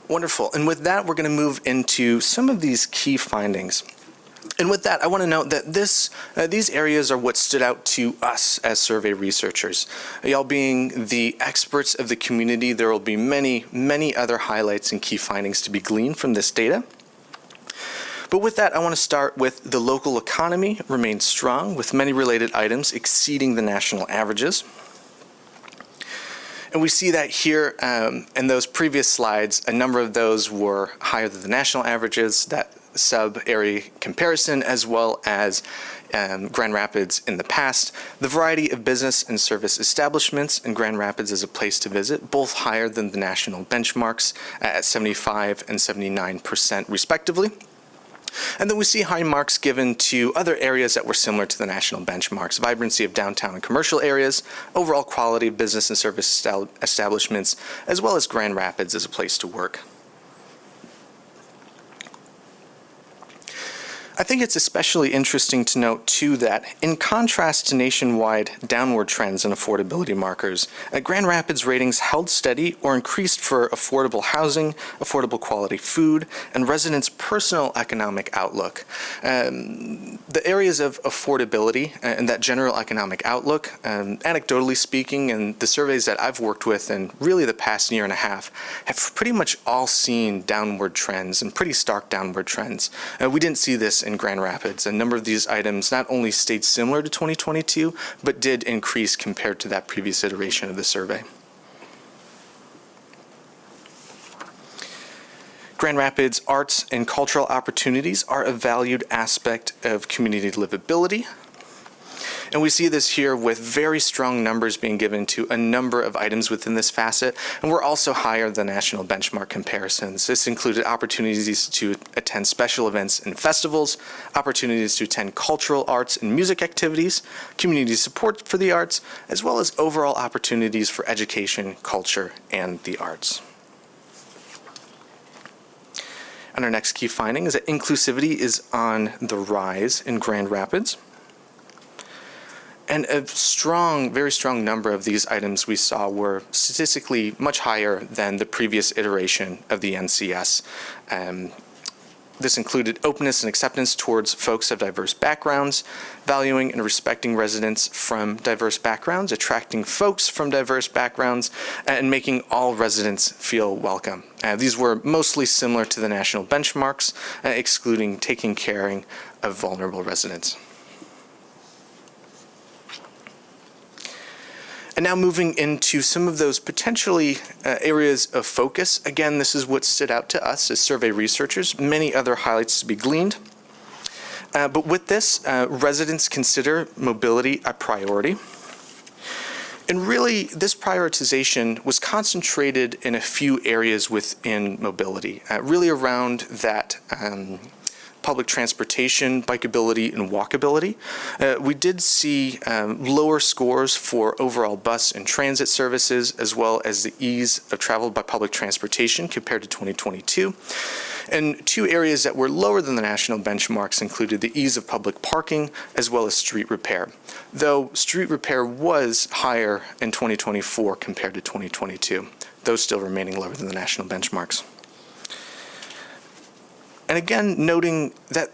Speaker 13: Wonderful. And with that, we're going to move into some of these key findings. And with that, I want to note that these areas are what stood out to us as survey researchers. Y'all being the experts of the community, there will be many, many other highlights and key findings to be gleaned from this data. But with that, I want to start with the local economy remains strong, with many related items exceeding the national averages. And we see that here in those previous slides, a number of those were higher than the national averages, that sub-area comparison, as well as Grand Rapids in the past. The variety of business and service establishments in Grand Rapids as a place to visit, both higher than the national benchmarks at 75% and 79% respectively. And then we see high marks given to other areas that were similar to the national benchmarks: vibrancy of downtown and commercial areas, overall quality of business and service establishments, as well as Grand Rapids as a place to work. I think it's especially interesting to note, too, that in contrast to nationwide downward trends in affordability markers, Grand Rapids ratings held steady or increased for affordable housing, affordable quality food, and residents' personal economic outlook. The areas of affordability and that general economic outlook, anecdotally speaking, and the surveys that I've worked with in really the past year and a half, have pretty much all seen downward trends and pretty stark downward trends. We didn't see this in Grand Rapids. A number of these items not only stayed similar to 2022, but did increase compared to that previous iteration of the survey. Grand Rapids arts and cultural opportunities are a valued aspect of community livability. And we see this here with very strong numbers being given to a number of items within this facet, and we're also higher than national benchmark comparisons. This included opportunities to attend special events and festivals, opportunities to attend cultural arts and music activities, community support for the arts, as well as overall opportunities for education, culture, and the arts. And our next key finding is that inclusivity is on the rise in Grand Rapids. And a strong, very strong number of these items we saw were statistically much higher than the previous iteration of the NCS. This included openness and acceptance towards folks of diverse backgrounds, valuing and respecting residents from diverse backgrounds, attracting folks from diverse backgrounds, and making all residents feel welcome. These were mostly similar to the national benchmarks, excluding taking care of vulnerable residents. And now moving into some of those potentially areas of focus. Again, this is what stood out to us as survey researchers. Many other highlights to be gleaned. But with this, residents consider mobility a priority. And really, this prioritization was concentrated in a few areas within mobility, really around that public transportation, bikeability, and walkability. We did see lower scores for overall bus and transit services, as well as the ease of travel by public transportation compared to 2022. And two areas that were lower than the national benchmarks included the ease of public parking, as well as street repair. Though street repair was higher in 2024 compared to 2022, those still remaining lower than the national benchmarks. And again, noting that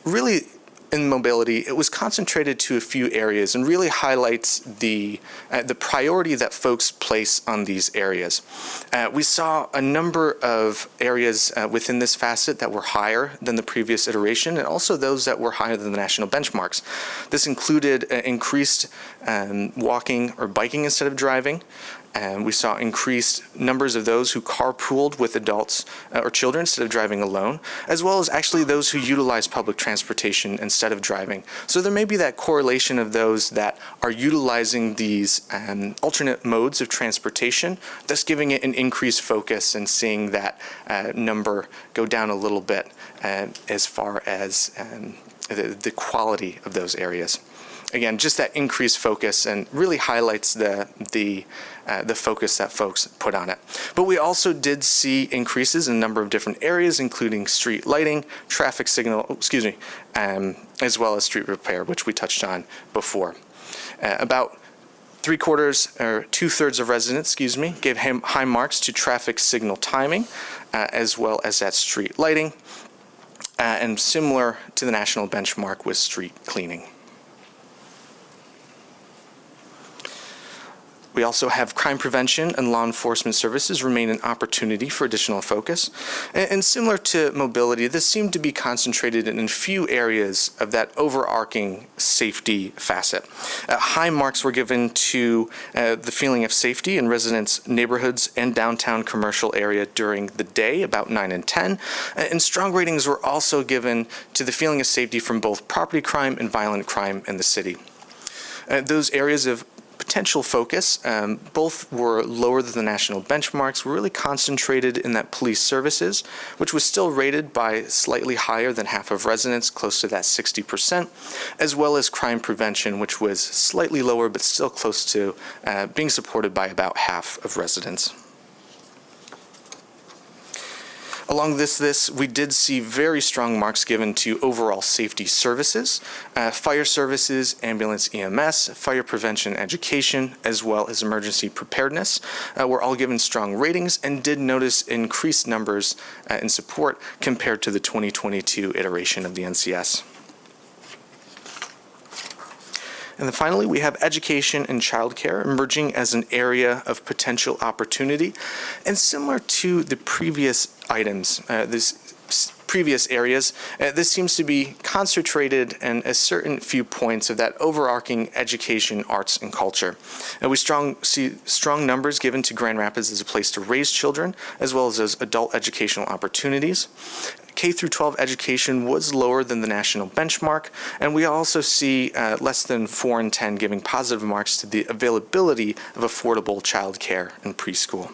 Speaker 13: really in mobility, it was concentrated to a few areas and really highlights the priority that folks place on these areas. We saw a number of areas within this facet that were higher than the previous iteration, and also those that were higher than the national benchmarks. This included increased walking or biking instead of driving. And we saw increased numbers of those who carpooled with adults or children instead of driving alone, as well as actually those who utilize public transportation instead of driving. So there may be that correlation of those that are utilizing these alternate modes of transportation, thus giving it an increased focus and seeing that number go down a little bit as far as the quality of those areas. Again, just that increased focus and really highlights the focus that folks put on it. But we also did see increases in a number of different areas, including street lighting, traffic signal, as well as street repair, which we touched on before. About 3/4 or 2/3 of residents, gave high marks to traffic signal timing, as well as that street lighting, and similar to the national benchmark with street cleaning. We also have crime prevention and law enforcement services remain an opportunity for additional focus. And similar to mobility, this seemed to be concentrated in a few areas of that overarching safety facet. High marks were given to the feeling of safety in residents' neighborhoods and downtown commercial area during the day, about 9 and 10. And strong ratings were also given to the feeling of safety from both property crime and violent crime in the city. Those areas of potential focus, both were lower than the national benchmarks, were really concentrated in that police services, which was still rated by slightly higher than half of residents, close to that 60%, as well as crime prevention, which was slightly lower but still close to being supported by about half of residents. Along this, we did see very strong marks given to overall safety services, fire services, ambulance EMS, fire prevention education, as well as emergency preparedness. Were all given strong ratings and did notice increased numbers in support compared to the 2022 iteration of the NCS. And then finally, we have education and childcare emerging as an area of potential opportunity. And similar to the previous items, this previous areas, this seems to be concentrated in a certain few points of that overarching education, arts, and culture. And we see strong numbers given to Grand Rapids as a place to raise children, as well as adult educational opportunities. K through 12 education was lower than the national benchmark, and we also see less than 4 in 10 giving positive marks to the availability of affordable childcare and preschool.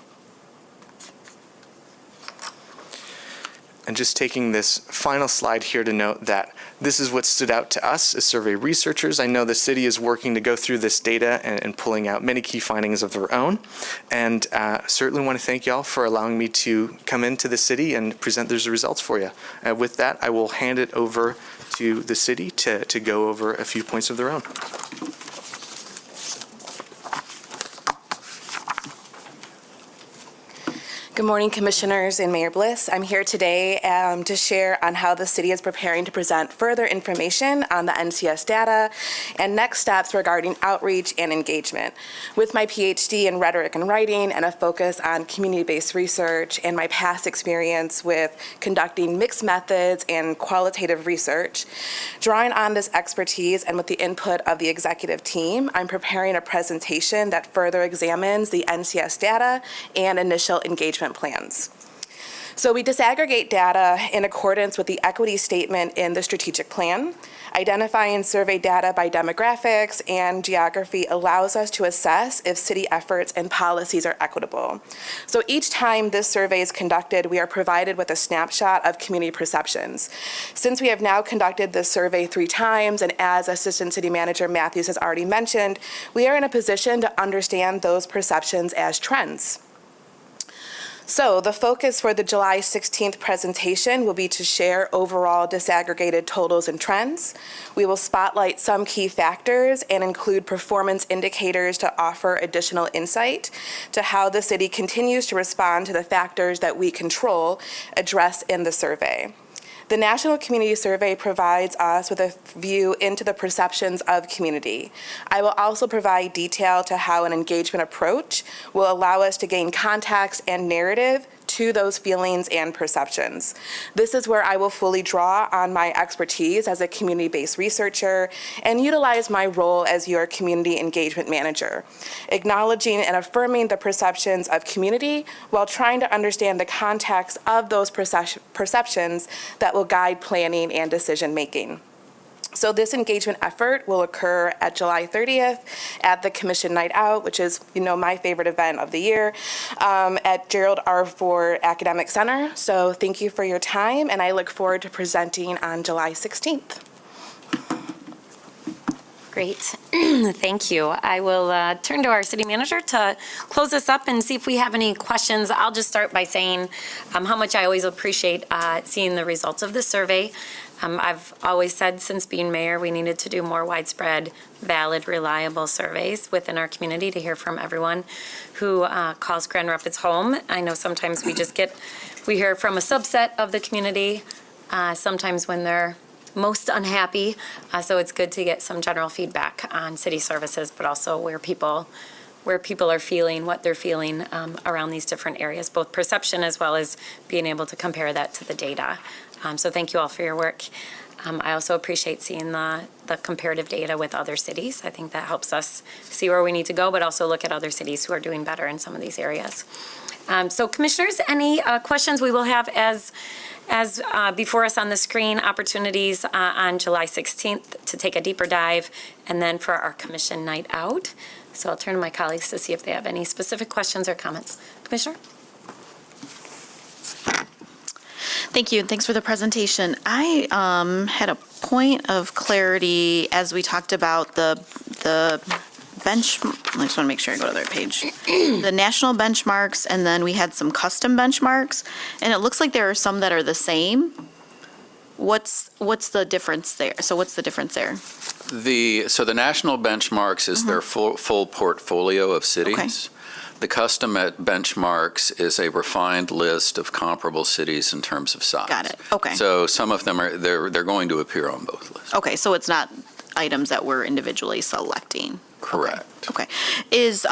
Speaker 13: And just taking this final slide here to note that this is what stood out to us as survey researchers. I know the city is working to go through this data and pulling out many key findings of their own. And certainly want to thank y'all for allowing me to come into the city and present those results for you. With that, I will hand it over to the city to go over a few points of their own.
Speaker 8: Good morning, Commissioners and Mayor Bliss. I'm here today to share on how the city is preparing to present further information on the NCS data and next steps regarding outreach and engagement. With my PhD in rhetoric and writing and a focus on community-based research and my past experience with conducting mixed methods and qualitative research, drawing on this expertise and with the input of the executive team, I'm preparing a presentation that further examines the NCS data and initial engagement plans. So we disaggregate data in accordance with the equity statement in the strategic plan. Identifying survey data by demographics and geography allows us to assess if city efforts and policies are equitable. So each time this survey is conducted, we are provided with a snapshot of community perceptions. Since we have now conducted this survey 3 times, and as Assistant City Manager Matthews has already mentioned, we are in a position to understand those perceptions as trends. So the focus for the July 16th presentation will be to share overall disaggregated totals and trends. We will spotlight some key factors and include performance indicators to offer additional insight to how the city continues to respond to the factors that we control addressed in the survey. The National Community Survey provides us with a view into the perceptions of community. I will also provide detail to how an engagement approach will allow us to gain context and narrative to those feelings and perceptions. This is where I will fully draw on my expertise as a community-based researcher and utilize my role as your community engagement manager, acknowledging and affirming the perceptions of community while trying to understand the context of those perceptions that will guide planning and decision-making. So this engagement effort will occur at July 30th at the Commission Night Out, which is, my favorite event of the year, at Gerald R. Ford Academic Center. So thank you for your time, and I look forward to presenting on July 16th.
Speaker 11: Great. Thank you. I will turn to our city manager to close this up and see if we have any questions. I'll just start by saying how much I always appreciate seeing the results of the survey. I've always said since being mayor, we needed to do more widespread, valid, reliable surveys within our community to hear from everyone who calls Grand Rapids home. I know sometimes we hear from a subset of the community, sometimes when they're most unhappy. So it's good to get some general feedback on city services, but also where people are feeling, what they're feeling around these different areas, both perception as well as being able to compare that to the data. So thank you all for your work. I also appreciate seeing the comparative data with other cities. I think that helps us see where we need to go, but also look at other cities who are doing better in some of these areas. So commissioners, any questions? We will have as before us on the screen, opportunities on July 16th to take a deeper dive, and then for our commission night out. So I'll turn to my colleagues to see if they have any specific questions or comments. Commissioner?
Speaker 14: Thank you, and thanks for the presentation. I had a point of clarity as we talked about the bench. I just want to make sure I go to the right page. The national benchmarks, and then we had some custom benchmarks, and it looks like there are some that are the same. What's the difference there? So what's the difference there?
Speaker 22: So the national benchmarks is their full portfolio of cities.
Speaker 14: Okay.
Speaker 22: The custom benchmarks is a refined list of comparable cities in terms of size.
Speaker 14: Got it. Okay.
Speaker 22: So some of them they're going to appear on both lists.
Speaker 14: Okay, so it's not items that we're individually selecting.
Speaker 22: Correct.
Speaker 14: Okay. Is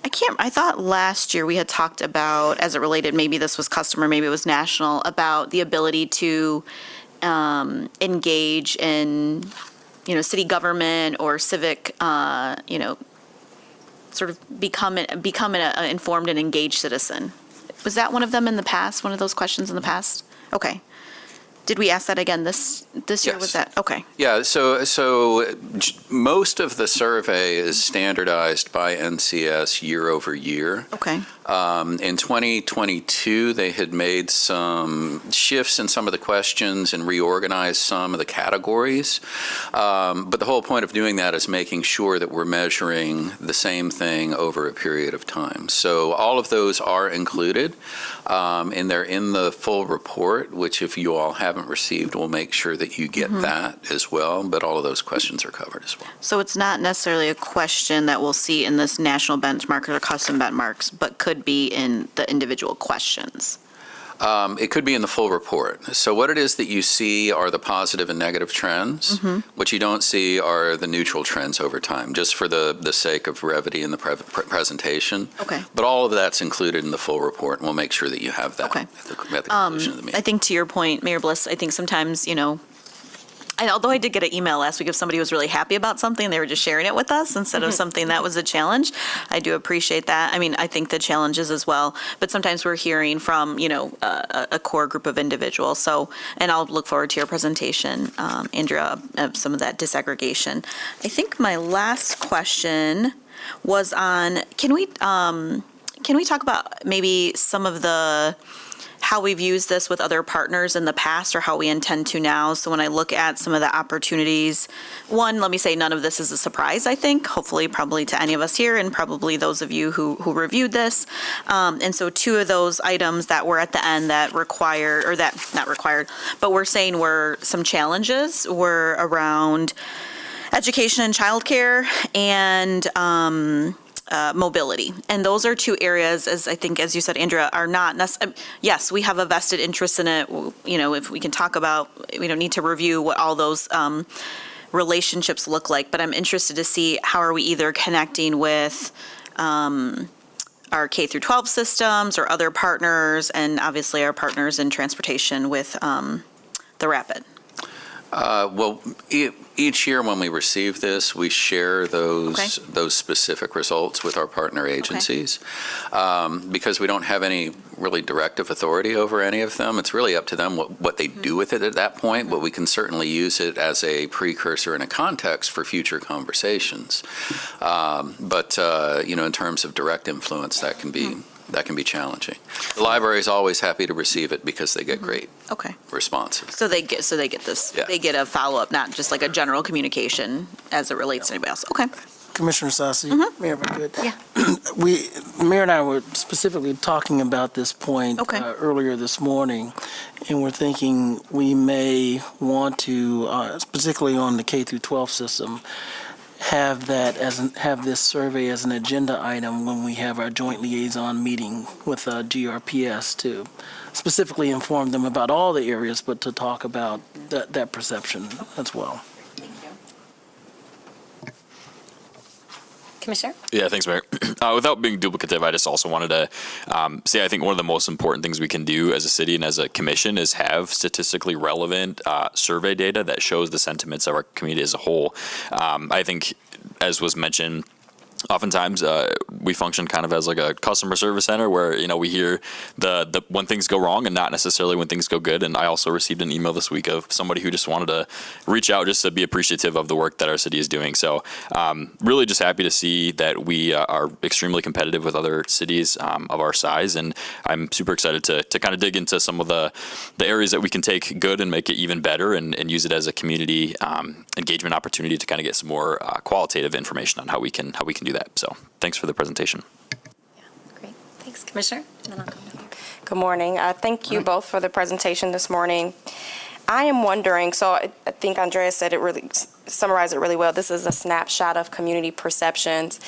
Speaker 14: I thought last year we had talked about, as it related, maybe this was customer, maybe it was national, about the ability to engage in, city government or civic, sort of become an informed and engaged citizen. Was that one of them in the past, one of those questions in the past? Okay. Did we ask that again this year?
Speaker 22: Yes.
Speaker 14: Was that, okay.
Speaker 22: Yeah, most of the survey is standardized by NCS year over year.
Speaker 14: Okay.
Speaker 22: In 2022, they had made some shifts in some of the questions and reorganized some of the categories. But the whole point of doing that is making sure that we're measuring the same thing over a period of time. So all of those are included, and they're in the full report, which if you all haven't received, we'll make sure that you get that as well. But all of those questions are covered as well.
Speaker 14: So it's not necessarily a question that we'll see in this national benchmark or custom benchmarks, but could be in the individual questions.
Speaker 22: It could be in the full report. So what it is that you see are the positive and negative trends. What you don't see are the neutral trends over time, just for the sake of brevity in the presentation.
Speaker 14: Okay.
Speaker 22: But all of that's included in the full report, and we'll make sure that you have that at the conclusion of the meeting.
Speaker 14: I think to your point, Mayor Bliss, I think sometimes, although I did get an email last week if somebody was really happy about something, they were just sharing it with us instead of something that was a challenge. I do appreciate that. I mean, I think the challenges as well, but sometimes we're hearing from, a core group of individuals. So, and I'll look forward to your presentation, Andrea, of some of that disaggregation. I think my last question was on, can we talk about maybe some of how we've used this with other partners in the past or how we intend to now? So when I look at some of the opportunities, one, let me say none of this is a surprise, I think, hopefully probably to any of us here and probably those of you who reviewed this. And so two of those items that were at the end that required, or that not required, but we're saying were some challenges were around education and childcare and mobility. And those are two areas, as I think, as you said, Andrea, are not necessarily, yes, we have a vested interest in it. If we can talk about, we don't need to review what all those relationships look like, but I'm interested to see how are we either connecting with our K through 12 systems or other partners, and obviously our partners in transportation with the Rapid.
Speaker 22: Well, each year when we receive this, we share those specific results with our partner agencies. Because we don't have any really directive authority over any of them. It's really up to them what they do with it at that point, but we can certainly use it as a precursor and a context for future conversations. But in terms of direct influence, that can be challenging. The library is always happy to receive it because they get great responses.
Speaker 14: So they get this.
Speaker 22: Yeah.
Speaker 14: They get a follow up, not just like a general communication as it relates to anybody else. Okay.
Speaker 23: Commissioner Sassi, Mayor, if I could. Yeah. Mayor and I were specifically talking about this point earlier this morning, and we're thinking we may want to, particularly on the K through 12 system, have this survey as an agenda item when we have our joint liaison meeting with GRPS to specifically inform them about all the areas, but to talk about that perception as well.
Speaker 11: Commissioner?
Speaker 3: Yeah, thanks, Mayor. Without being duplicative, I just also wanted to say I think one of the most important things we can do as a city and as a commission is have statistically relevant survey data that shows the sentiments of our community as a whole. I think, as was mentioned, oftentimes we function kind of as like a customer service center where, we hear the when things go wrong and not necessarily when things go good. And I also received an email this week of somebody who just wanted to reach out just to be appreciative of the work that our city is doing. So really just happy to see that we are extremely competitive with other cities of our size. And I'm super excited to kind of dig into some of the areas that we can take good and make it even better and use it as a community engagement opportunity to kind of get some more qualitative information on how we can do that. So thanks for the presentation.
Speaker 11: Great. Thanks, Commissioner. And then I'll come to you.
Speaker 10: Good morning. Thank you both for the presentation this morning. I am wondering, so I think Andrea said it really summarized it really well. This is a snapshot of community perceptions,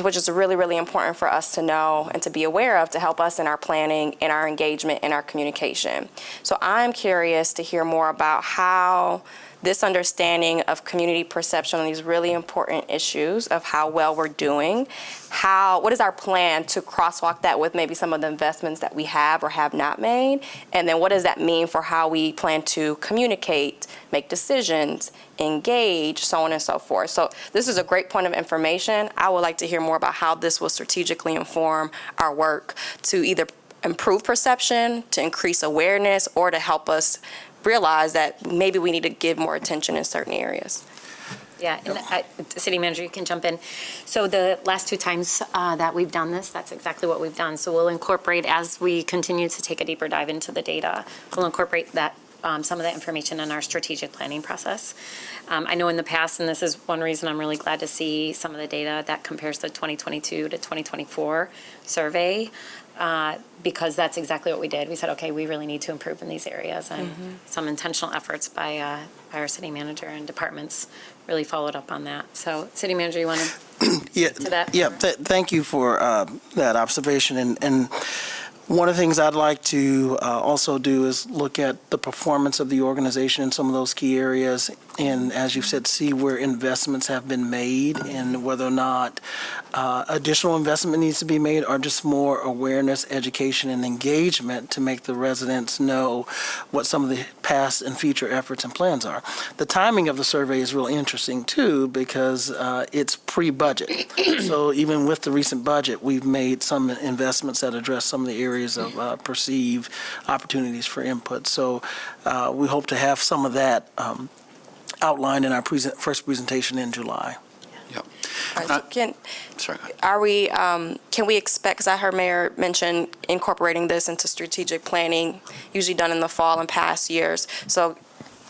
Speaker 10: which is really, really important for us to know and to be aware of to help us in our planning, in our engagement, in our communication. So I'm curious to hear more about how this understanding of community perception on these really important issues of how well we're doing, what is our plan to crosswalk that with maybe some of the investments that we have or have not made, and then what does that mean for how we plan to communicate, make decisions, engage, so on and so forth. So this is a great point of information. I would like to hear more about how this will strategically inform our work to either improve perception, to increase awareness, or to help us realize that maybe we need to give more attention in certain areas.
Speaker 11: Yeah, and City Manager, you can jump in. So the last 2 times that we've done this, that's exactly what we've done. So we'll incorporate, as we continue to take a deeper dive into the data, we'll incorporate that some of that information in our strategic planning process. I know in the past, and this is one reason I'm really glad to see some of the data that compares the 2022 to 2024 survey, because that's exactly what we did. We said, okay, we really need to improve in these areas, and some intentional efforts by our city manager and departments really followed up on that. So, City Manager, you want to to that?
Speaker 23: Yeah, thank you for that observation. And one of the things I'd like to also do is look at the performance of the organization in some of those key areas, and as you said, see where investments have been made and whether or not additional investment needs to be made, or just more awareness, education, and engagement to make the residents know what some of the past and future efforts and plans are. The timing of the survey is really interesting too, because it's pre-budget. So even with the recent budget, we've made some investments that address some of the areas of perceived opportunities for input. So we hope to have some of that outlined in our first presentation in July.
Speaker 10: Can we expect, because I heard Mayor mention incorporating this into strategic planning, usually done in the fall in past years. So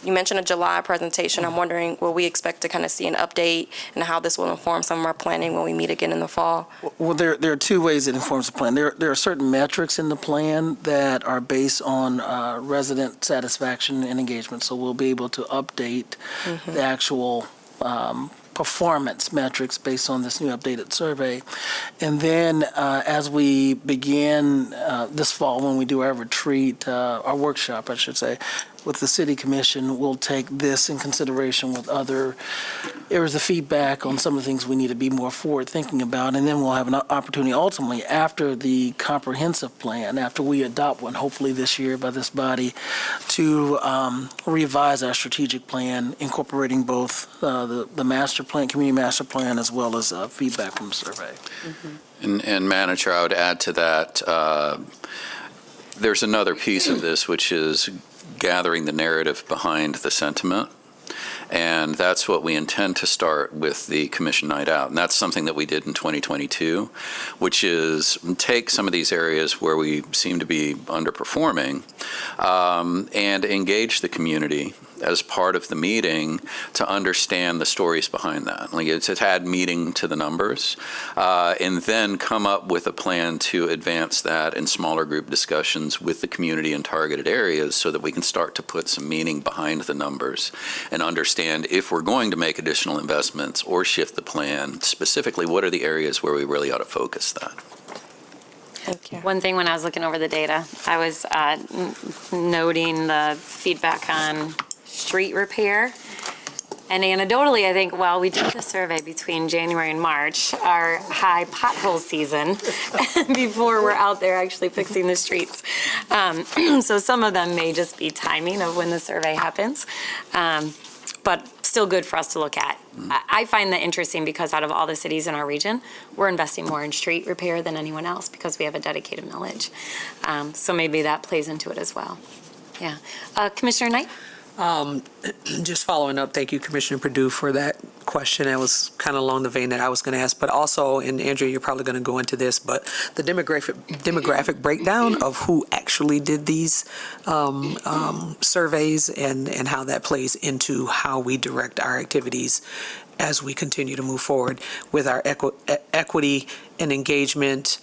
Speaker 10: you mentioned a July presentation. I'm wondering, will we expect to kind of see an update and how this will inform some of our planning when we meet again in the fall?
Speaker 23: Well, there are 2 ways it informs the plan. There are certain metrics in the plan that are based on resident satisfaction and engagement. So we'll be able to update the actual performance metrics based on this new updated survey. And then as we begin this fall, when we do our retreat, our workshop, I should say, with the City Commission, we'll take this in consideration with other areas of feedback on some of the things we need to be more forward-thinking about. And then we'll have an opportunity ultimately after the comprehensive plan, after we adopt one, hopefully this year by this body, to revise our strategic plan, incorporating both the master plan, community master plan, as well as feedback from the survey.
Speaker 22: And Manager, I would add to that, there's another piece of this, which is gathering the narrative behind the sentiment. And that's what we intend to start with the Commission Night Out. And that's something that we did in 2022, which is take some of these areas where we seem to be underperforming and engage the community as part of the meeting to understand the stories behind that. Like, it's a add meaning to the numbers, and then come up with a plan to advance that in smaller group discussions with the community in targeted areas so that we can start to put some meaning behind the numbers and understand if we're going to make additional investments or shift the plan, specifically what are the areas where we really ought to focus that.
Speaker 10: Thank you.
Speaker 11: One thing when I was looking over the data, I was noting the feedback on street repair. And anecdotally, I think, well, we did the survey between January and March, our high pothole season, before we're out there actually fixing the streets. So some of them may just be timing of when the survey happens, but still good for us to look at. I find that interesting because out of all the cities in our region, we're investing more in street repair than anyone else because we have a dedicated millage. So maybe that plays into it as well. Yeah. Commissioner Knight?
Speaker 19: Just following up, thank you, Commissioner Perdue, for that question. That was kind of along the vein that I was going to ask, but also, and Andrea, you're probably going to go into this, but the demographic breakdown of who actually did these surveys and how that plays into how we direct our activities as we continue to move forward with our equity and engagement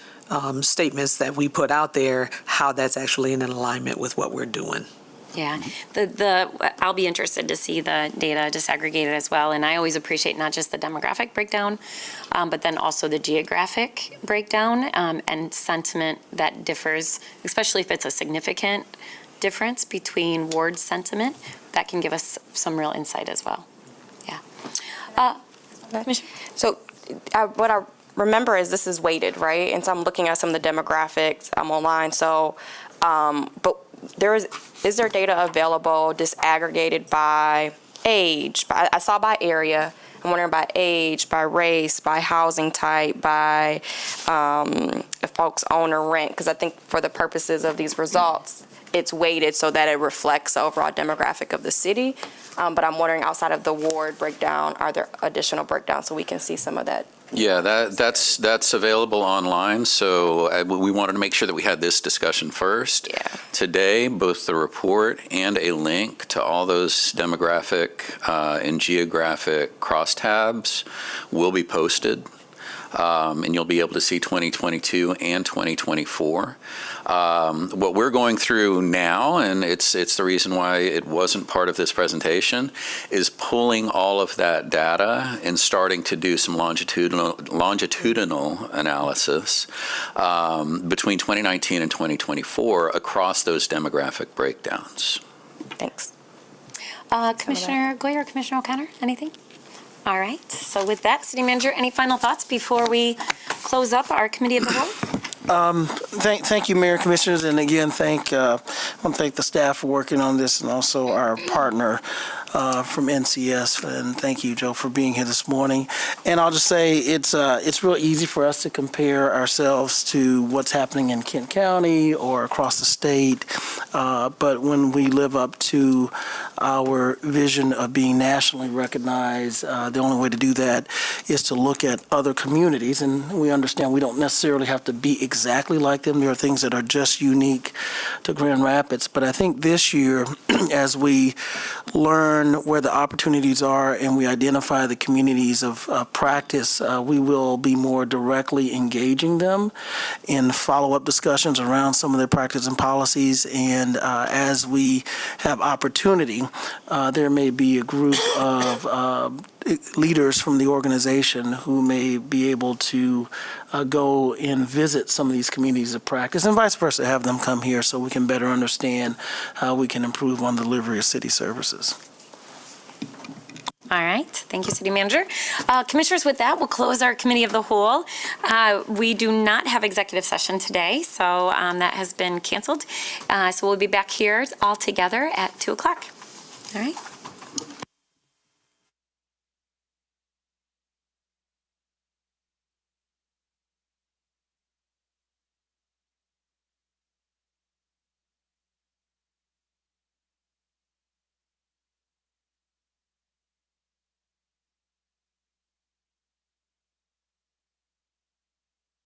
Speaker 19: statements that we put out there, how that's actually in alignment with what we're doing.
Speaker 11: Yeah, I'll be interested to see the data disaggregated as well. And I always appreciate not just the demographic breakdown, but then also the geographic breakdown and sentiment that differs, especially if it's a significant difference between ward sentiment that can give us some real insight as well. Yeah. Commissioner?
Speaker 10: So what I remember is this is weighted, right? And so I'm looking at some of the demographics online. So, but is there data available disaggregated by age? I saw by area. I'm wondering by age, by race, by housing type, by if folks own or rent, because I think for the purposes of these results, it's weighted so that it reflects the overall demographic of the city. But I'm wondering, outside of the ward breakdown, are there additional breakdowns so we can see some of that?
Speaker 22: Yeah, that's available online, so we wanted to make sure that we had this discussion first.
Speaker 10: Yeah.
Speaker 22: Today, both the report and a link to all those demographic and geographic crosstabs will be posted, and you'll be able to see 2022 and 2024. What we're going through now, and it's the reason why it wasn't part of this presentation, is pulling all of that data and starting to do some longitudinal analysis between 2019 and 2024 across those demographic breakdowns.
Speaker 10: Thanks.
Speaker 11: Commissioner Goyer, Commissioner O'Connor, anything? All right. So with that, City Manager, any final thoughts before we close up our committee of the whole?
Speaker 23: Thank you, Mayor, Commissioners, and again, I want to thank the staff for working on this, and also our partner from NCS, and thank you, Joe, for being here this morning. And I'll just say it's real easy for us to compare ourselves to what's happening in Kent County or across the state, but when we live up to our vision of being nationally recognized, the only way to do that is to look at other communities, and we understand we don't necessarily have to be exactly like them. There are things that are just unique to Grand Rapids, but I think this year, as we learn where the opportunities are and we identify the communities of practice, we will be more directly engaging them in follow-up discussions around some of their practice and policies. And as we have opportunity, there may be a group of leaders from the organization who may be able to go and visit some of these communities of practice, and vice versa, have them come here so we can better understand how we can improve on the delivery of city services.
Speaker 11: All right. Thank you, City Manager. Commissioners, with that, we'll close our committee of the whole. We do not have executive session today, so that has been canceled. So we'll be back here all together at 2 o'clock. All right.